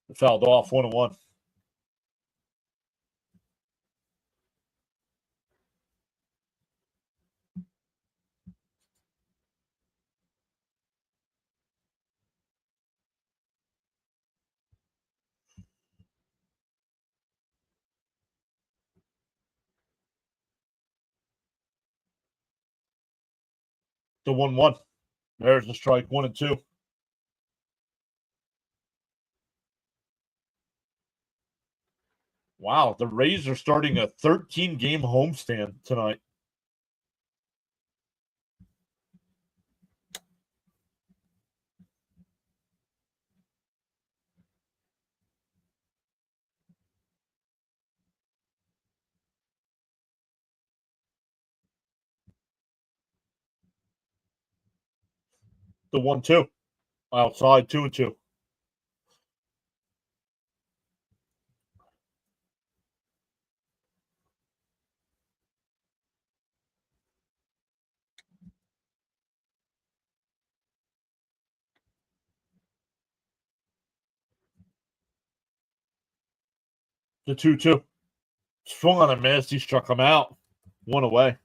It fouled off 1-1. The 1-1. There's the strike, 1 and 2. Wow, the Rays are starting a 13-game homestand tonight. The 1-2. Outside, 2 and 2. The 2-2. Swung on a miss. He struck him out. 1 away.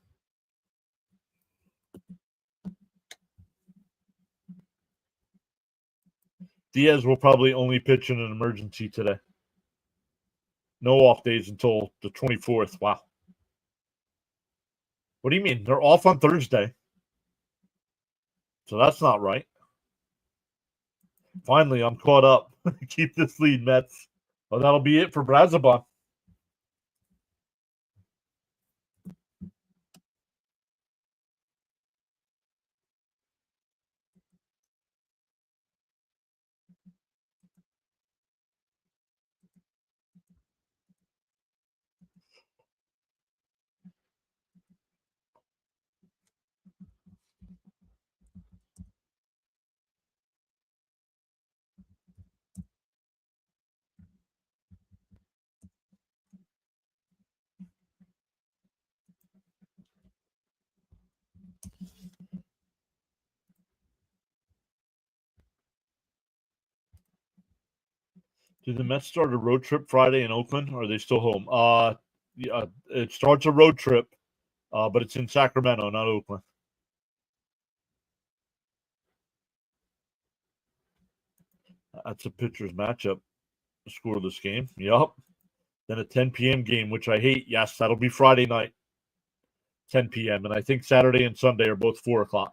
Diaz will probably only pitch in an emergency today. No off days until the 24th. Wow. What do you mean? They're off on Thursday. So that's not right. Finally, I'm caught up. Keep this lead, Mets. Well, that'll be it for Brazoban. Do the Mets start a road trip Friday in Oakland, or are they still home? Yeah, it starts a road trip, but it's in Sacramento, not Oakland. That's a pitcher's matchup. Score this game. Yup. Then a 10 p.m. game, which I hate. Yes, that'll be Friday night, 10 p.m. And I think Saturday and Sunday are both 4 o'clock.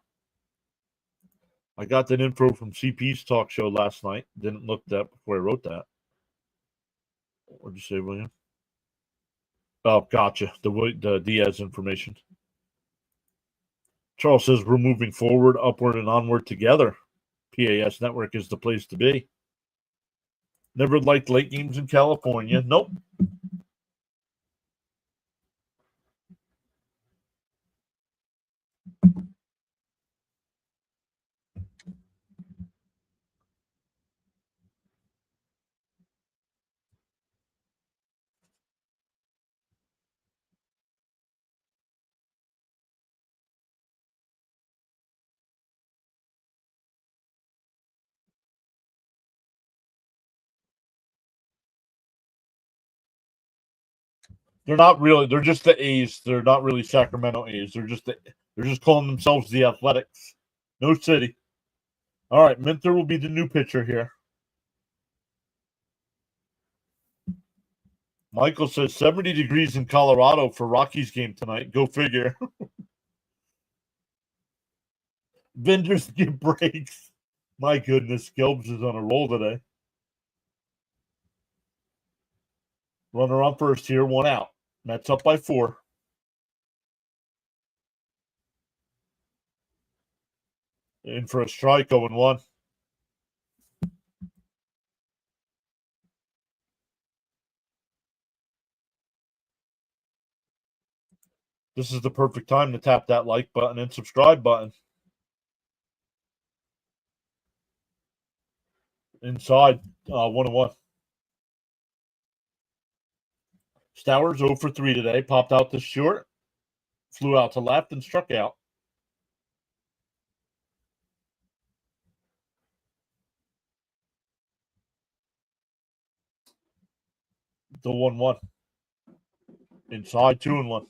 I got that info from CP's talk show last night. Didn't look that before I wrote that. What'd you say, William? Oh, gotcha. The Diaz information. Charles says we're moving forward, upward, and onward together. PAS Network is the place to be. Never liked late games in California. Nope. They're not really. They're just the A's. They're not really Sacramento A's. They're just calling themselves the Athletics. No city. All right, Minter will be the new pitcher here. Michael says 70 degrees in Colorado for Rockies game tonight. Go figure. Vendors get breaks. My goodness, Gelbs is on a roll today. Runner on first here, 1 out. Mets up by 4. In for a strike, 0-1. This is the perfect time to tap that like button and subscribe button. Inside, 1-1. Stowers 0 for 3 today. Popped out to short, flew out to left, and struck out. The 1-1. Inside, 2-1.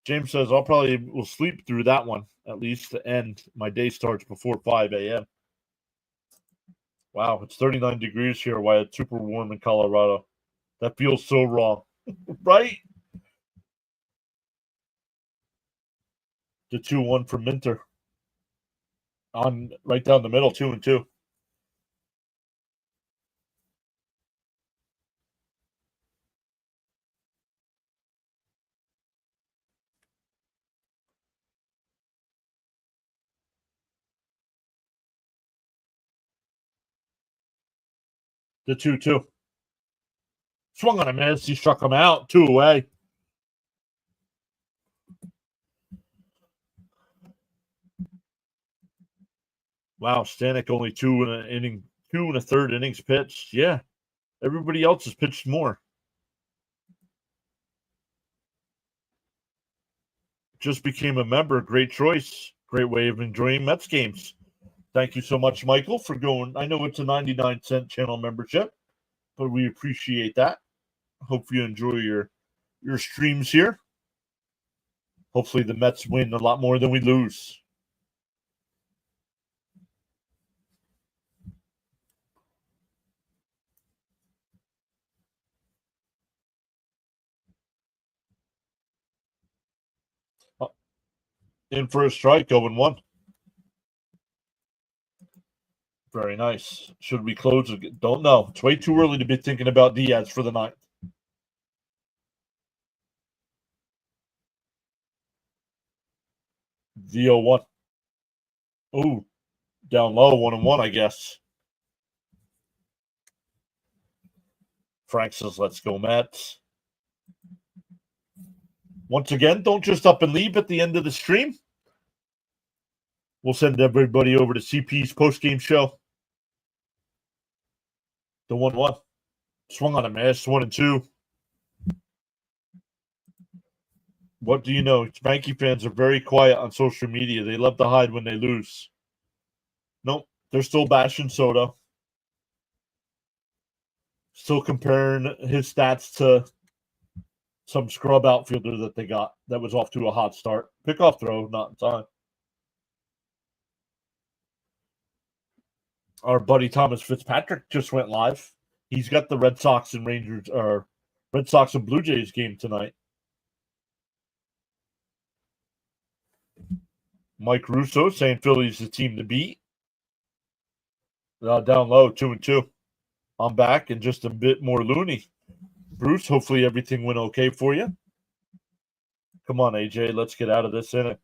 James says, I'll probably will sleep through that one, at least to end. My day starts before 5 a.m. Wow, it's 39 degrees here, while it's super warm in Colorado. That feels so wrong, right? The 2-1 for Minter. On right down the middle, 2-2. The 2-2. Swung on a miss. He struck him out. 2 away. Wow, Stanek only 2 in an inning, 2 and a third innings pitched. Yeah, everybody else has pitched more. Just became a member. Great choice. Great way of enjoying Mets games. Thank you so much, Michael, for going. I know it's a 99-cent channel membership, but we appreciate that. Hope you enjoy your streams here. Hopefully the Mets win a lot more than we lose. In for a strike, 0-1. Very nice. Should we close? Don't know. It's way too early to be thinking about Diaz for the ninth. The 0-1. Oh, down low, 1-1, I guess. Frank says, let's go, Mets. Once again, don't just up and leave at the end of the stream. We'll send everybody over to CP's post-game show. The 1-1. Swung on a miss, 1-2. What do you know? Spanky fans are very quiet on social media. They love to hide when they lose. Nope, they're still bashing Soto. Still comparing his stats to some scrub outfielder that they got that was off to a hot start. Pickoff throw, not in time. Our buddy Thomas Fitzpatrick just went live. He's got the Red Sox and Rangers, or Red Sox and Blue Jays game tonight. Mike Russo saying Philly's the team to beat. Down low, 2-2. I'm back and just a bit more loony. Bruce, hopefully everything went okay for you. Come on, AJ, let's get out of this inning.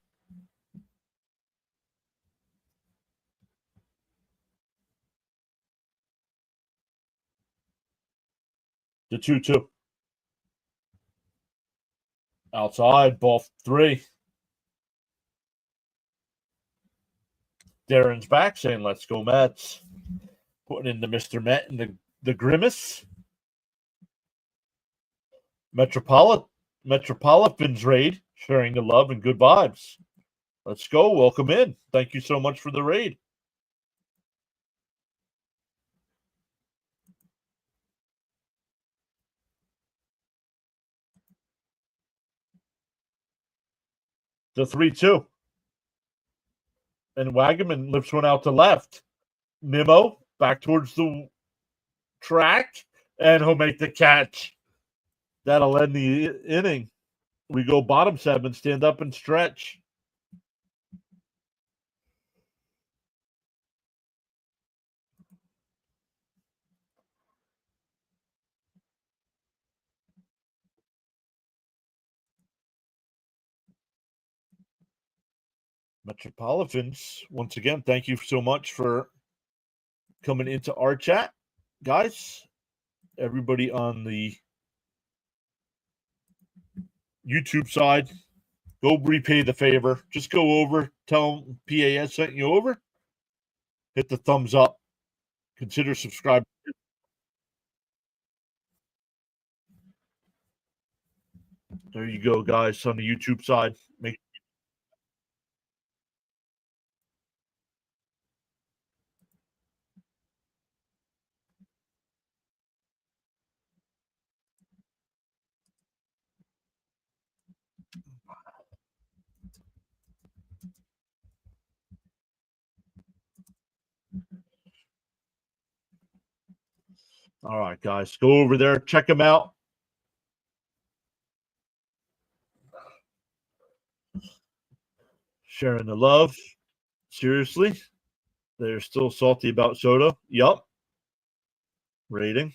The 2-2. Outside, ball 3. Darren's back saying, let's go, Mets. Putting in the Mr. Met and the grimace. Metropolitans raid, sharing the love and good vibes. Let's go. Welcome in. Thank you so much for the raid. The 3-2. And Wagaman lifts one out to left. Nimmo back towards the track, and he'll make the catch. That'll end the inning. We go bottom 7, stand up and stretch. Metropolitans, once again, thank you so much for coming into our chat. Guys, everybody on the YouTube side, go repay the favor. Just go over, tell them PAS sent you over. Hit the thumbs up. Consider subscribing. There you go, guys, on the YouTube side. Make All right, guys, go over there, check them out. Sharing the love. Seriously, they're still salty about Soto. Yup. Rating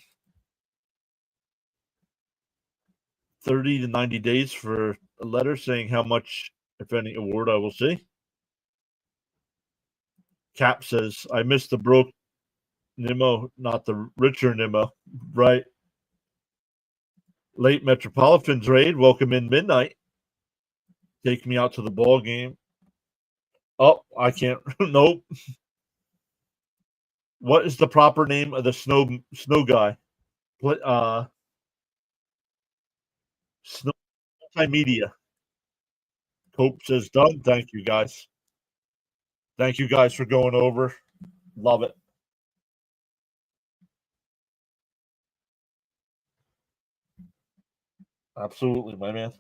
30 to 90 days for a letter saying how much, if any, award I will see. Cap says, I missed the broke Nimmo, not the richer Nimmo. Right. Late Metropolitans raid. Welcome in midnight. Take me out to the ball game. Oh, I can't. Nope. What is the proper name of the snow guy? Snow Multimedia. Cope says done. Thank you, guys. Thank you guys for going over. Love it. Absolutely, my man.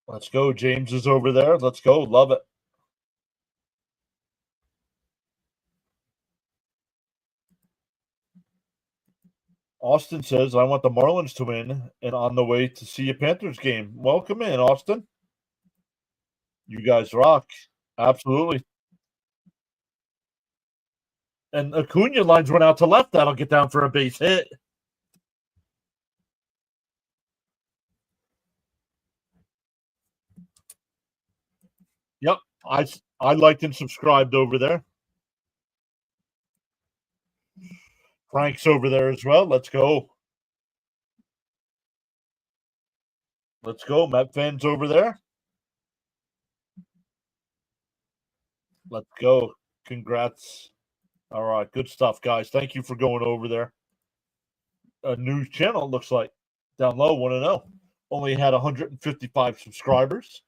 Let's go. James is over there. Let's go. Love it. Austin says, I want the Marlins to win and on the way to see a Panthers game. Welcome in, Austin. You guys rock. Absolutely. And Acuna lines one out to left. That'll get down for a base hit. Yep. I liked and subscribed over there. Frank's over there as well. Let's go. Let's go. Met fans over there. Let's go. Congrats. All right. Good stuff, guys. Thank you for going over there. A new channel, looks like. Down low, 1-0. Only had 155 subscribers.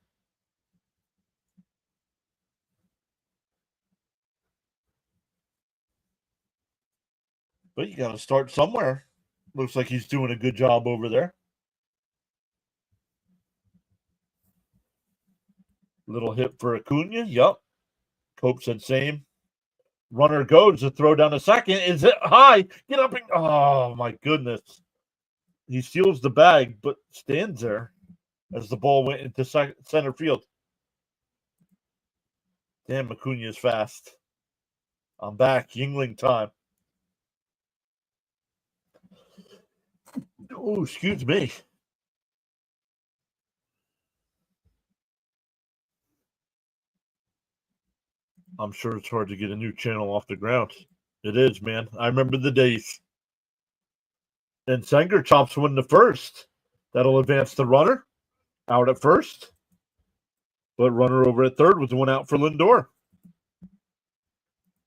But you got to start somewhere. Looks like he's doing a good job over there. Little hit for Acuna. Yup. Cope said same. Runner goes to throw down a second. Is it high? Get up and oh my goodness. He steals the bag, but stands there as the ball went into center field. Damn, Acuna is fast. I'm back. Yingling time. Oh, excuse me. I'm sure it's hard to get a new channel off the ground. It is, man. I remember the days. And Sanger chops one to first. That'll advance the runner out at first. But runner over at third with one out for Lindor.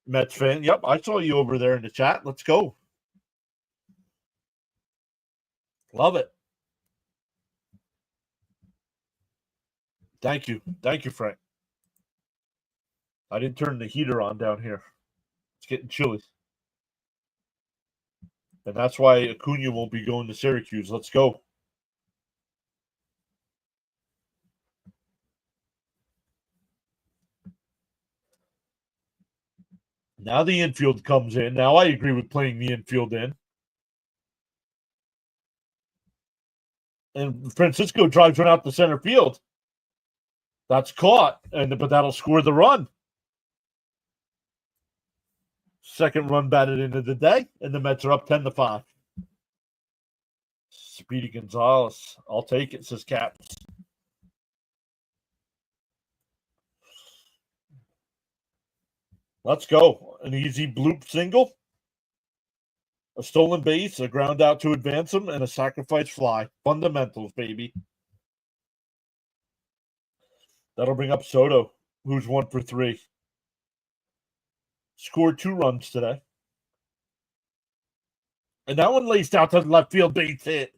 Mets fan. Yep, I saw you over there in the chat. Let's go. Love it. Thank you. Thank you, Frank. I didn't turn the heater on down here. It's getting chilly. And that's why Acuna won't be going to Syracuse. Let's go. Now the infield comes in. Now I agree with playing the infield in. And Francisco drives one out to center field. That's caught, but that'll score the run. Second run batted into the day, and the Mets are up 10-5. Speedy Gonzalez. I'll take it, says Caps. Let's go. An easy bloop single. A stolen base, a ground out to advance him, and a sacrifice fly. Fundamentals, baby. That'll bring up Soto, who's 1 for 3. Scored 2 runs today. And that one laced out to the left field base hit.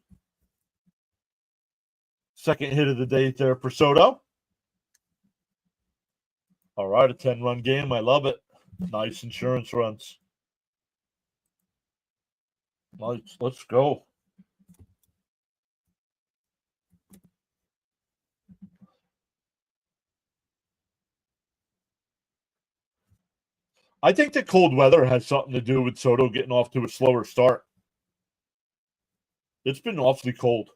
Second hit of the day there for Soto. All right, a 10-run game. I love it. Nice insurance runs. Let's go. I think the cold weather has something to do with Soto getting off to a slower start. It's been awfully cold.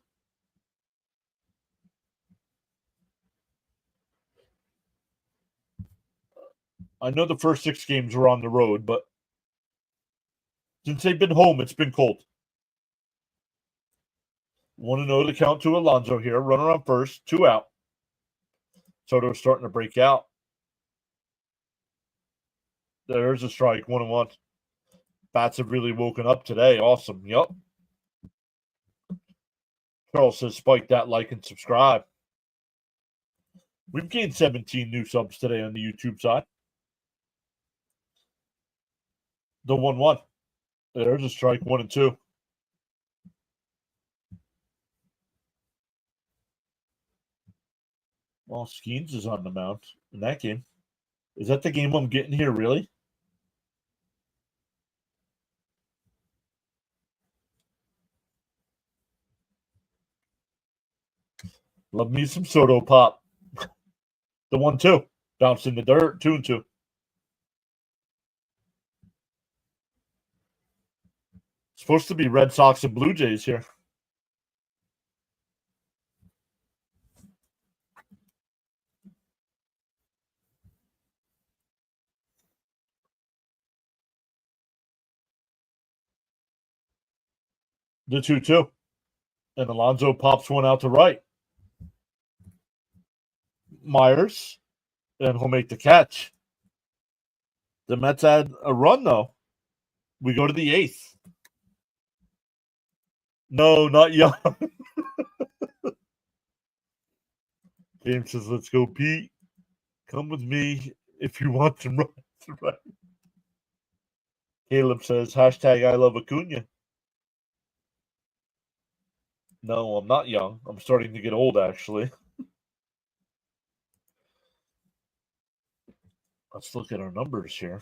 I know the first 6 games were on the road, but since they've been home, it's been cold. 1-0 to count to Alonso here. Runner on first, 2 out. Soto's starting to break out. There's a strike, 1-1. Bats have really woken up today. Awesome. Yup. Charles says, spike that, like, and subscribe. We've gained 17 new subs today on the YouTube side. The 1-1. There's a strike, 1-2. Well, Skeens is on the mound in that game. Is that the game I'm getting here, really? Love me some Soto pop. The 1-2. Bounced in the dirt, 2-2. Supposed to be Red Sox and Blue Jays here. The 2-2. And Alonso pops one out to right. Myers. And he'll make the catch. The Mets had a run, though. We go to the 8th. No, not young. James says, let's go, Pete. Come with me if you want some runs. Right. Caleb says, hashtag I love Acuna. No, I'm not young. I'm starting to get old, actually. Let's look at our numbers here.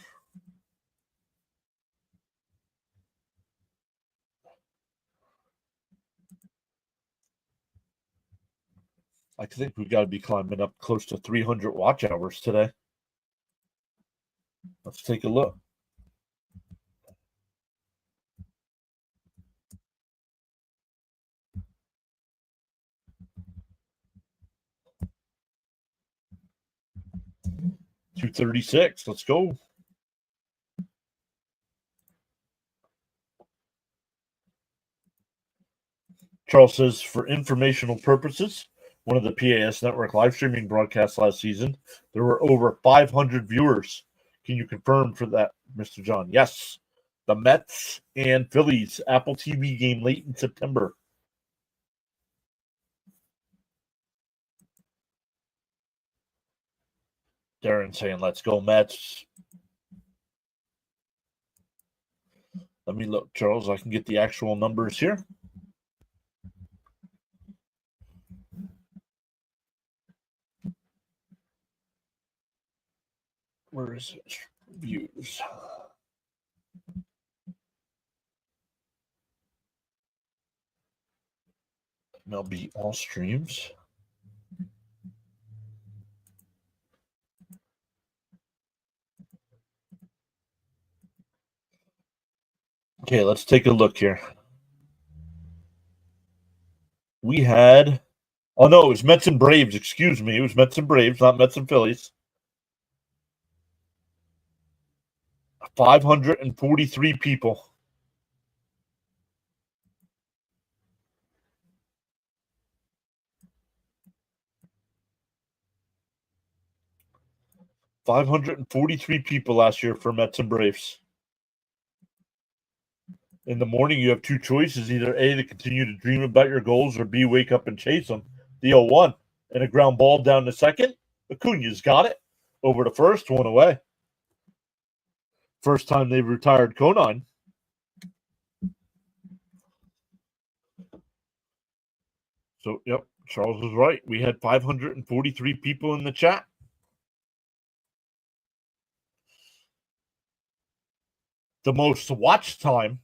I think we've got to be climbing up close to 300 watch hours today. Let's take a look. $236. Let's go. Charles says, for informational purposes, one of the PAS Network live streaming broadcasts last season, there were over 500 viewers. Can you confirm for that, Mr. John? Yes. The Mets and Phillies Apple TV game late in September. Darren saying, let's go, Mets. Let me look, Charles. I can get the actual numbers here. Where is it? Views. MLB all streams. Okay, let's take a look here. We had, oh no, it was Mets and Braves. Excuse me, it was Mets and Braves, not Mets and Phillies. 543 people. $543 people last year for Mets and Braves. In the morning, you have two choices: either A, to continue to dream about your goals, or B, wake up and chase them. The 0-1 and a ground ball down to second. Acuna's got it over to first, one away. First time they've retired Conine. So, yep, Charles was right. We had 543 people in the chat. The most watch time,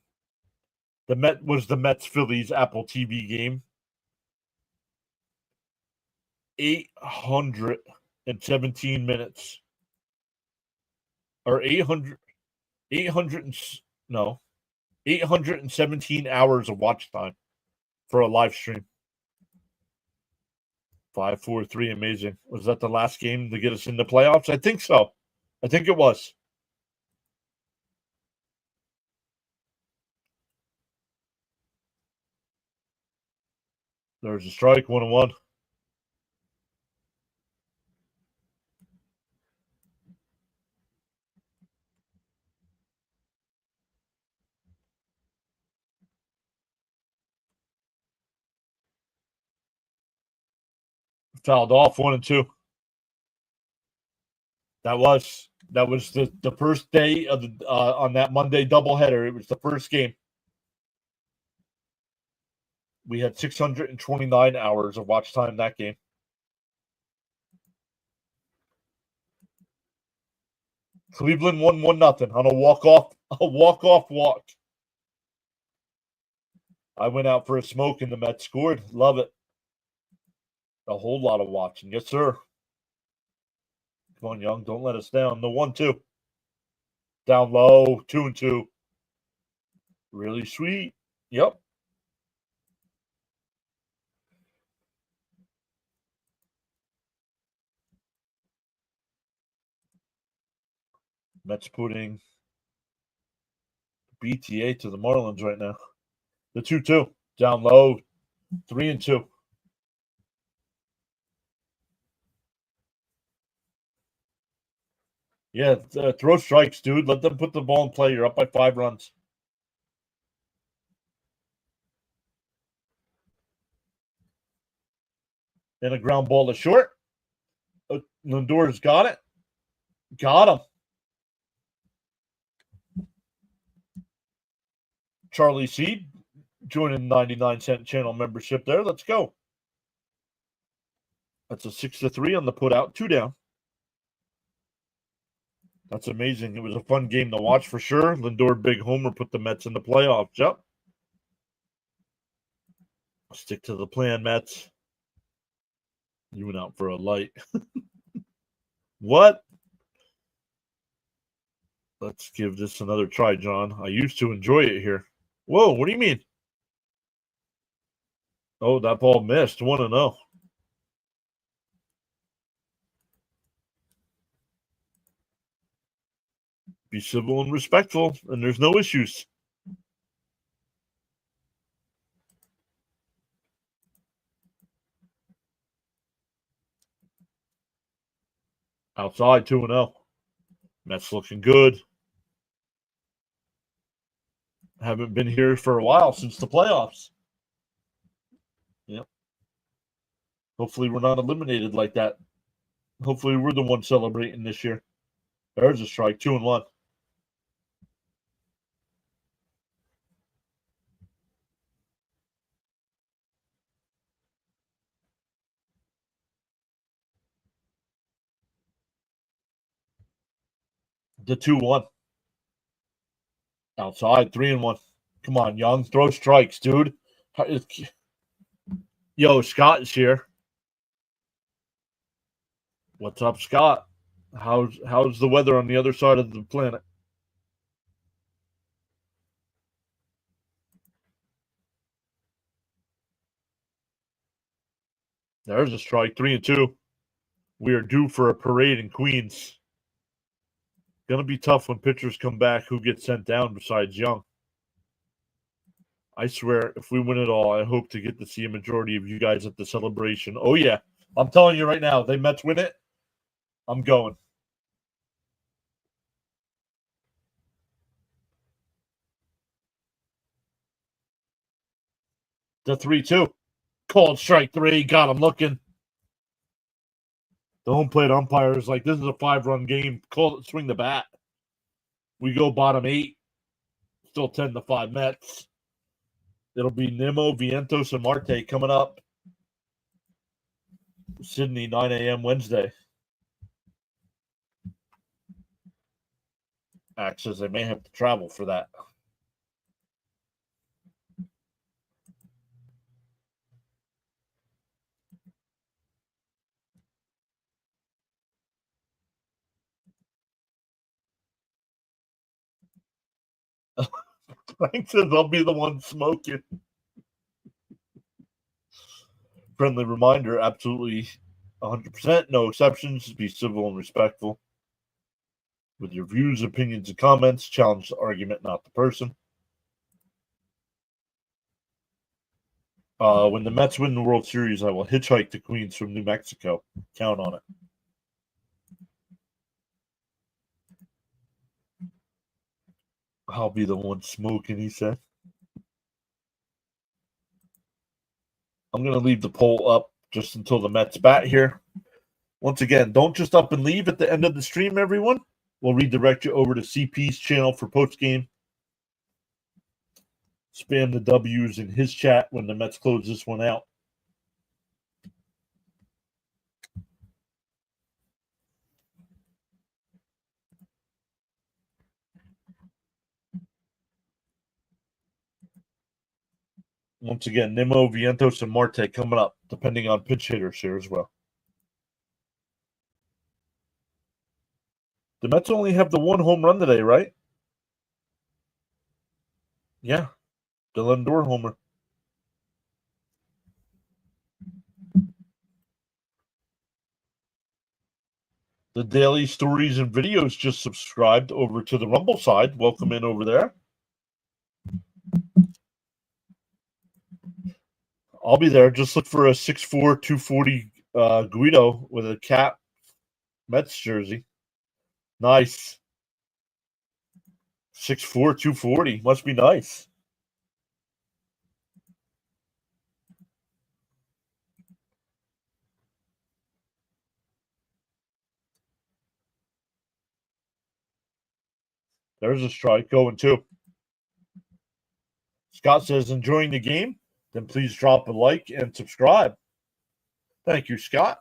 the Mets Phillies Apple TV game. 817 minutes. Or 817 hours of watch time for a live stream. 5-4-3, amazing. Was that the last game to get us in the playoffs? I think so. I think it was. There's a strike, 1-1. Fouled off, 1-2. That was the first day of the on that Monday doubleheader. It was the first game. We had 629 hours of watch time that game. Cleveland won 1-0 on a walk-off walk. I went out for a smoke and the Mets scored. Love it. A whole lot of watching. Yes, sir. Come on, Young. Don't let us down. The 1-2. Down low. 2-2. Really sweet. Yep. Mets putting BTA to the Marlins right now. The 2-2. Down low. 3-2. Yeah, throw strikes, dude. Let them put the ball in play. You're up by 5 runs. And a ground ball to short. Lindor's got it. Got him. Charlie Seed joining 99-cent channel membership there. Let's go. That's a 6-3 on the put out. 2 down. That's amazing. It was a fun game to watch for sure. Lindor big homer put the Mets in the playoffs. Yep. Stick to the plan, Mets. You went out for a light. What? Let's give this another try, John. I used to enjoy it here. Whoa, what do you mean? Oh, that ball missed. 1-0. Be civil and respectful, and there's no issues. Outside, 2-0. Mets looking good. Haven't been here for a while since the playoffs. Yep. Hopefully we're not eliminated like that. Hopefully we're the one celebrating this year. There's a strike, 2-1. The 2-1. Outside, 3-1. Come on, Young. Throw strikes, dude. Yo, Scott is here. What's up, Scott? How's the weather on the other side of the planet? There's a strike, 3-2. We are due for a parade in Queens. Gonna be tough when pitchers come back who get sent down besides Young. I swear, if we win it all, I hope to get to see a majority of you guys at the celebration. Oh, yeah. I'm telling you right now, they Mets win it, I'm going. The 3-2. Called strike 3. Got him looking. The home plate umpire is like, this is a 5-run game. Call it, swing the bat. We go bottom 8. Still 10-5 Mets. It'll be Nimmo, Vientos, and Marte coming up. Sydney, 9 a.m. Wednesday. Act says they may have to travel for that. Frank says I'll be the one smoking. Friendly reminder, absolutely 100%, no exceptions. Be civil and respectful with your views, opinions, and comments. Challenge the argument, not the person. When the Mets win the World Series, I will hitchhike to Queens from New Mexico. Count on it. I'll be the one smoking, he said. I'm going to leave the poll up just until the Mets bat here. Once again, don't just up and leave at the end of the stream, everyone. We'll redirect you over to CP's channel for post-game. Spam the W's in his chat when the Mets close this one out. Once again, Nimmo, Vientos, and Marte coming up, depending on pitch hitters here as well. The Mets only have the one home run today, right? Yeah, the Lindor homer. The daily stories and videos just subscribed over to the Rumble side. Welcome in over there. I'll be there. Just look for a 6'4", 240 Guido with a cap Mets jersey. Nice. 6'4", 240. Must be nice. There's a strike going too. Scott says, enjoying the game? Then please drop a like and subscribe. Thank you, Scott.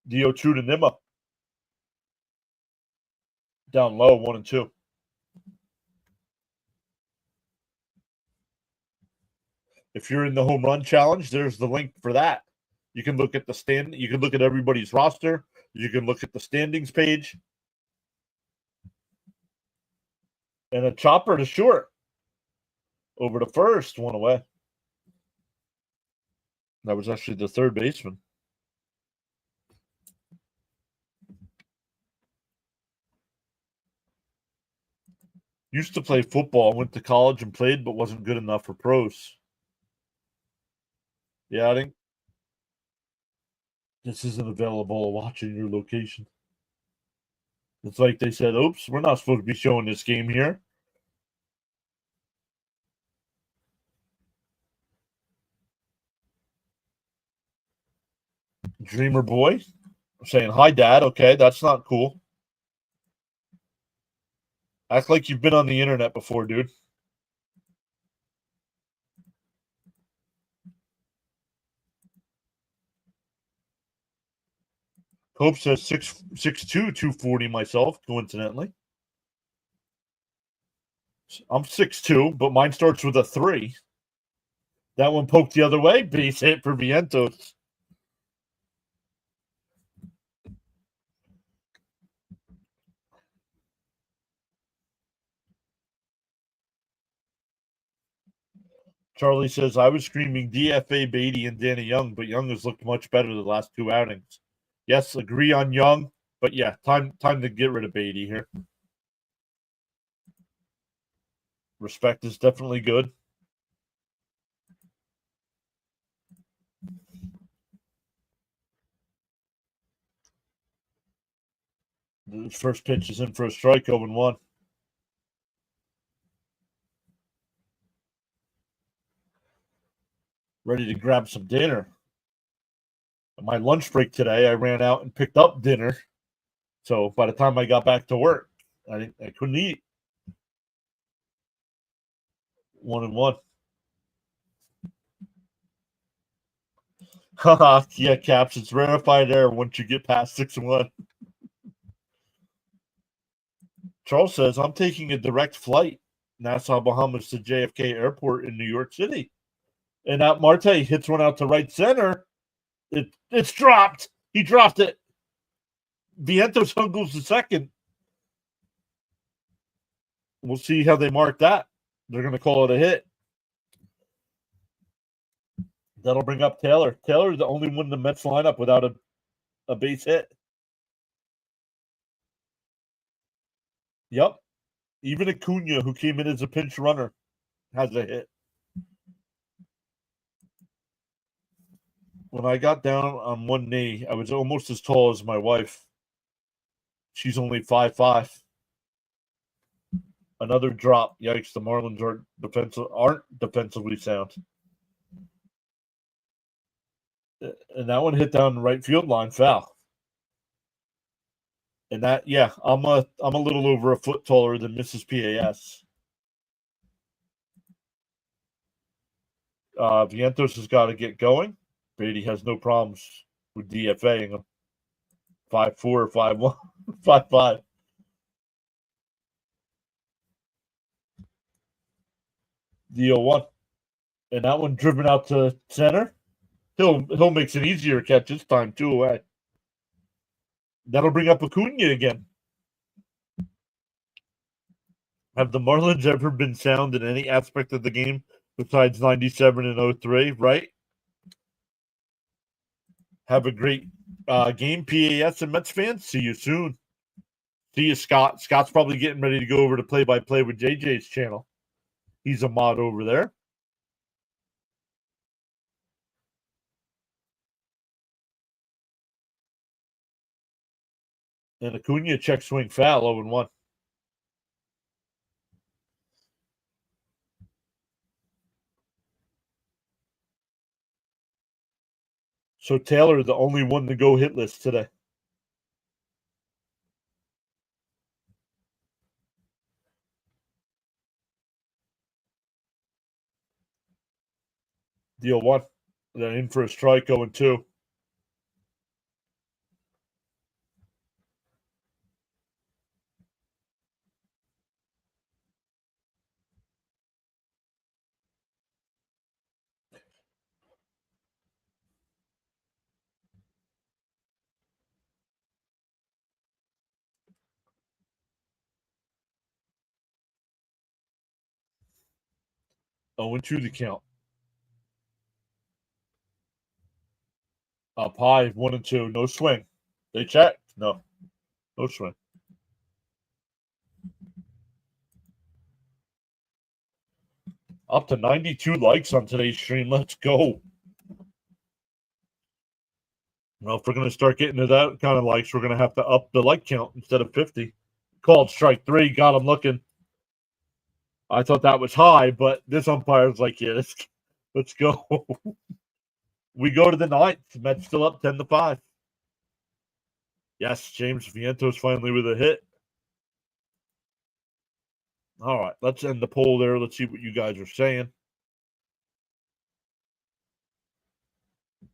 DO2 to Nimmo. Down low, 1-2. If you're in the home run challenge, there's the link for that. You can look at the stand. You can look at everybody's roster. You can look at the standings page. And a chopper to short. Over to first, one away. That was actually the third baseman. Used to play football, went to college and played, but wasn't good enough for pros. Yeah, I think this isn't available. Watch in your location. It's like they said, oops, we're not supposed to be showing this game here. Dreamer boy saying, hi, Dad. Okay, that's not cool. Act like you've been on the internet before, dude. Cope says 6'2", 240 myself, coincidentally. I'm 6'2", but mine starts with a 3. That one poked the other way. Base hit for Vientos. Charlie says, I was screaming DFA Beatty and Danny Young, but Young has looked much better the last 2 outings. Yes, agree on Young, but yeah, time to get rid of Beatty here. Respect is definitely good. The first pitch is in for a strike, 0-1. Ready to grab some dinner. On my lunch break today, I ran out and picked up dinner. So by the time I got back to work, I couldn't eat. 1-1. Haha, yeah, Caps. It's rarefied air once you get past 6-1. Charles says, I'm taking a direct flight, Nassau, Bahamas to JFK Airport in New York City. And that Marte hits one out to right center. It's dropped. He dropped it. Vientos goes to second. We'll see how they mark that. They're going to call it a hit. That'll bring up Taylor. Taylor's the only one in the Mets lineup without a base hit. Yep. Even Acuna, who came in as a pinch runner, has a hit. When I got down on one knee, I was almost as tall as my wife. She's only 5'5". Another drop. Yikes, the Marlins aren't defensively sound. And that one hit down the right field line, foul. And that, yeah, I'm a little over a foot taller than Mrs. PAS. Vientos has got to get going. Beatty has no problems with DFAing him. 5'4", 5'1", 5'5". The 0-1. And that one driven out to center. He'll make an easier catch this time, 2 away. That'll bring up Acuna again. Have the Marlins ever been sound in any aspect of the game besides 97 and 03, right? Have a great game, PAS and Mets fans. See you soon. See you, Scott. Scott's probably getting ready to go over to play-by-play with JJ's channel. He's a mod over there. And Acuna check swing foul, 0-1. So Taylor, the only one to go hitless today. Deal 1. Then in for a strike, 0-2. Oh, and 2 the count. Up high, 1-2. No swing. They checked. No swing. Up to 92 likes on today's stream. Let's go. Well, if we're going to start getting to that kind of likes, we're going to have to up the like count instead of 50. Called strike 3. Got him looking. I thought that was high, but this umpire's like, yeah, let's go. We go to the 9th. Mets still up 10-5. Yes, James Vientos finally with a hit. All right, let's end the poll there. Let's see what you guys are saying.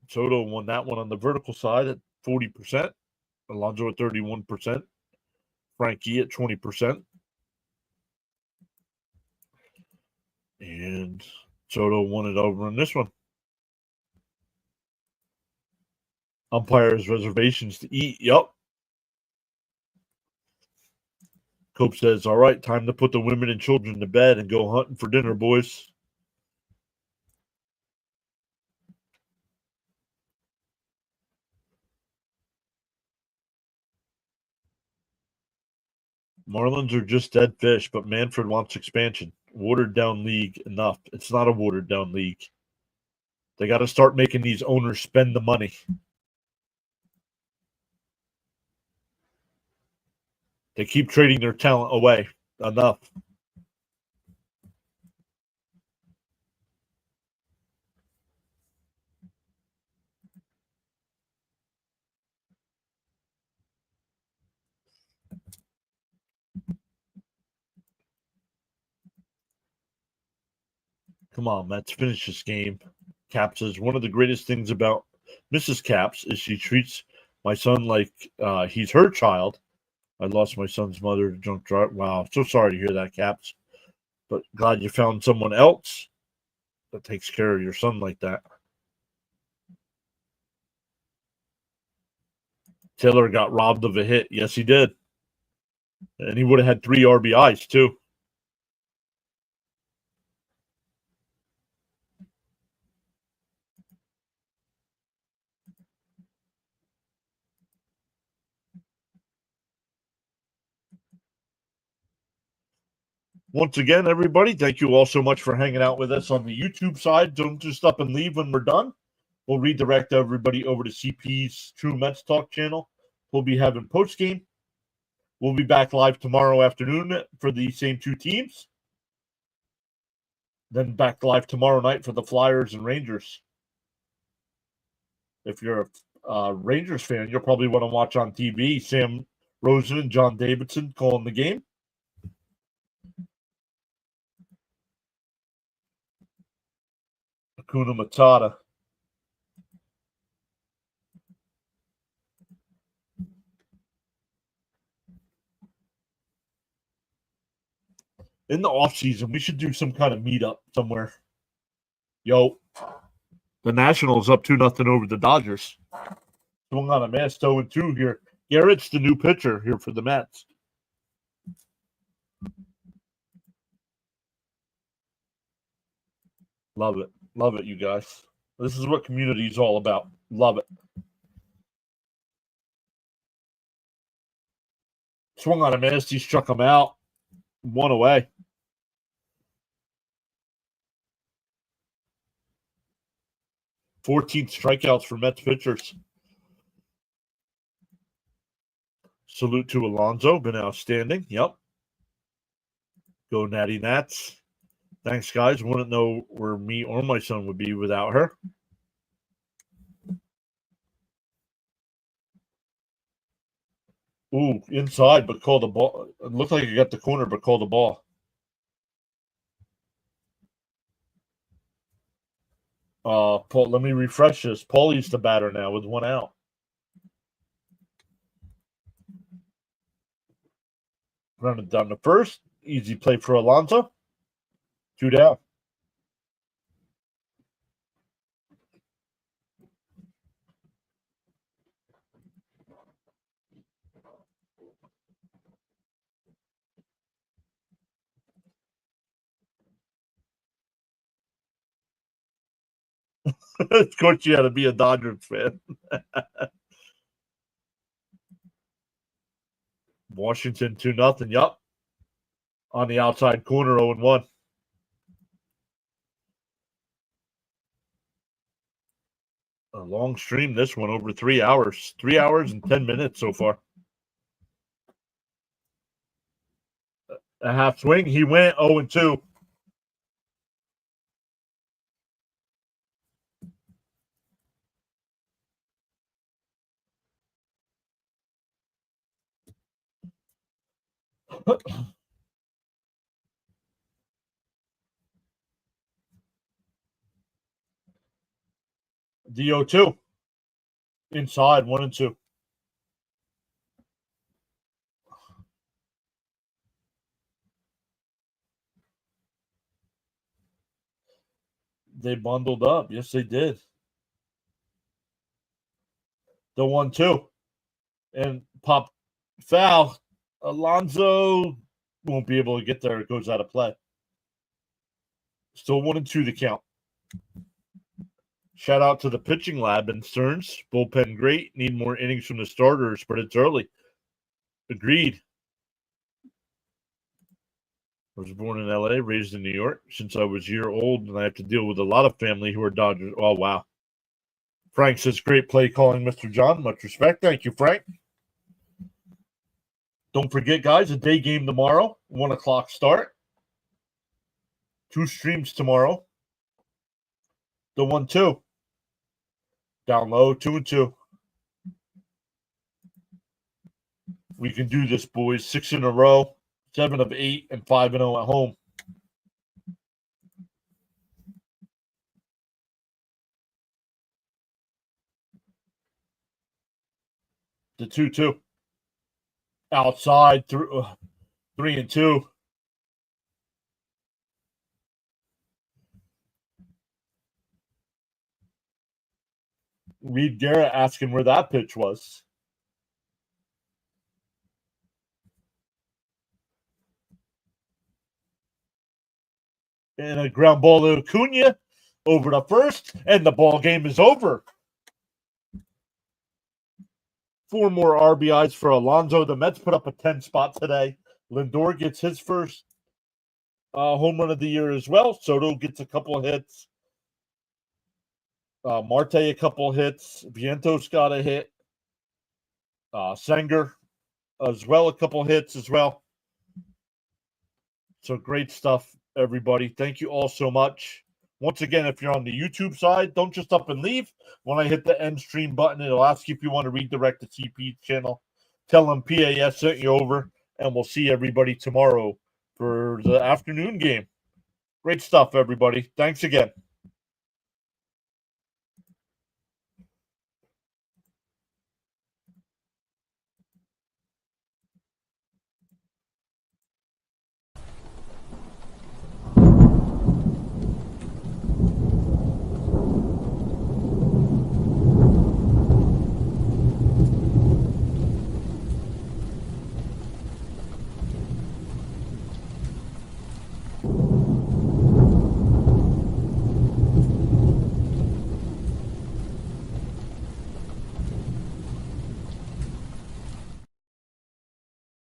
Soto won that one on the vertical side at 40%. Alonso at 31%. Frankie at 20%. And Soto won it over in this one. Umpires reservations to eat. Yup. Cope says, all right, time to put the women and children to bed and go hunting for dinner, boys. Marlins are just dead fish, but Manfred wants expansion. Watered down league, enough. It's not a watered down league. They got to start making these owners spend the money. They keep trading their talent away. Enough. Come on, Mets, finish this game. Cap says, one of the greatest things about Mrs. Caps is she treats my son like he's her child. I lost my son's mother to drunk drive. Wow, so sorry to hear that, Caps. But glad you found someone else that takes care of your son like that. Taylor got robbed of a hit. Yes, he did. And he would have had 3 RBIs, too. Once again, everybody, thank you all so much for hanging out with us on the YouTube side. Don't just up and leave when we're done. We'll redirect everybody over to CP's True Mets Talk channel. We'll be having post game. We'll be back live tomorrow afternoon for the same 2 teams. Then back live tomorrow night for the Flyers and Rangers. If you're a Rangers fan, you'll probably want to watch on TV Sam Rosen and John Davidson calling the game. Hakuna Matata. In the off season, we should do some kind of meetup somewhere. Yo, the Nationals up 2-0 over the Dodgers. Swung on a mass 0-2 here. Garrett's the new pitcher here for the Mets. Love it. Love it, you guys. This is what community is all about. Love it. Swung on a miss. He struck him out. 1 away. "14 strikeouts for Mets pitchers." Salute to Alonso. Been outstanding. Yep. Go Natty Nats. Thanks, guys. Wouldn't know where me or my son would be without her. Ooh, inside, but called the ball. It looked like he got the corner, but called the ball. Paul, let me refresh this. Paulie's the batter now with 1 out. Running down to first. Easy play for Alonso. 2 down. Of course, you had to be a Dodgers fan. Washington 2-0. Yup. On the outside corner, 0-1. A long stream, this one, over 3 hours. 3 hours and 10 minutes so far. A half swing. He went 0-2. DO2. Inside, 1-2. They bundled up. Yes, they did. The 1-2. And pop foul. Alonso won't be able to get there. It goes out of play. Still 1-2 the count. Shout out to the pitching lab and Stearns. Bullpen great. Need more innings from the starters, but it's early. Agreed. I was born in LA, raised in New York since I was a year old, and I have to deal with a lot of family who are Dodgers. Oh, wow. Frank says, great play calling, Mr. John. Much respect. Thank you, Frank. Don't forget, guys, a day game tomorrow, 1 o'clock start. 2 streams tomorrow. The 1-2. Down low, 2-2. We can do this, boys. 6 in a row, 7 of 8, and 5-0 at home. The 2-2. Outside, 3-2. Reed Garrett asking where that pitch was. And a ground ball to Acuna over to first, and the ball game is over. 4 more RBIs for Alonso. The Mets put up a 10 spot today. Lindor gets his first home run of the year as well. Soto gets a couple of hits. Marte a couple of hits. Vientos got a hit. Sanger as well, a couple of hits as well. So great stuff, everybody. Thank you all so much. Once again, if you're on the YouTube side, don't just up and leave. When I hit the end stream button, it'll ask you if you want to redirect the CP channel. Tell them PAS sent you over, and we'll see everybody tomorrow for the afternoon game. Great stuff, everybody. Thanks again.